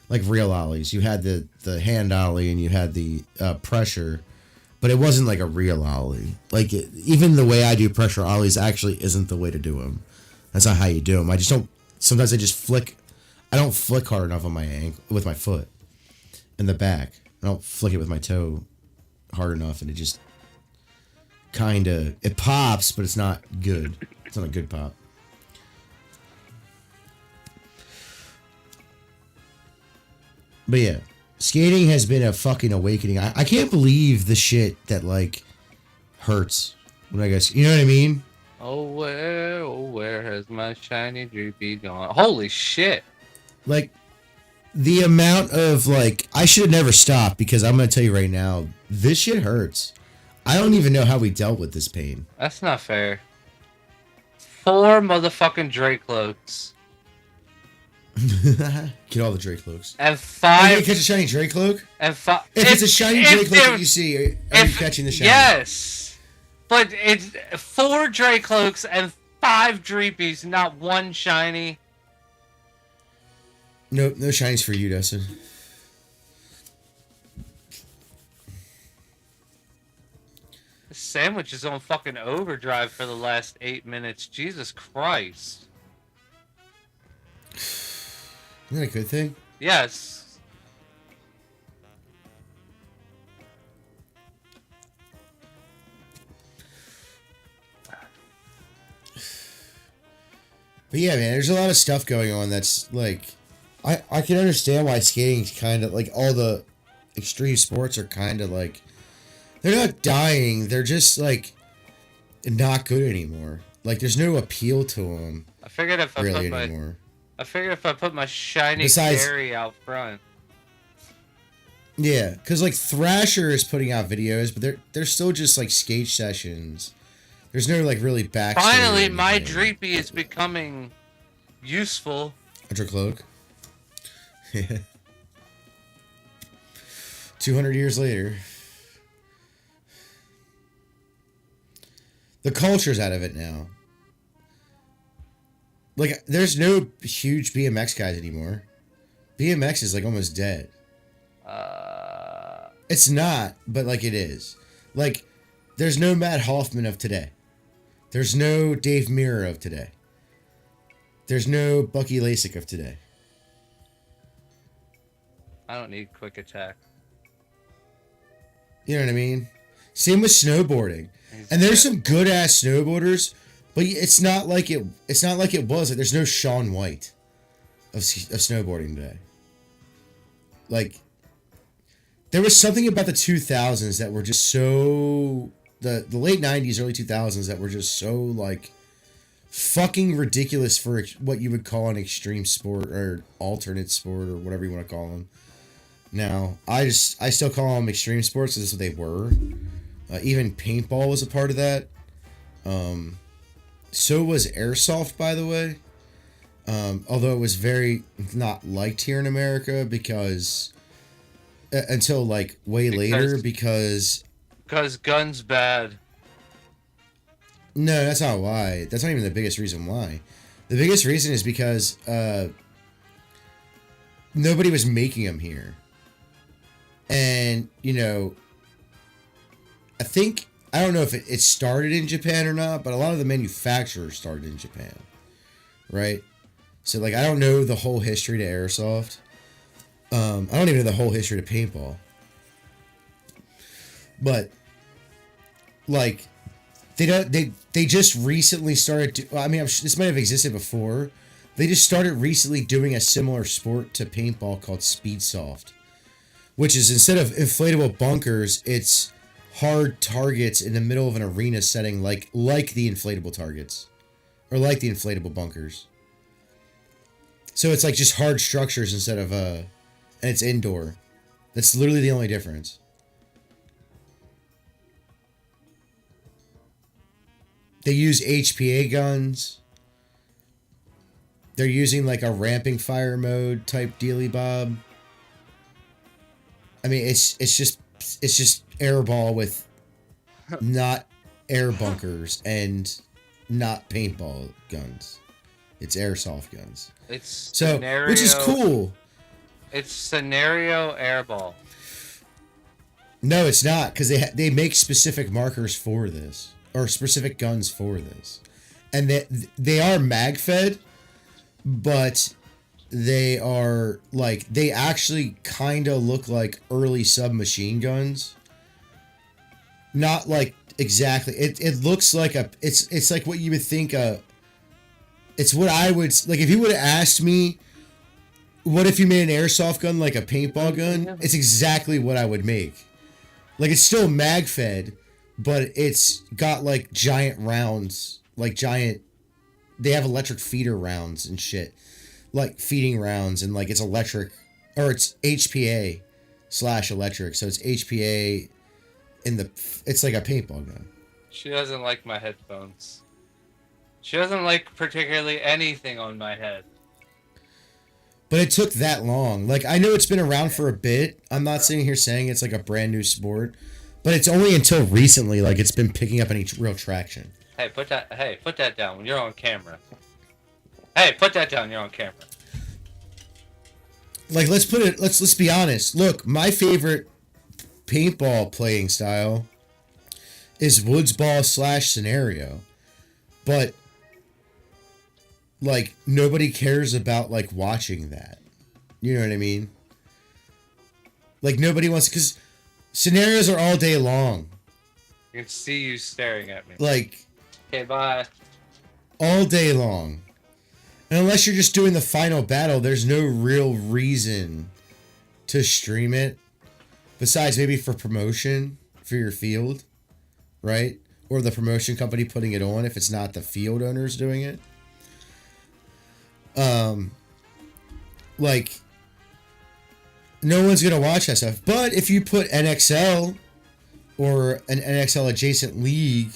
like real ollies. You had the hand ollie and you had the pressure, but it wasn't like a real ollie. Like even the way I do pressure ollies actually isn't the way to do them. That's not how you do them. I just don't. Sometimes I just flick. I don't flick hard enough on my ankle with my foot in the back. I don't flick it with my toe hard enough, and it just kind of, it pops, but it's not good. It's not a good pop. But yeah, skating has been a fucking awakening. I can't believe the shit that like hurts when I guess, you know what I mean? Oh where has my shiny Dreepy gone? Holy shit! Like the amount of like, I should have never stopped because I'm gonna tell you right now, this shit hurts. I don't even know how we dealt with this pain. That's not fair. 4 motherfucking Drake cloaks. Get all the Drake cloaks. And Are you 5. gonna catch a shiny Drake cloak? And 5. If it's a shiny Drake cloak that you see, are you catching the shiny? Yes, but it's 4 Drake cloaks and 5 Dreepies, not 1 shiny. No shinies for you, Dustin. This sandwich is on fucking overdrive for the last 8 minutes. Jesus Christ. Isn't that a good thing? Yes. But yeah, man, there's a lot of stuff going on that's like, I can understand why skating's kind of like, all the extreme sports are kind of like, they're not dying, they're just like not good anymore. Like there's no appeal to them. I figured if I put my shiny Gary out front. Yeah, because like Thrasher is putting out videos, but they're still just like skate sessions. There's no like really backstory. Finally, my Dreepy is becoming useful. Under cloak. Yeah. 200 years later. The culture's out of it now. Like, there's no huge BMX guys anymore. BMX is like almost dead. It's not, but like it is. Like, there's no Matt Hoffman of today. There's no Dave Mirra of today. There's no Bucky Lasik of today. I don't need quick attack. You know what I mean? Same with snowboarding. And there's some good ass snowboarders, but it's not like it. It's not like it was. Like there's no Shaun White of snowboarding today. Like there was something about the 2000s that were just so the late 90s, early 2000s that were just so like fucking ridiculous for what you would call an extreme sport or alternate sport or whatever you want to call them. Now, I still call them extreme sports because that's what they were. Even paintball was a part of that. So was airsoft, by the way. Although it was very not liked here in America because until like way later because guns bad. No, that's not why. That's not even the biggest reason why. The biggest reason is because nobody was making them here. And, you know, I don't know if it started in Japan or not, but a lot of the manufacturers started in Japan. Right? So, like, I don't know the whole history to airsoft. I don't even know the whole history to paintball. But, like, they just recently started to, I mean, this might have existed before. They just started recently doing a similar sport to paintball called Speedsoft. Which is instead of inflatable bunkers, it's hard targets in the middle of an arena setting like the inflatable targets. Or like the inflatable bunkers. So it's like just hard structures instead of and it's indoor. That's literally the only difference. They use HPA guns. They're using like a ramping fire mode type dealy bob. I mean, it's just airball with not air bunkers and not paintball guns. It's airsoft guns. It's which is cool. It's scenario airball. No, it's not because they make specific markers for this or specific guns for this, and they are mag fed, but. They are like they actually kind of look like early submachine guns. Not like exactly. It looks like it's like what you would think it's what I would like if you would have asked me what if you made an airsoft gun like a paintball gun? It's exactly what I would make. Like it's still mag fed, but it's got like giant rounds, like giant. They have electric feeder rounds and shit, like feeding rounds, and like it's electric, or it's HPA / electric. So it's HPA in the. It's like a paintball gun. She doesn't like my headphones. She doesn't like particularly anything on my head. But it took that long. Like, I know it's been around for a bit. I'm not sitting here saying it's like a brand new sport. But it's only until recently, like, it's been picking up any real traction. Hey, put that down when you're on camera. Hey, put that down, you're on camera. Like, let's be honest. Look, my favorite paintball playing style is woods ball / scenario. But like nobody cares about like watching that. You know what I mean? Like nobody wants, because scenarios are all day long. I can see you staring at me. Like, okay, bye. All day long. And unless you're just doing the final battle, there's no real reason to stream it. Besides maybe for promotion for your field, right? Or the promotion company putting it on if it's not the field owners doing it. Like, no one's gonna watch that stuff. But if you put NXL or an NXL adjacent league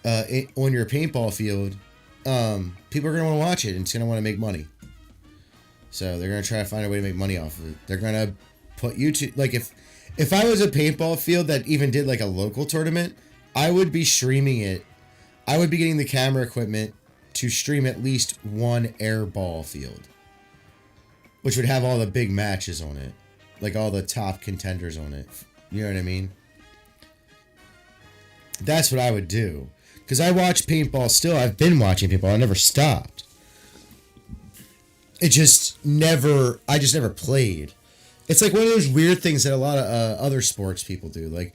on your paintball field, people are gonna want to watch it and it's gonna want to make money. So they're gonna try to find a way to make money off of it. They're gonna put YouTube, like if I was a paintball field that even did like a local tournament, I would be streaming it. I would be getting the camera equipment to stream at least one airball field, which would have all the big matches on it, like all the top contenders on it. You know what I mean? That's what I would do. Because I watch paintball still. I've been watching paintball. I never stopped. I just never played. It's like one of those weird things that a lot of other sports people do. Like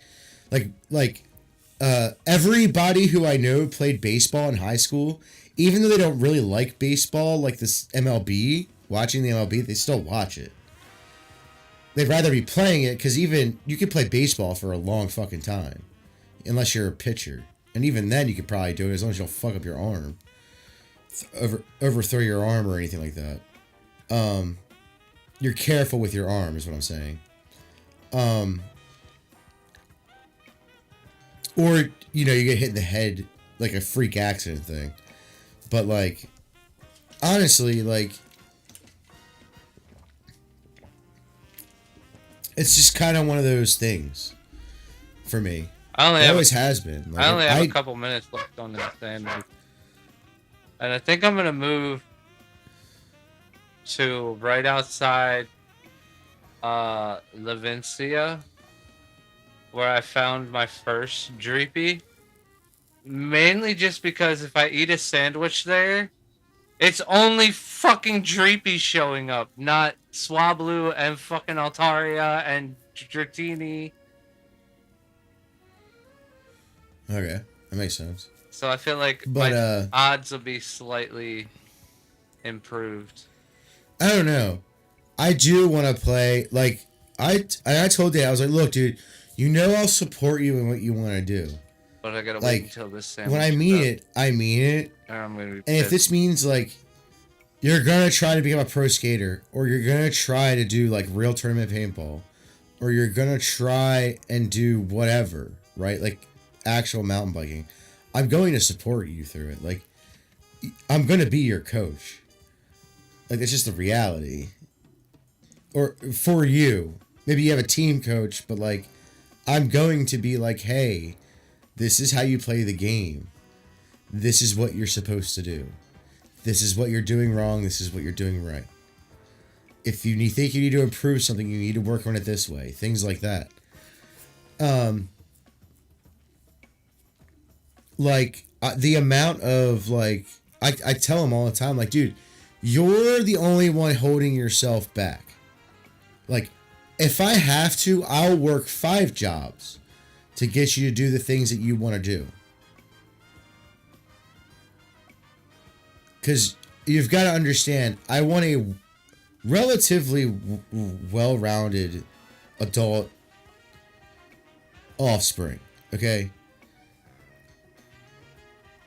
everybody who I know played baseball in high school, even though they don't really like baseball, like this MLB, watching the MLB, they still watch it. They'd rather be playing it because even you can play baseball for a long fucking time, unless you're a pitcher, and even then you could probably do it as long as you don't fuck up your arm, overthrow your arm or anything like that. You're careful with your arm, is what I'm saying. Or you get hit in the head like a freak accident thing. But like, honestly, like, it's just kind of one of those things for me. It always has been. Like, I only have a couple minutes left on this thing, and I think I'm gonna move to right outside Levencia, where I found my first Dreepy. Mainly just because if I eat a sandwich there, it's only fucking Dreepy showing up, not Swablu and fucking Altaria and Dratini. Okay, that makes sense. So I feel like my odds will be slightly improved. I don't know. I do want to play. Like, I told you, I was like, look, dude, I'll support you in what you want to do. But I gotta wait until this sandwich. When I mean it, I mean it. And if this means like you're gonna try to become a pro skater, or you're gonna try to do like real tournament paintball, or you're gonna try and do whatever, right? Like actual mountain biking, I'm going to support you through it. Like, I'm gonna be your coach. Like, it's just the reality. Or for you, maybe you have a team coach, but like, I'm going to be like, hey, this is how you play the game. This is what you're supposed to do. This is what you're doing wrong. This is what you're doing right. If you think you need to improve something, you need to work on it this way. Things like that. The amount of like, I tell them all the time, like, dude, you're the only one holding yourself back. Like, if I have to, I'll work 5 jobs to get you to do the things that you want to do. Because you've got to understand, I want a relatively well-rounded adult offspring, okay?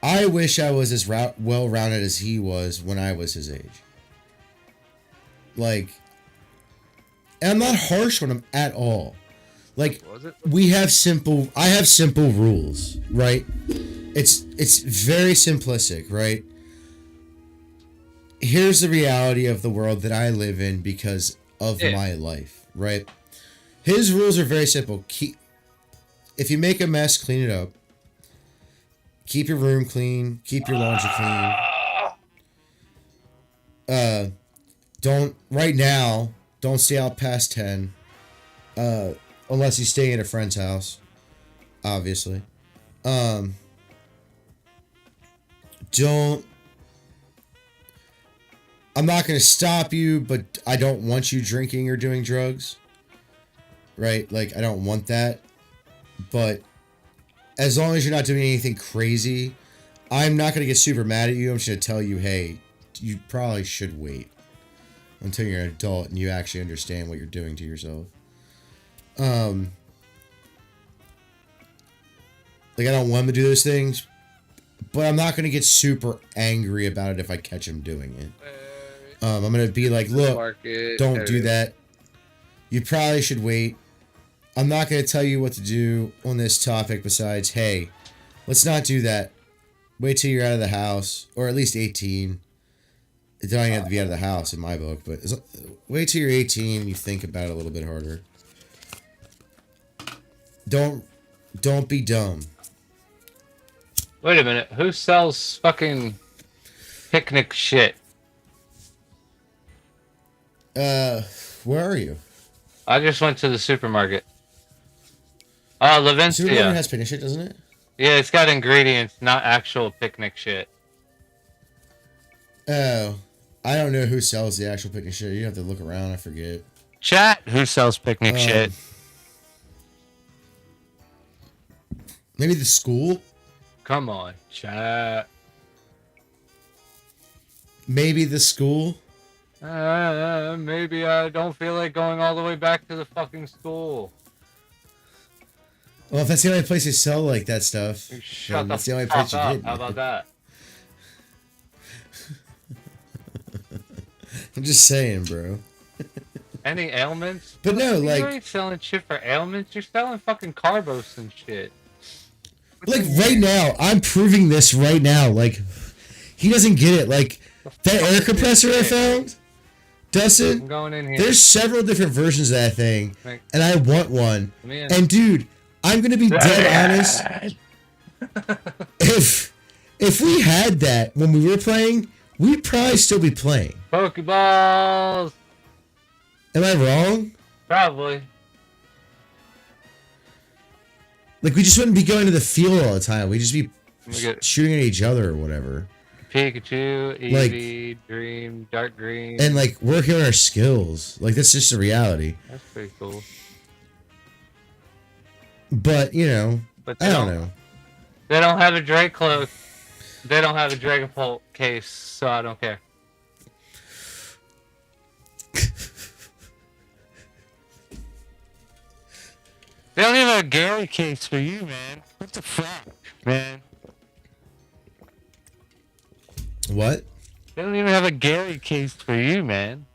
I wish I was as well-rounded as he was when I was his age. Like, and I'm not harsh on him at all. Like, I have simple rules, right? It's very simplistic, right? Here's the reality of the world that I live in because of my life, right? His rules are very simple. If you make a mess, clean it up. Keep your room clean. Keep your laundry clean. Don't stay out past 10. Unless you stay at a friend's house, obviously. I'm not going to stop you, but I don't want you drinking or doing drugs. Right? Like, I don't want that. But as long as you're not doing anything crazy, I'm not going to get super mad at you. I'm just going to tell you, hey, you probably should wait until you're an adult and you actually understand what you're doing to yourself. Like, I don't want him to do those things, but I'm not going to get super angry about it if I catch him doing it. I'm going to be like, look, don't do that. You probably should wait. I'm not going to tell you what to do on this topic besides, hey, let's not do that. Wait till you're out of the house, or at least 18. It don't even have to be out of the house in my book, but wait till you're 18 and you think about it a little bit harder. Don't be dumb. Wait a minute. Who sells fucking picnic shit? Where are you? I just went to the supermarket. Oh, Levincia. Supermarket has picnic shit, doesn't it? Yeah, it's got ingredients, not actual picnic shit. Oh, I don't know who sells the actual picnic shit. You have to look around. I forget. Chat, who sells picnic shit? Maybe the school? Come on, chat. Maybe the school? Maybe I don't feel like going all the way back to the fucking school. Well, if that's the only place you sell like that stuff, that's the only place you did. How about that? I'm just saying, bro. Any ailments? But no, like, you ain't selling shit for ailments. You're selling fucking carbos and shit. Like right now, I'm proving this right now. Like, he doesn't get it. Like that air compressor I found, Dustin. I'm going in here. There's several different versions of that thing, and I want one. And dude, I'm gonna be dead honest. If we had that when we were playing, we'd probably still be playing. Pokeballs. Am I wrong? Probably. Like, we just wouldn't be going to the field all the time. We'd just be shooting at each other or whatever. Pikachu, Eevee, like, Dream, Dark Green. And, like, working on our skills. Like, that's just a reality. That's pretty cool. But, you know, I don't know. They don't have a Dracloak. They don't have a Dragapult case, so I don't care. They don't even have a Gary case for you, man. What the fuck, man? What? They don't even have a Gary case for you, man.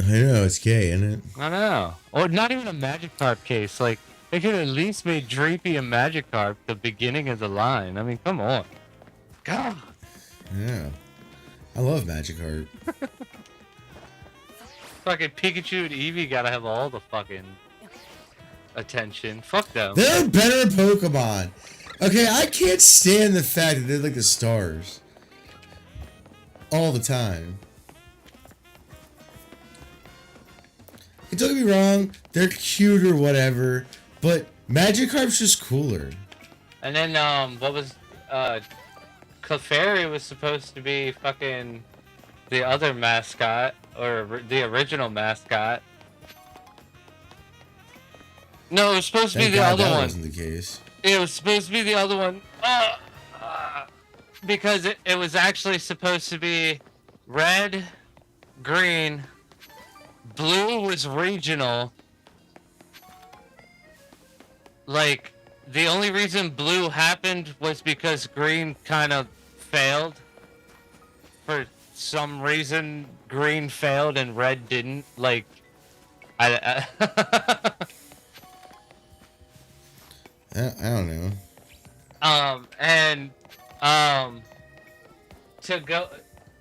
I know, it's gay, isn't it? I know. Or not even a Magikarp case. Like, they could at least make Dreepy and Magikarp the beginning of the line. I mean, come on. God. Yeah. I love Magikarp. Fucking Pikachu and Eevee gotta have all the fucking attention. Fuck them. They're better Pokemon. Okay, I can't stand the fact that they're like the stars. All the time. And don't get me wrong, they're cute or whatever, but Magikarp's just cooler. And then, what was, Clefairy was supposed to be fucking the other mascot, or the original mascot. No, it was supposed to be Thank the God other that one. wasn't the case. It was supposed to be the other one. Because it was actually supposed to be red, green, blue was regional. Like, the only reason blue happened was because green kind of failed. For some reason, green failed and red didn't. Like, I don't know. And to go,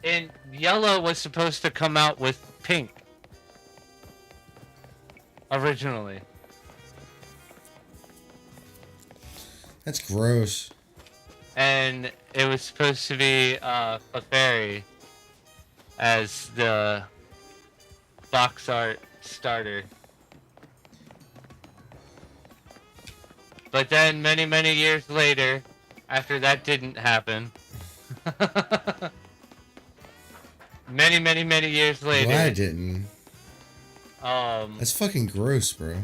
and yellow was supposed to come out with pink originally. That's gross. And it was supposed to be a fairy as the box art starter. But then many years later, after that didn't happen, many years later. Why didn't? That's fucking gross, bro.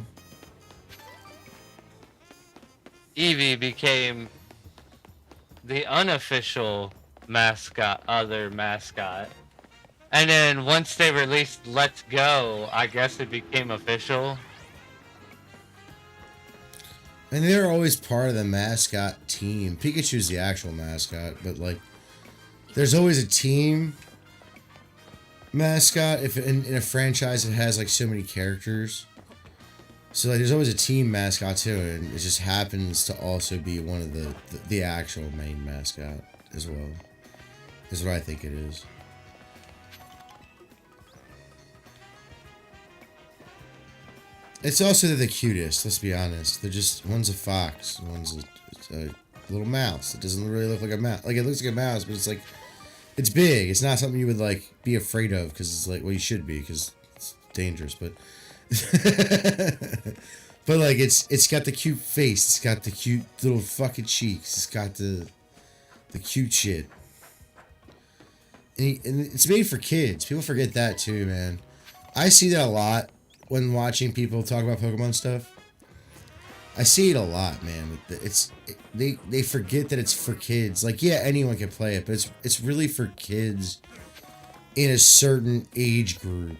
Eevee became the unofficial mascot, other mascot. And then once they released Let's Go, I guess it became official. And they're always part of the mascot team. Pikachu's the actual mascot, but like, there's always a team mascot if in a franchise that has like so many characters. So like, there's always a team mascot too, and it just happens to also be one of the actual main mascot as well. Is what I think it is. It's also the cutest. Let's be honest. They're just one's a fox, one's a little mouse. It doesn't really look like a mouse. Like it looks like a mouse, but it's like it's big. It's not something you would like be afraid of because it's like well you should be because it's dangerous, but. But like it's got the cute face, it's got the cute little fucking cheeks, it's got the cute shit, and it's made for kids. People forget that too, man. I see that a lot when watching people talk about Pokemon stuff. I see it a lot, man. They forget that it's for kids. Like yeah, anyone can play it, but it's really for kids in a certain age group.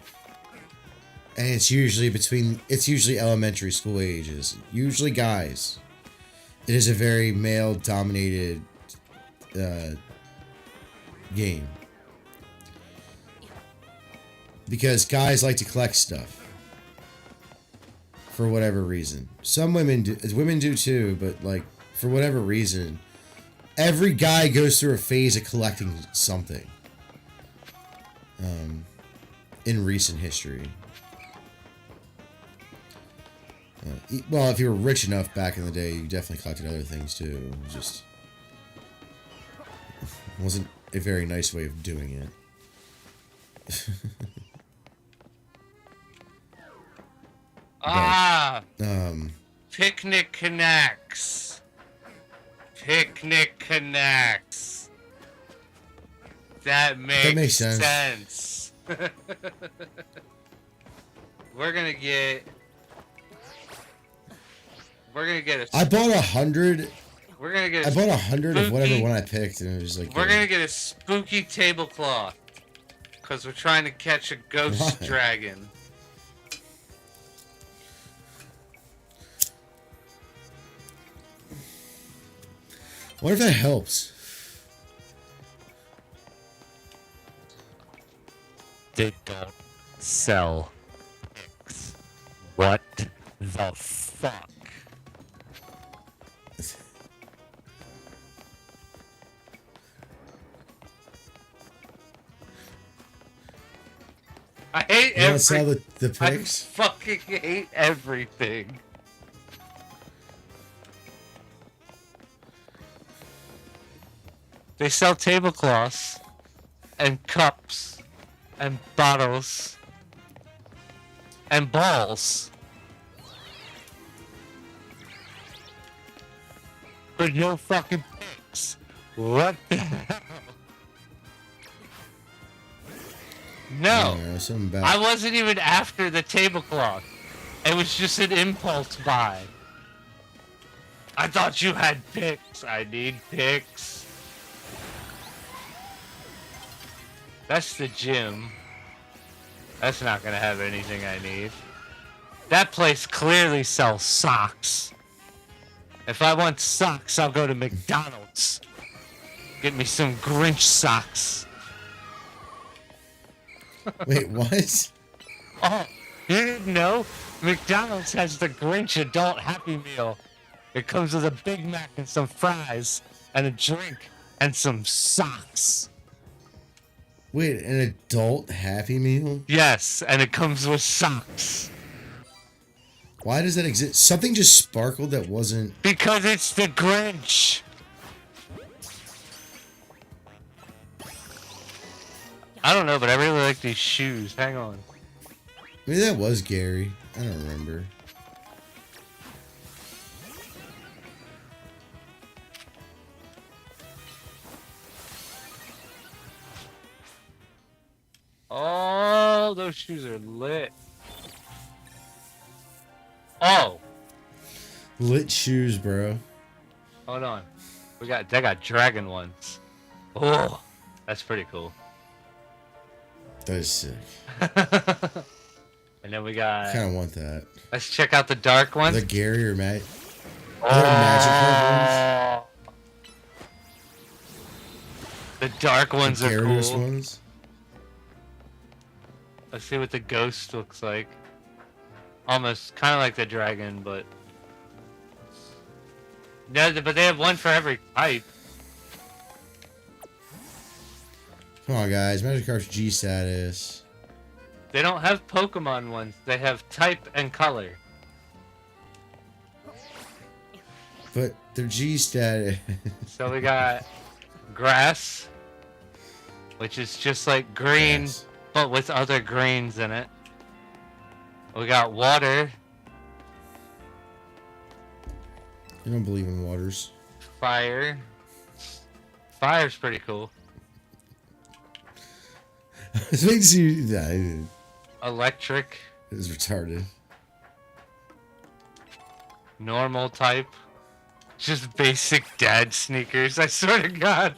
And it's usually elementary school ages. Usually guys. It is a very male dominated game. Because guys like to collect stuff. For whatever reason. Some women do, women do too, but like for whatever reason, every guy goes through a phase of collecting something. In recent history. Well, if you were rich enough back in the day, you definitely collected other things too. It just wasn't a very nice way of doing it. Picnic Connects. Picnic Connects. That makes sense. We're gonna get a. I bought 100. We're gonna get. I bought 100 of whatever one I picked, and it was like. We're gonna get a spooky tablecloth, cause we're trying to catch a ghost dragon. What if that helps? They don't sell pigs. What the fuck? I hate everything. Sell the pigs? I fucking hate everything. They sell tablecloths and cups and bottles and balls. But no fucking pigs. What the hell? No, I wasn't even after the tablecloth. It was just an impulse buy. I thought you had picks. I need picks. That's the gym. That's not gonna have anything I need. That place clearly sells socks. If I want socks, I'll go to McDonald's. Get me some Grinch socks. Wait, what? Oh, you didn't know? McDonald's has the Grinch Adult Happy Meal. It comes with a Big Mac and some fries and a drink and some socks. Wait, an adult Happy Meal? Yes, and it comes with socks. Why does that exist? Something just sparkled that wasn't... Because it's the Grinch. I don't know, but I really like these shoes. Hang on. Maybe that was Gary. I don't remember. Oh, those shoes are lit. Oh. Lit shoes, bro. Hold on. They got dragon ones. Oh, that's pretty cool. That is sick. And then we got... I kind of want that. Let's check out the dark ones. The Gary or Matt. Oh. Magic The dark ones the are Gyarados cool. ones. Let's see what the ghost looks like. Almost kind of like the dragon, but... No, but they have one for every type. Come on, guys. Magikarp's G status. They don't have Pokemon ones. They have type and color. But their G status. So we got grass, which is just like green, Yes. but with other greens in it. We got water, I don't believe in waters. fire. Fire's pretty cool. I was waiting to see. Nah, it Electric, was retarded. normal type. Just basic dad sneakers, I swear to God.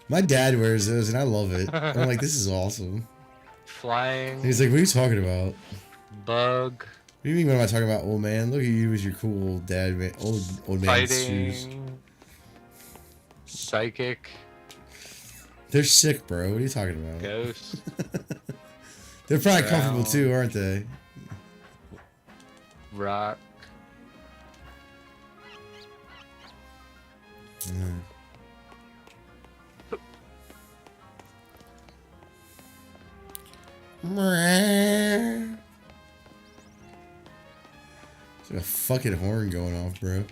My dad wears those and I love it. I'm like, this is awesome. Flying, And he's like, what are you talking about? bug, What do you mean? What am I talking about, old man? Look at you with your cool dad, old man shoes. fighting, psychic, They're sick, bro. What are you talking about? ghost, They're probably Ground. comfortable too, aren't they? rock. Mm. There's like a fucking horn going off, bro.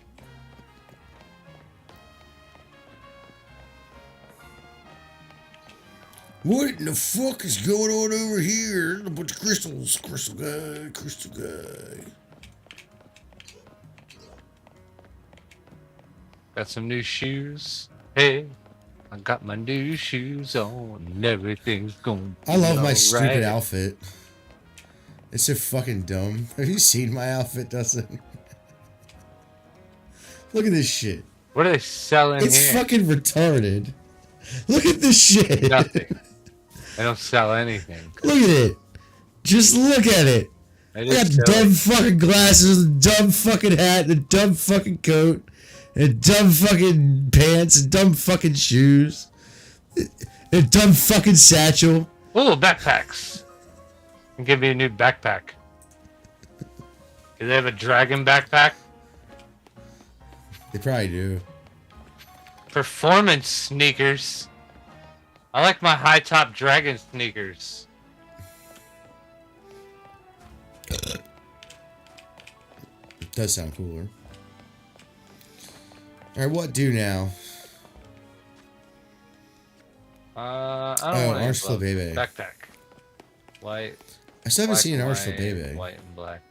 What in the fuck is going on over here? There's a bunch of crystals. Crystal guy, crystal guy. Got some new shoes. Hey, I got my new shoes on and everything's going I love my alright. stupid outfit. It's so fucking dumb. Have you seen my outfit, Dustin? Look at this shit. What are they selling It's here? fucking retarded. Look at this shit. Nothing. They don't sell anything. Look at it. Just look at it. They I got just sell dumb fucking glasses, a dumb fucking hat, and a dumb fucking coat, and dumb fucking pants, and dumb fucking shoes, and a dumb fucking satchel. Ooh, backpacks. And give me a new backpack. Do they have a dragon backpack? They probably do. Performance sneakers. I like my high top dragon sneakers. It does sound cooler. Alright, what do now? I don't Oh, want Orange any Flabébé. backpack. White. I still haven't black seen an and Orange white, Flabébé. White and black.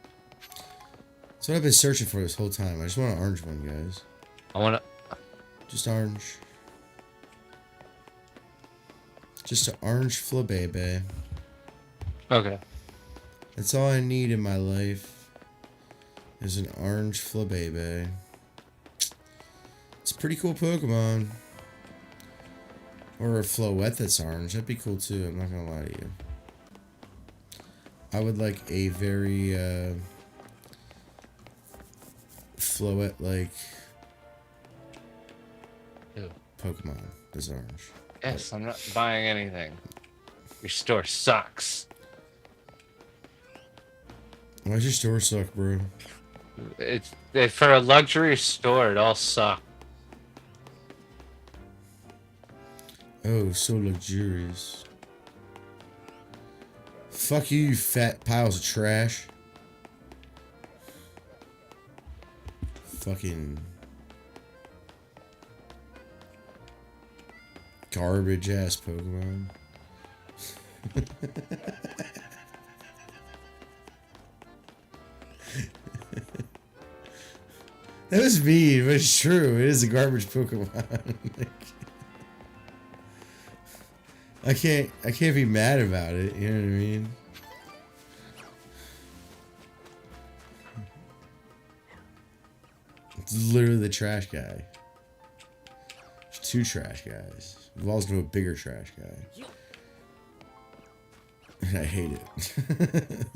That's what I've been searching for this whole time. I just want an orange one, guys. I want to. Just orange. Just an orange Flabébé. Okay. That's all I need in my life. Is an orange Flabébé. It's a pretty cool Pokemon. Or a Floette that's orange. That'd be cool too. I'm not gonna lie to you. I would like a very Floette like Pokemon that's orange. Yes, I'm not buying anything. Your store sucks. Why's your store suck, bro? It's for a luxury store. It all sucks. Oh, so luxurious. Fuck you, you fat piles of trash. Fucking garbage ass Pokemon. That was mean, but it's true. It is a garbage Pokemon. I can't be mad about it, you know what I mean? It's literally the trash guy. There's two trash guys. We've always known a bigger trash guy. And I hate it.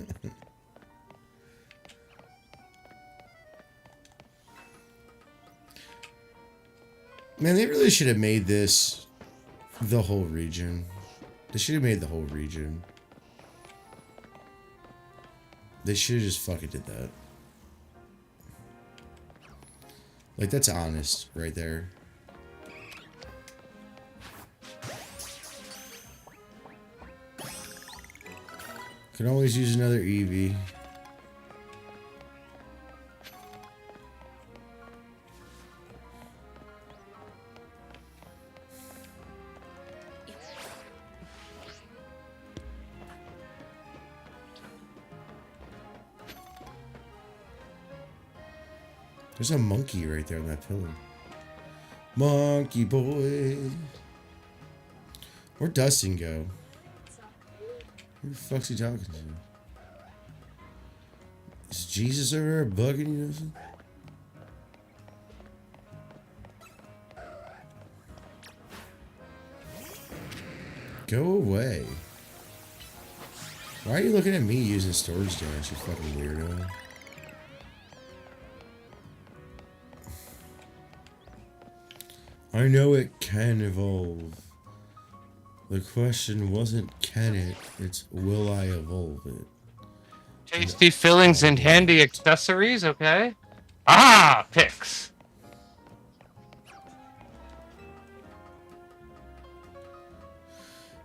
Man, they really should have made this the whole region. They should have made the whole region. They should have just fucking did that. Like, that's honest right there. Can always use another Eevee. There's a monkey right there on that pillar. Monkey boy. Where'd Dustin go? Who the fuck's he talking to? Is Jesus over there bugging you, Dustin? Go away. Why are you looking at me using storage damage, you fucking weirdo? I know it can evolve. The question wasn't can it, it's will I evolve it. Tasty fillings and handy accessories, okay? Ah, picks.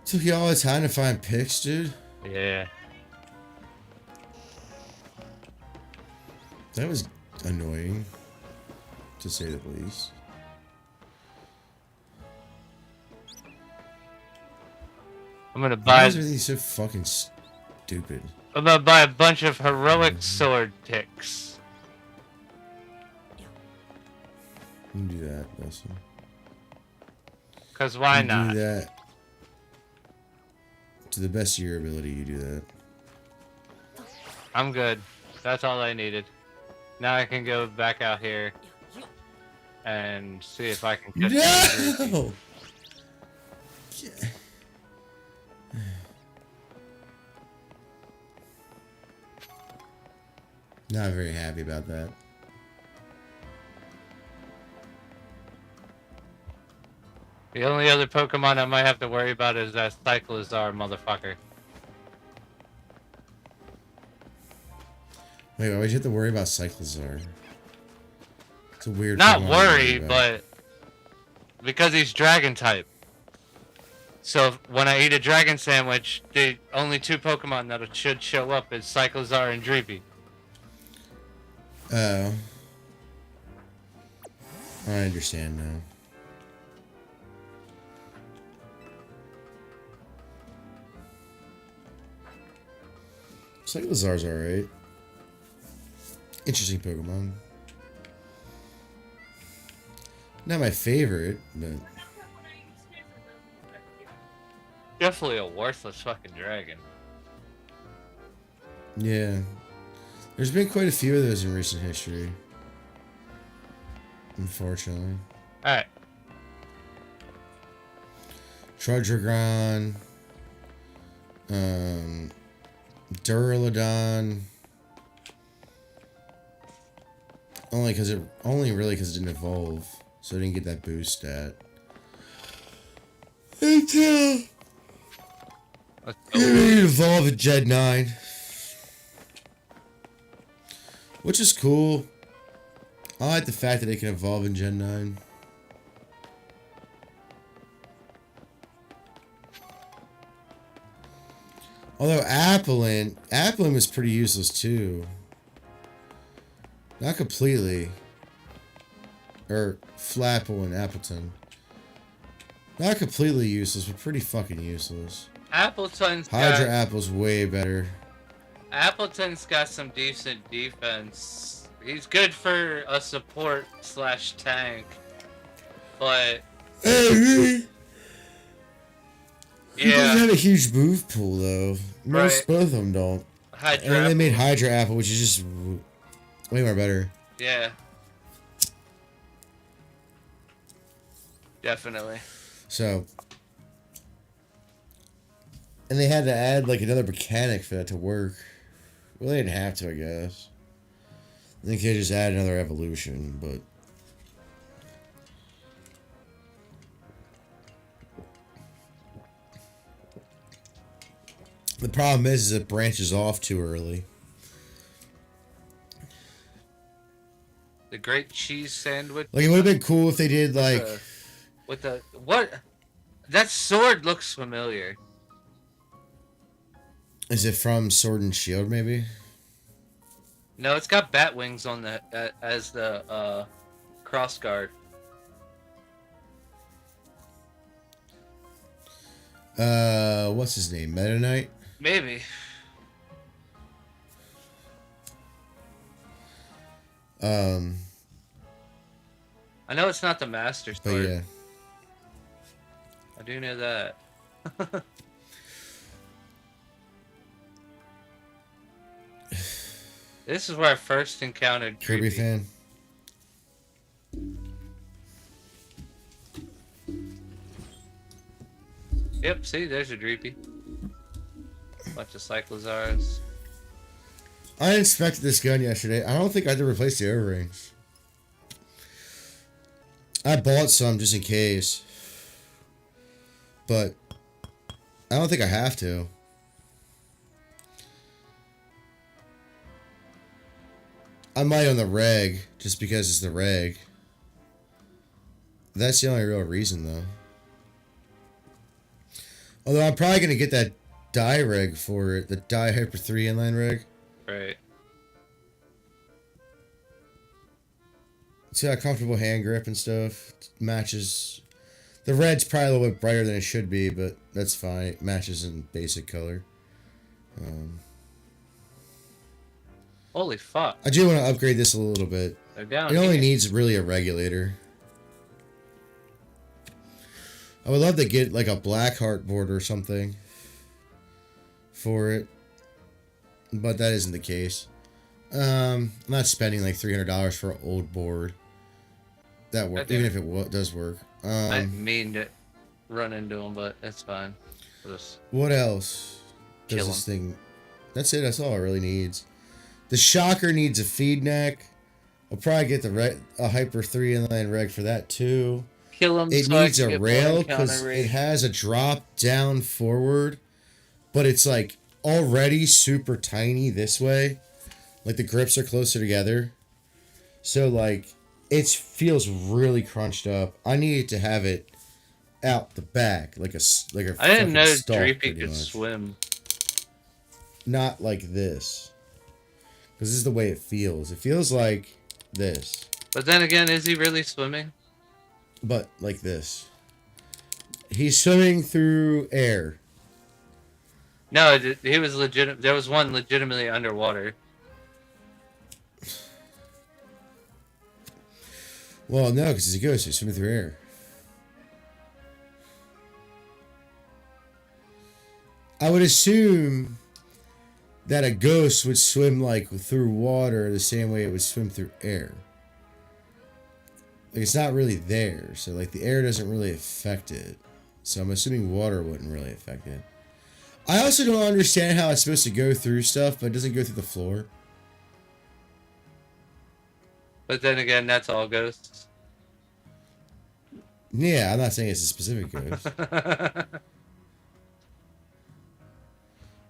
Took you all the time to find picks, dude? Yeah. That was annoying, to say the least. I'm gonna Why buy. is everything so fucking stupid? I'm gonna buy a bunch of heroic sword picks. You can do that, Dustin. Cause why not? Do that. To the best of your ability, you do that. I'm good. That's all I needed. Now I can go back out here and see if I can catch No! Not very happy about that. The only other Pokemon I might have to worry about is that Cyclizar motherfucker. Wait, why would you have to worry about Cyclizar? It's a weird Not Pokemon to worry, about. but because he's dragon type. So when I eat a dragon sandwich, the only two Pokemon that should show up is Cyclizar and Dreepy. Oh. I understand now. Cyclizar's alright. Interesting Pokemon. Not my favorite, but... Definitely a worthless fucking dragon. Yeah. There's been quite a few of those in recent history. Unfortunately. Alright. Trudgergon. Duraludon. Only really because it didn't evolve. So I didn't get that boost stat. Until it evolved at Gen 9. Which is cool. I like the fact that it can evolve in Gen 9. Although Applin was pretty useless too. Not completely. Or Flapple and Appleton. Not completely useless, but pretty fucking useless. Hydra Apple's way better. Appleton's got some decent defense. He's good for a support / tank. But yeah. He doesn't have a huge move pool though. Both of them don't. And then they made Hydra Apple, which is just way more better. Yeah. Definitely. So, and they had to add like another mechanic for that to work. Well, they didn't have to, I guess. I think they just add another evolution, but the problem is it branches off too early. The great cheese sandwich. Like, it would have been cool if they did like what? That sword looks familiar. Is it from Sword and Shield, maybe? No, it's got bat wings on the as the cross guard. What's his name? Meta Knight? Maybe. I know it's not the Master Sword. But yeah. I do know that. This is where I first encountered Dreepy fan. Yep, see, there's a Dreepy. Bunch of Cyclozars. I inspected this gun yesterday. I don't think I had to replace the O-rings. I bought some just in case. But I don't think I have to. I might on the reg, just because it's the reg. That's the only real reason, though. Although I'm probably going to get that die reg for it. The die Hyper 3 inline reg. Right. It's got a comfortable hand grip and stuff. It matches. The red's probably a little bit brighter than it should be, but that's fine. It matches in basic color. Holy fuck. I do want to upgrade this a little bit. They're down It only here. needs really a regulator. I would love to get like a Blackheart board or something for it, but that isn't the case. I'm not spending like $300 for an old board. That works, even if it does work. I mean to run into them, but that's fine. What else does this thing? That's it. That's all it really needs. The Shocker needs a feed neck. I'll probably get a Hyper 3 inline reg for that too. Kill him. It needs a rail because it has a drop down forward, but it's like already super tiny this way. Like the grips are closer together. So like it feels really crunched up. I needed to have it out the back like a I didn't know stalk, Dreepy could swim. Not like this. Because this is the way it feels. It feels like this. But then again, is he really swimming? But like this. He's swimming through air. No, he was legit. There was one legitimately underwater. Well, no, because he's a ghost. He's swimming through air. I would assume that a ghost would swim like through water the same way it would swim through air. Like it's not really there, so like the air doesn't really affect it. So I'm assuming water wouldn't really affect it. I also don't understand how it's supposed to go through stuff, but it doesn't go through the floor. But then again, that's all ghosts. Yeah, I'm not saying it's a specific ghost.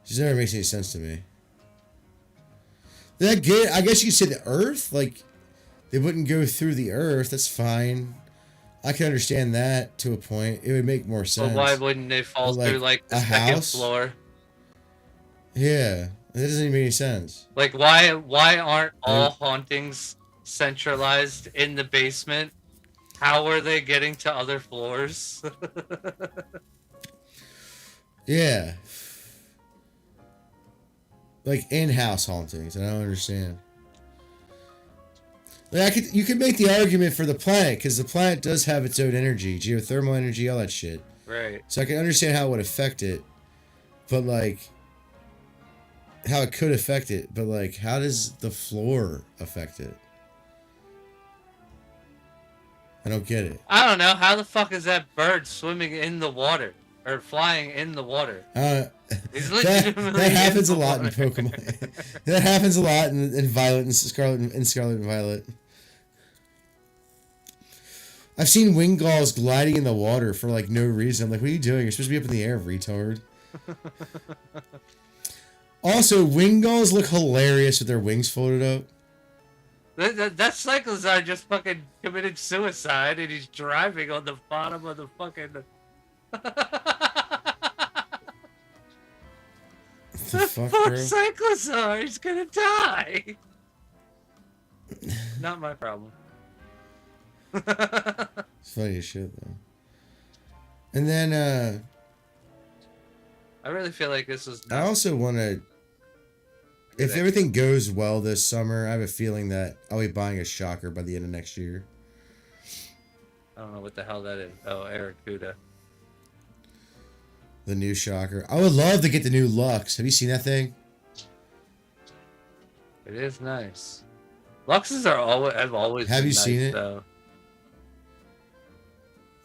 Just never makes any sense to me. That good? I guess you could say the Earth, like they wouldn't go through the Earth. That's fine. I can understand that to a point. It would make more sense. But why wouldn't they fall through like the second house? floor? Yeah, that doesn't even make any sense. Like why aren't all hauntings centralized in the basement? How are they getting to other floors? Yeah. Like in-house hauntings, and I don't understand. Like you could make the argument for the planet, because the planet does have its own energy, geothermal energy, all that shit. Right. So I can understand how it would affect it, but like, how it could affect it, but like, how does the floor affect it? I don't get it. I don't know. How the fuck is that bird swimming in the water? Or flying in the water? That happens a lot in Pokemon. That happens a lot in Violet and Scarlet and Violet. I've seen Wingulls gliding in the water for like no reason. I'm like, what are you doing? You're supposed to be up in the air, retard. Also, Wingulls look hilarious with their wings folded up. That Cyclozar just fucking committed suicide and he's driving on the bottom of the fucking... The fuck, poor bro? Cyclozar, he's gonna die. Not my problem. It's funny as shit, though. And then, I really feel like this was... I also want to... If everything goes well this summer, I have a feeling that I'll be buying a shocker by the end of next year. I don't know what the hell that is. Oh, Aracuda. The new shocker. I would love to get the new Lux. Have you seen that thing? It is nice. Luxes have always Have been you nice, seen it? Though.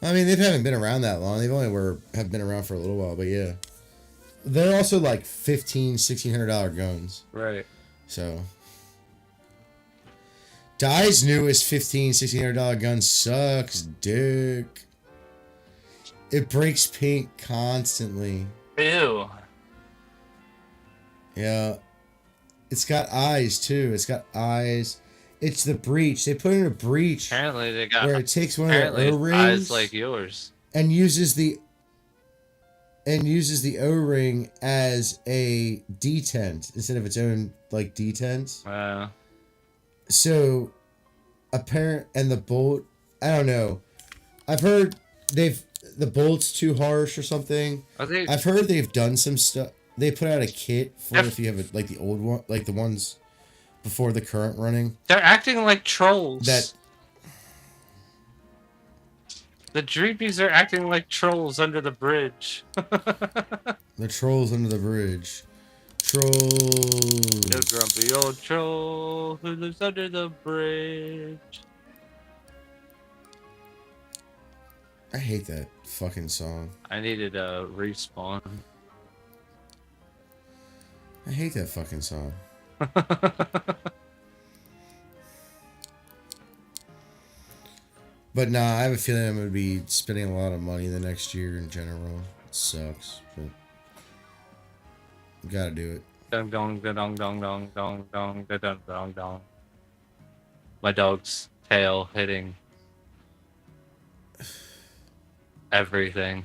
I mean, they haven't been around that long. They've only have been around for a little while, but yeah. They're also like $1,500, $1,600 guns. Right. So. Dye's newest $1,500, $1,600 gun sucks dick. It breaks paint constantly. Ew. Yeah. It's got eyes, too. It's got eyes. It's the breach. They put in a breach. Apparently they got... Where it takes one of the O-rings. Eyes like yours. And uses the O-ring as a detent instead of its own, like, detent. Wow. So, and the bolt, I don't know. I've heard the bolt's too harsh or something. I've heard they've done some stuff. They put out a kit for if you have like the old one, like the ones before the current running. They're acting like trolls. The Dreepies are acting like trolls under the bridge. The trolls under the bridge. Trolls. The grumpy old troll who lives under the bridge. I hate that fucking song. I needed a respawn. I hate that fucking song. But nah, I have a feeling I'm going to be spending a lot of money the next year in general. It sucks, but gotta do it. Dong dong dong dong dong dong dong dong dong dong. My dog's tail hitting everything.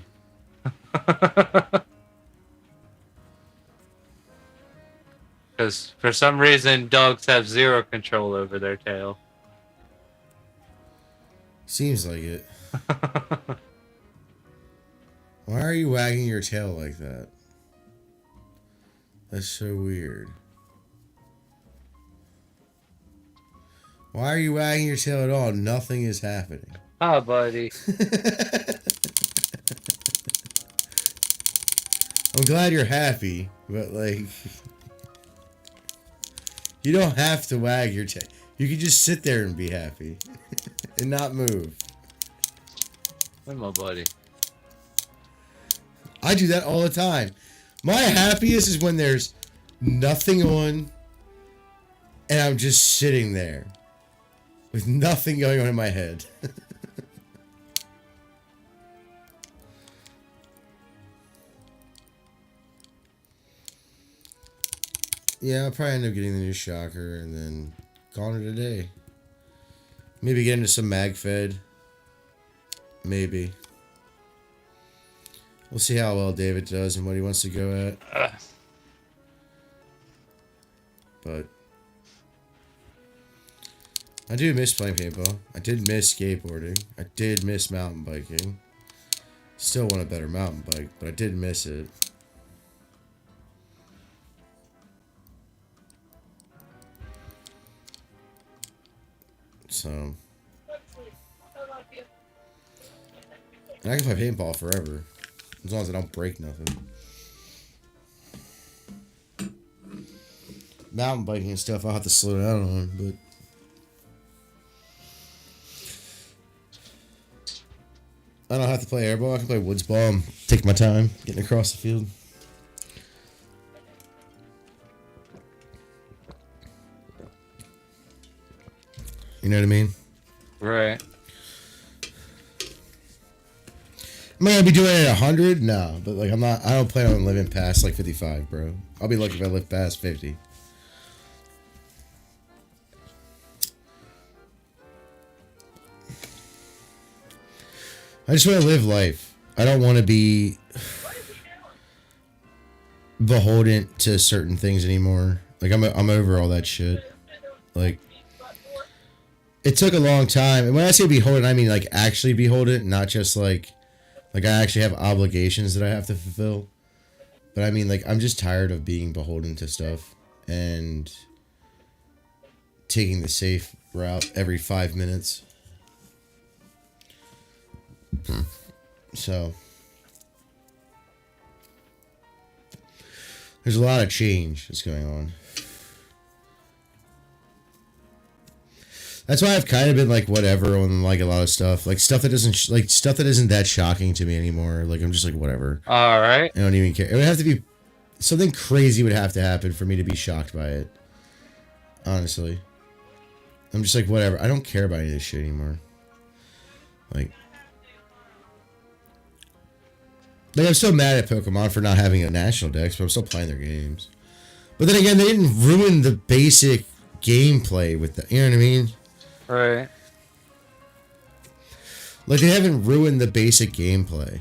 Because for some reason dogs have zero control over their tail. Seems like it. Why are you wagging your tail like that? That's so weird. Why are you wagging your tail at all? Nothing is happening. Ah, buddy. I'm glad you're happy, but like... You don't have to wag your tail. You can just sit there and be happy. And not move. Where's my buddy? I do that all the time. My happiest is when there's nothing on and I'm just sitting there with nothing going on in my head. Yeah, I'll probably end up getting the new shocker and then calling it a day. Maybe get into some MagFed. Maybe. We'll see how well David does and what he wants to go at. But I do miss playing paintball. I did miss skateboarding. I did miss mountain biking. Still want a better mountain bike, but I did miss it. So, and I can play paintball forever, as long as I don't break nothing. Mountain biking and stuff, I'll have to slow down on, but I don't have to play airball. I can play woods ball and take my time getting across the field. You know what I mean? Right. Am I gonna be doing it at 100? No, but like I'm not. I don't plan on living past like 55, bro. I'll be lucky if I live past 50. I just want to live life. I don't want to be beholden to certain things anymore. Like I'm over all that shit. Like it took a long time, and when I say beholden, I mean like actually beholden, not just like I actually have obligations that I have to fulfill. But I mean like I'm just tired of being beholden to stuff and taking the safe route every 5 minutes. So there's a lot of change that's going on. That's why I've kind of been like whatever on like a lot of stuff, like stuff that doesn't like stuff that isn't that shocking to me anymore. Like I'm just like whatever. All right. I don't even care. It would have to be something crazy would have to happen for me to be shocked by it. Honestly, I'm just like whatever. I don't care about any of this shit anymore. Like I'm still mad at Pokemon for not having a national dex, but I'm still playing their games. But then again, they didn't ruin the basic gameplay with the, you know what I mean? Right. Like they haven't ruined the basic gameplay.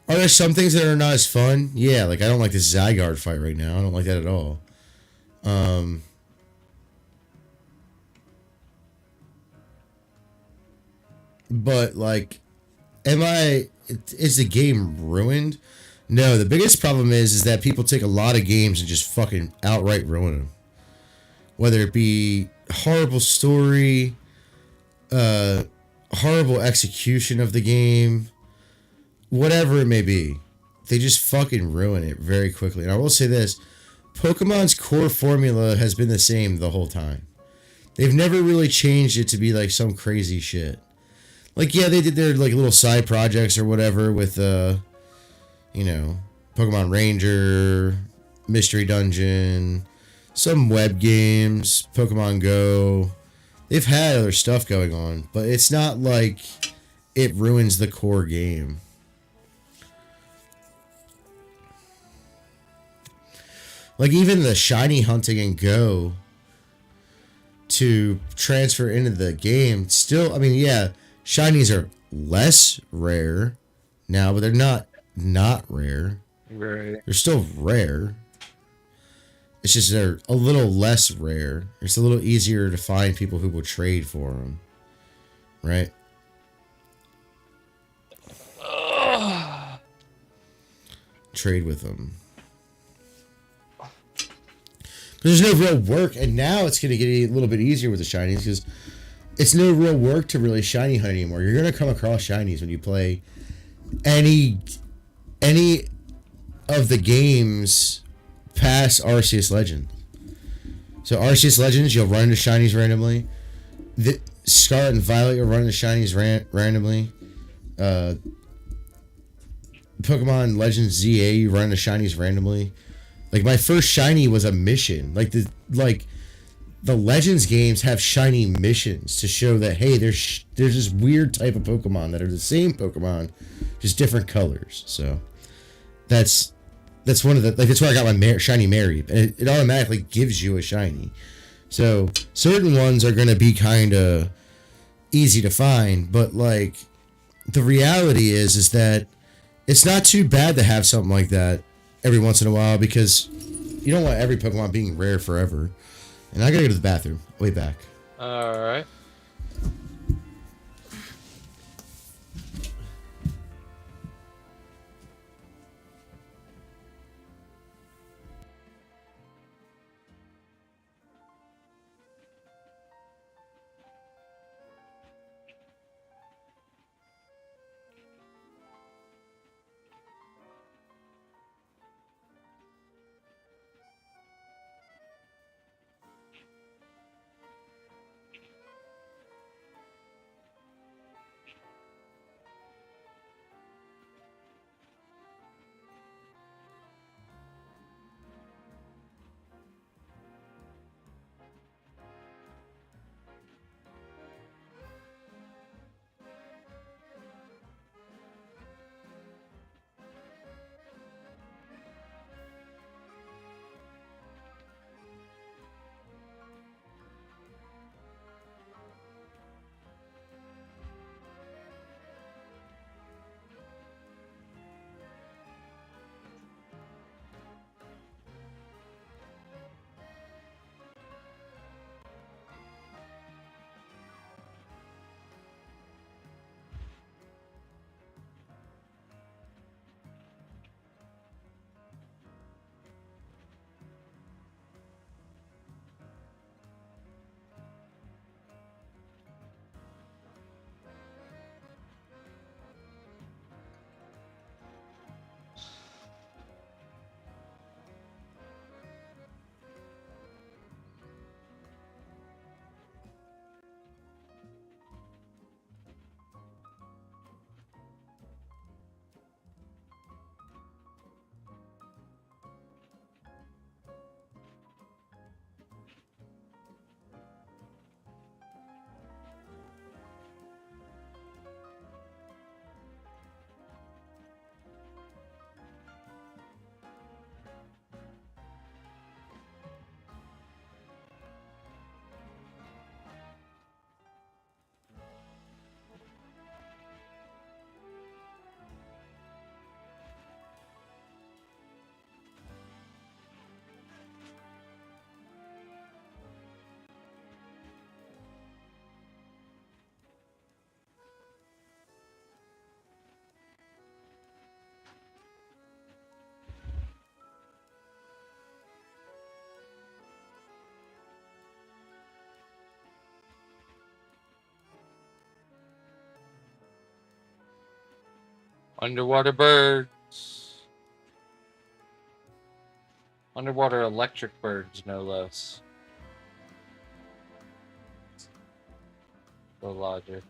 Are there some things that are not as fun? Yeah, like I don't like this Zygarde fight right now. I don't like that at all. But like, is the game ruined? No, the biggest problem is that people take a lot of games and just fucking outright ruin them. Whether it be horrible story, horrible execution of the game, whatever it may be, they just fucking ruin it very quickly. And I will say this, Pokemon's core formula has been the same the whole time. They've never really changed it to be like some crazy shit. Like, yeah, they did their like little side projects or whatever with, you know, Pokemon Ranger, Mystery Dungeon, some web games, Pokemon Go. They've had other stuff going on, but it's not like it ruins the core game. Like, even the shiny hunting and Go to transfer into the game, still, I mean, yeah, shinies are less rare now, but they're not rare. Right. They're still rare. It's just they're a little less rare. It's a little easier to find people who will trade for them. Right? Trade with them. There's no real work, and now it's going to get a little bit easier with the shinies because it's no real work to really shiny hunt anymore. You're going to come across shinies when you play any of the games past Arceus Legend. So Arceus Legends, you'll run into shinies randomly. The Scarlet and Violet, you'll run into shinies randomly. Pokemon Legends ZA, you run into shinies randomly. Like my first shiny was a mission. Like the Legends games have shiny missions to show that hey, there's this weird type of Pokemon that are the same Pokemon, just different colors. So that's one of the that's where I got my shiny Mary, and it automatically gives you a shiny. So certain ones are gonna be kind of easy to find, but like the reality is that it's not too bad to have something like that every once in a while because you don't want every Pokemon being rare forever. And I gotta go to the bathroom. Way back. All right. Underwater birds. Underwater electric birds, no less. The logic.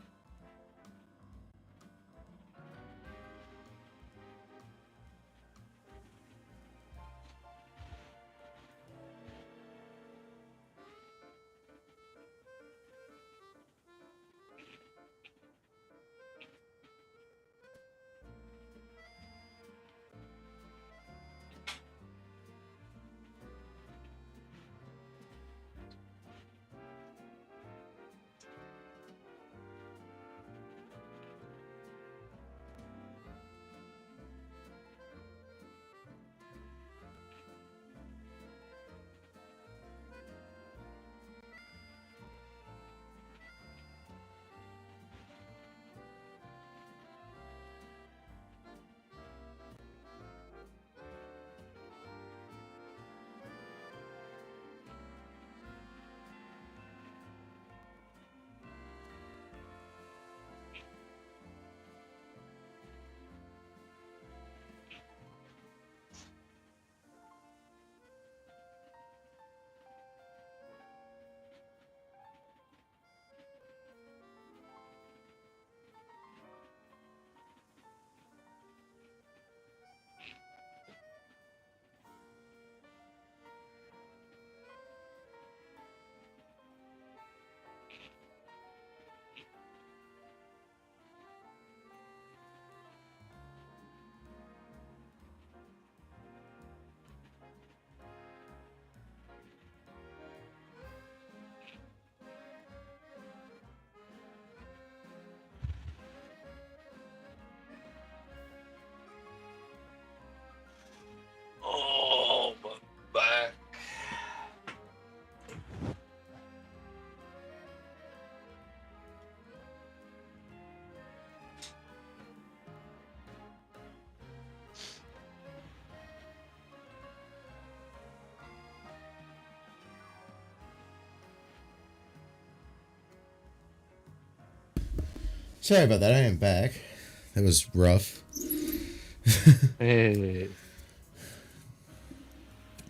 Sorry about that. I am back. That was rough. Hey.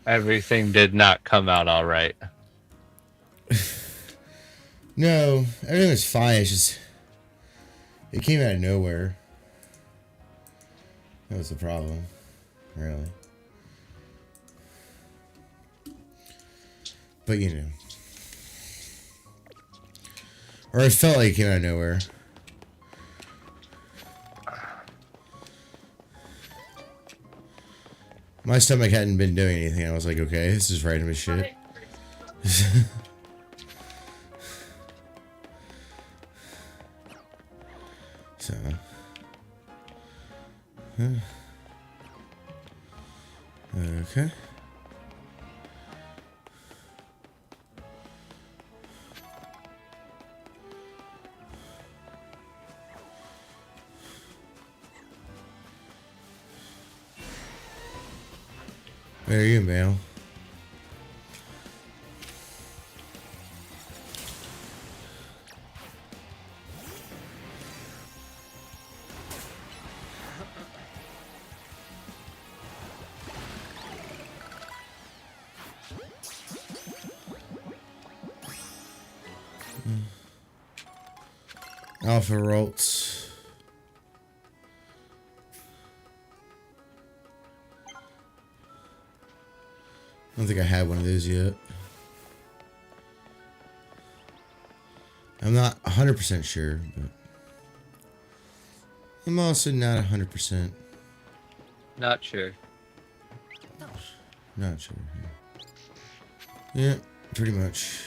Everything did not come out all right. No, everything was fine. It's just it came out of nowhere. That was the problem, really. But you know, or it felt like it came out of nowhere. My stomach hadn't been doing anything. I was like, okay, this is random as shit. So. Okay. Where are you, Mel? Alpha Rolts. I don't think I had one of those yet. I'm not 100% sure, but I'm also not 100%. Not sure. Not sure. Yeah, pretty much.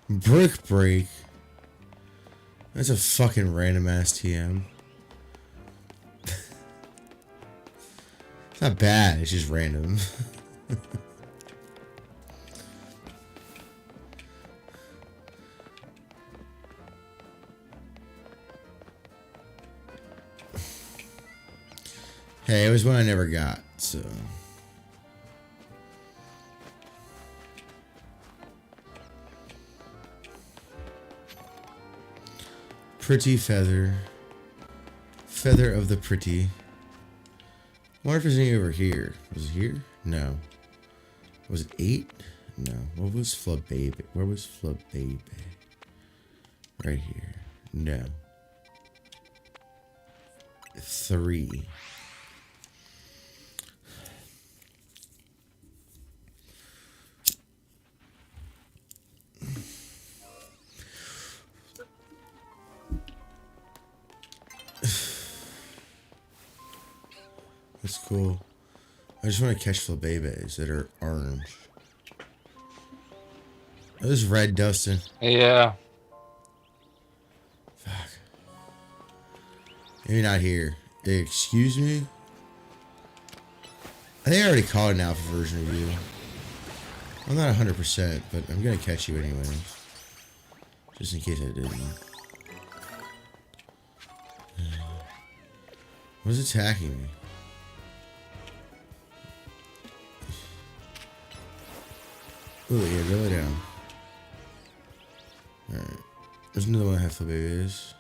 Brick Break. That's a fucking random ass TM. It's not bad, it's just random. Hey, it was one I never got, so. Pretty feather. Feather of the pretty. I wonder if there's any over here. Was it here? No. Was it 8? No. What was Flub Baby? Where was Flub Baby? Right here. No. 3. That's cool. I just want to catch flabébés that are orange. Oh, this is red, Dustin. Yeah. Fuck. Maybe not here. Excuse me? I think I already caught an alpha version of you. I'm not 100%, but I'm gonna catch you anyway. Just in case I didn't. What's attacking me? Ooh, yeah, really down. Alright. There's another one that has flabébés.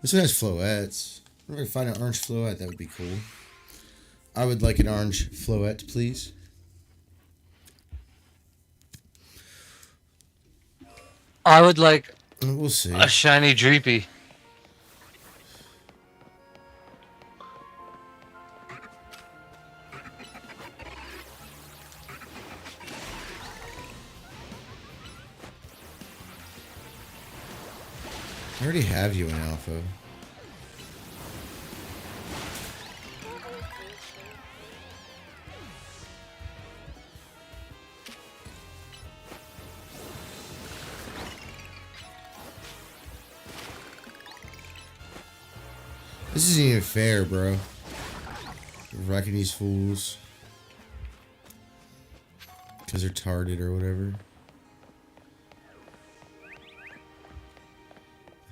This one has floettes. If I can find an orange floette, that would be cool. I would like an orange floette, please. I would like We'll see. a shiny Dreepy. I already have you in alpha. This isn't even fair, bro. You're wrecking these fools. Because they're tarded or whatever.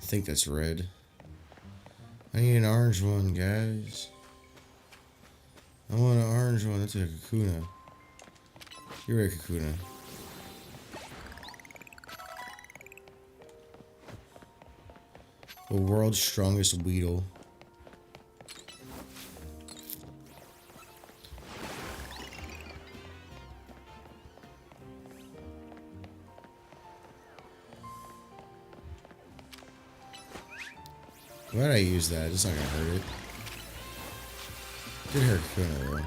I think that's red. I need an orange one, guys. I want an orange one. That's a Kakuna. You're a Kakuna. The world's strongest Weedle. Why'd I use that? It's not gonna hurt it. Did hurt Kakuna though.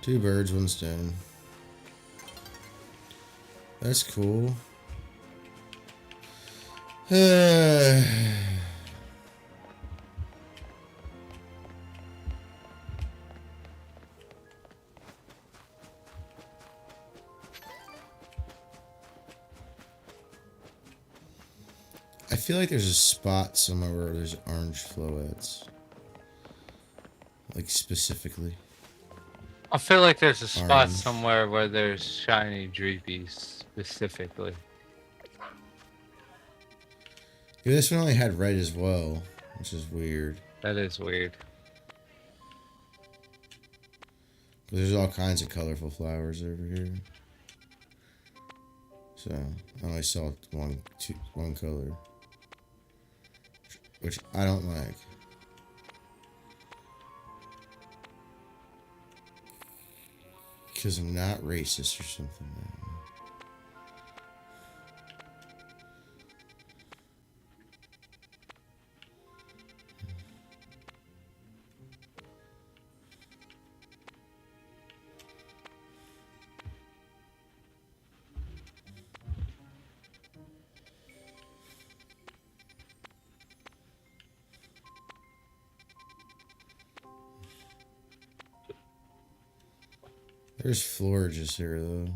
2 birds, 1 stone. That's cool. I feel like there's a spot somewhere where there's orange flowettes. Like specifically. I feel like there's a spot Orange. somewhere where there's shiny Dreepies specifically. Yeah, this one only had red as well, which is weird. That is weird. But there's all kinds of colorful flowers over here. So I only saw one color, which I don't like. Because I'm not racist or something. There's Florges here, though.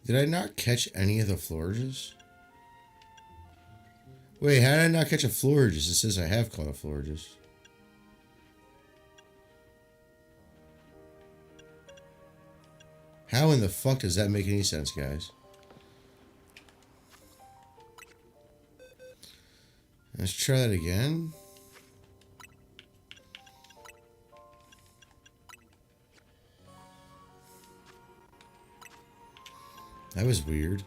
Did I not catch any of the Florges? Wait, how did I not catch a Florges? It says I have caught a Florges. How in the fuck does that make any sense, guys? Let's try that again. That was weird.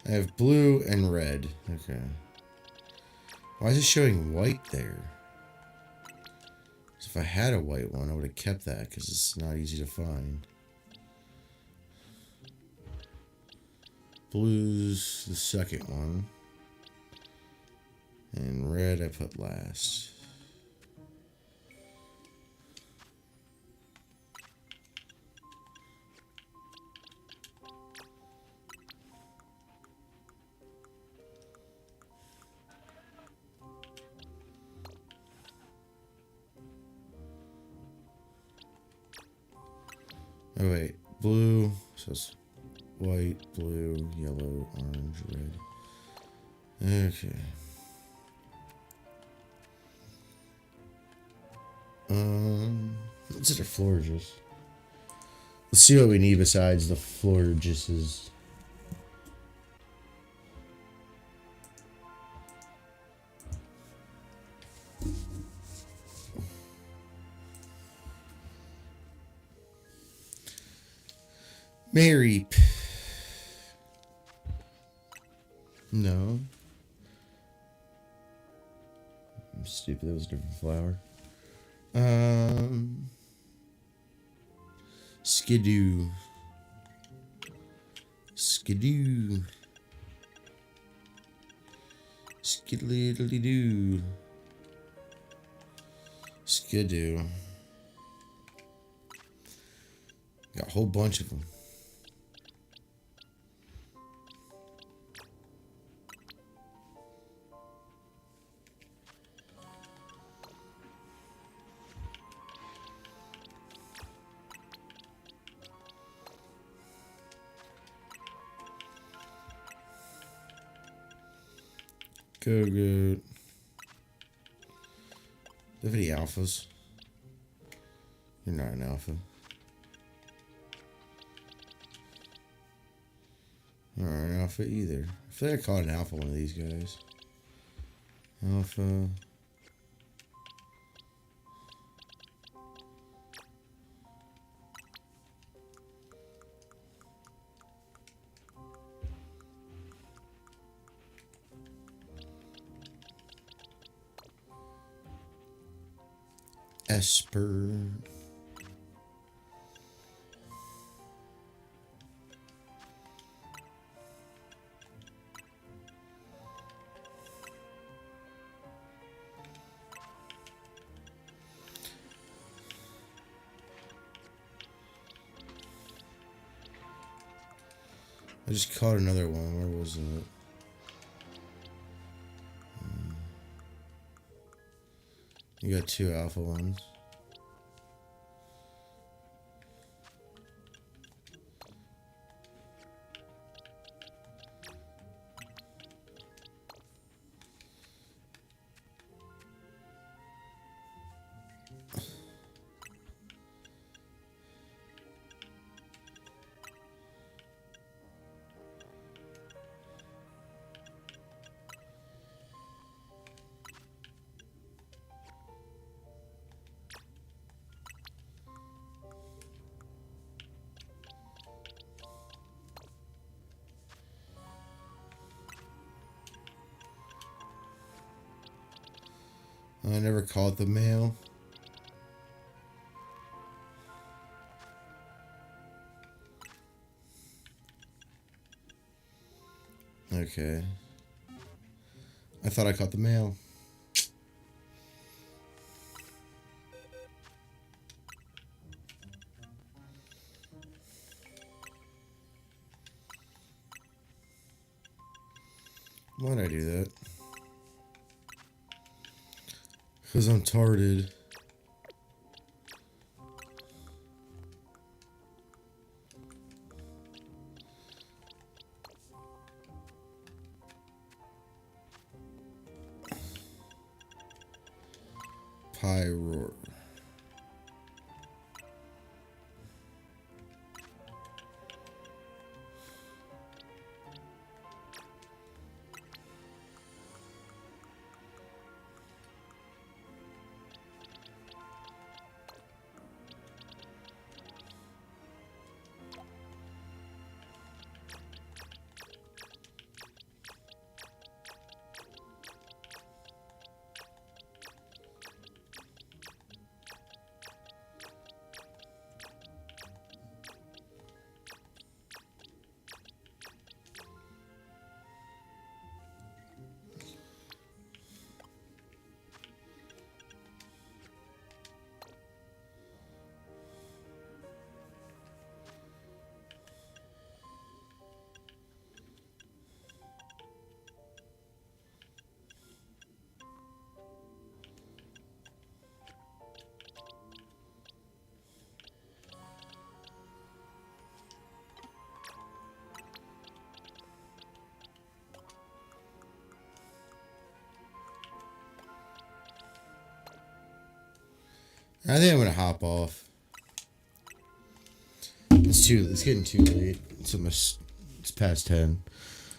I have blue and red. Okay. Why is it showing white there? If I had a white one, I would have kept that because it's not easy to find. Blue's the second one. And red I put last. Oh wait, blue, so it's white, blue, yellow, orange, red. Okay. What's it, Florges? Let's see what we need besides the Florgeses. Mary. No. I'm stupid, that was a different flower. Skidoo. Skidoo. Skiddly-diddly-doo. Skidoo. Got a whole bunch of them. Go good. Do you have any alphas? You're not an alpha. You're not an alpha either. I feel like I caught an alpha one of these guys. Alpha. Esper. I just caught another one. Where was it? You got 2 alpha ones. I never caught the male. Okay. I thought I caught the male. Why'd I do that? Because I'm tarded. Pyroar. I think I'm gonna hop off. It's getting too late. It's past 10.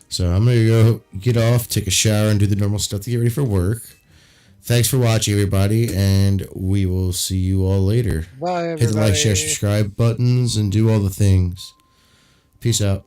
So I'm gonna go get off, take a shower, and do the normal stuff to get ready for work. Thanks for watching, everybody, and we will see you all later. Bye, everybody. Hit the like, share, subscribe buttons, and do all the things. Peace out.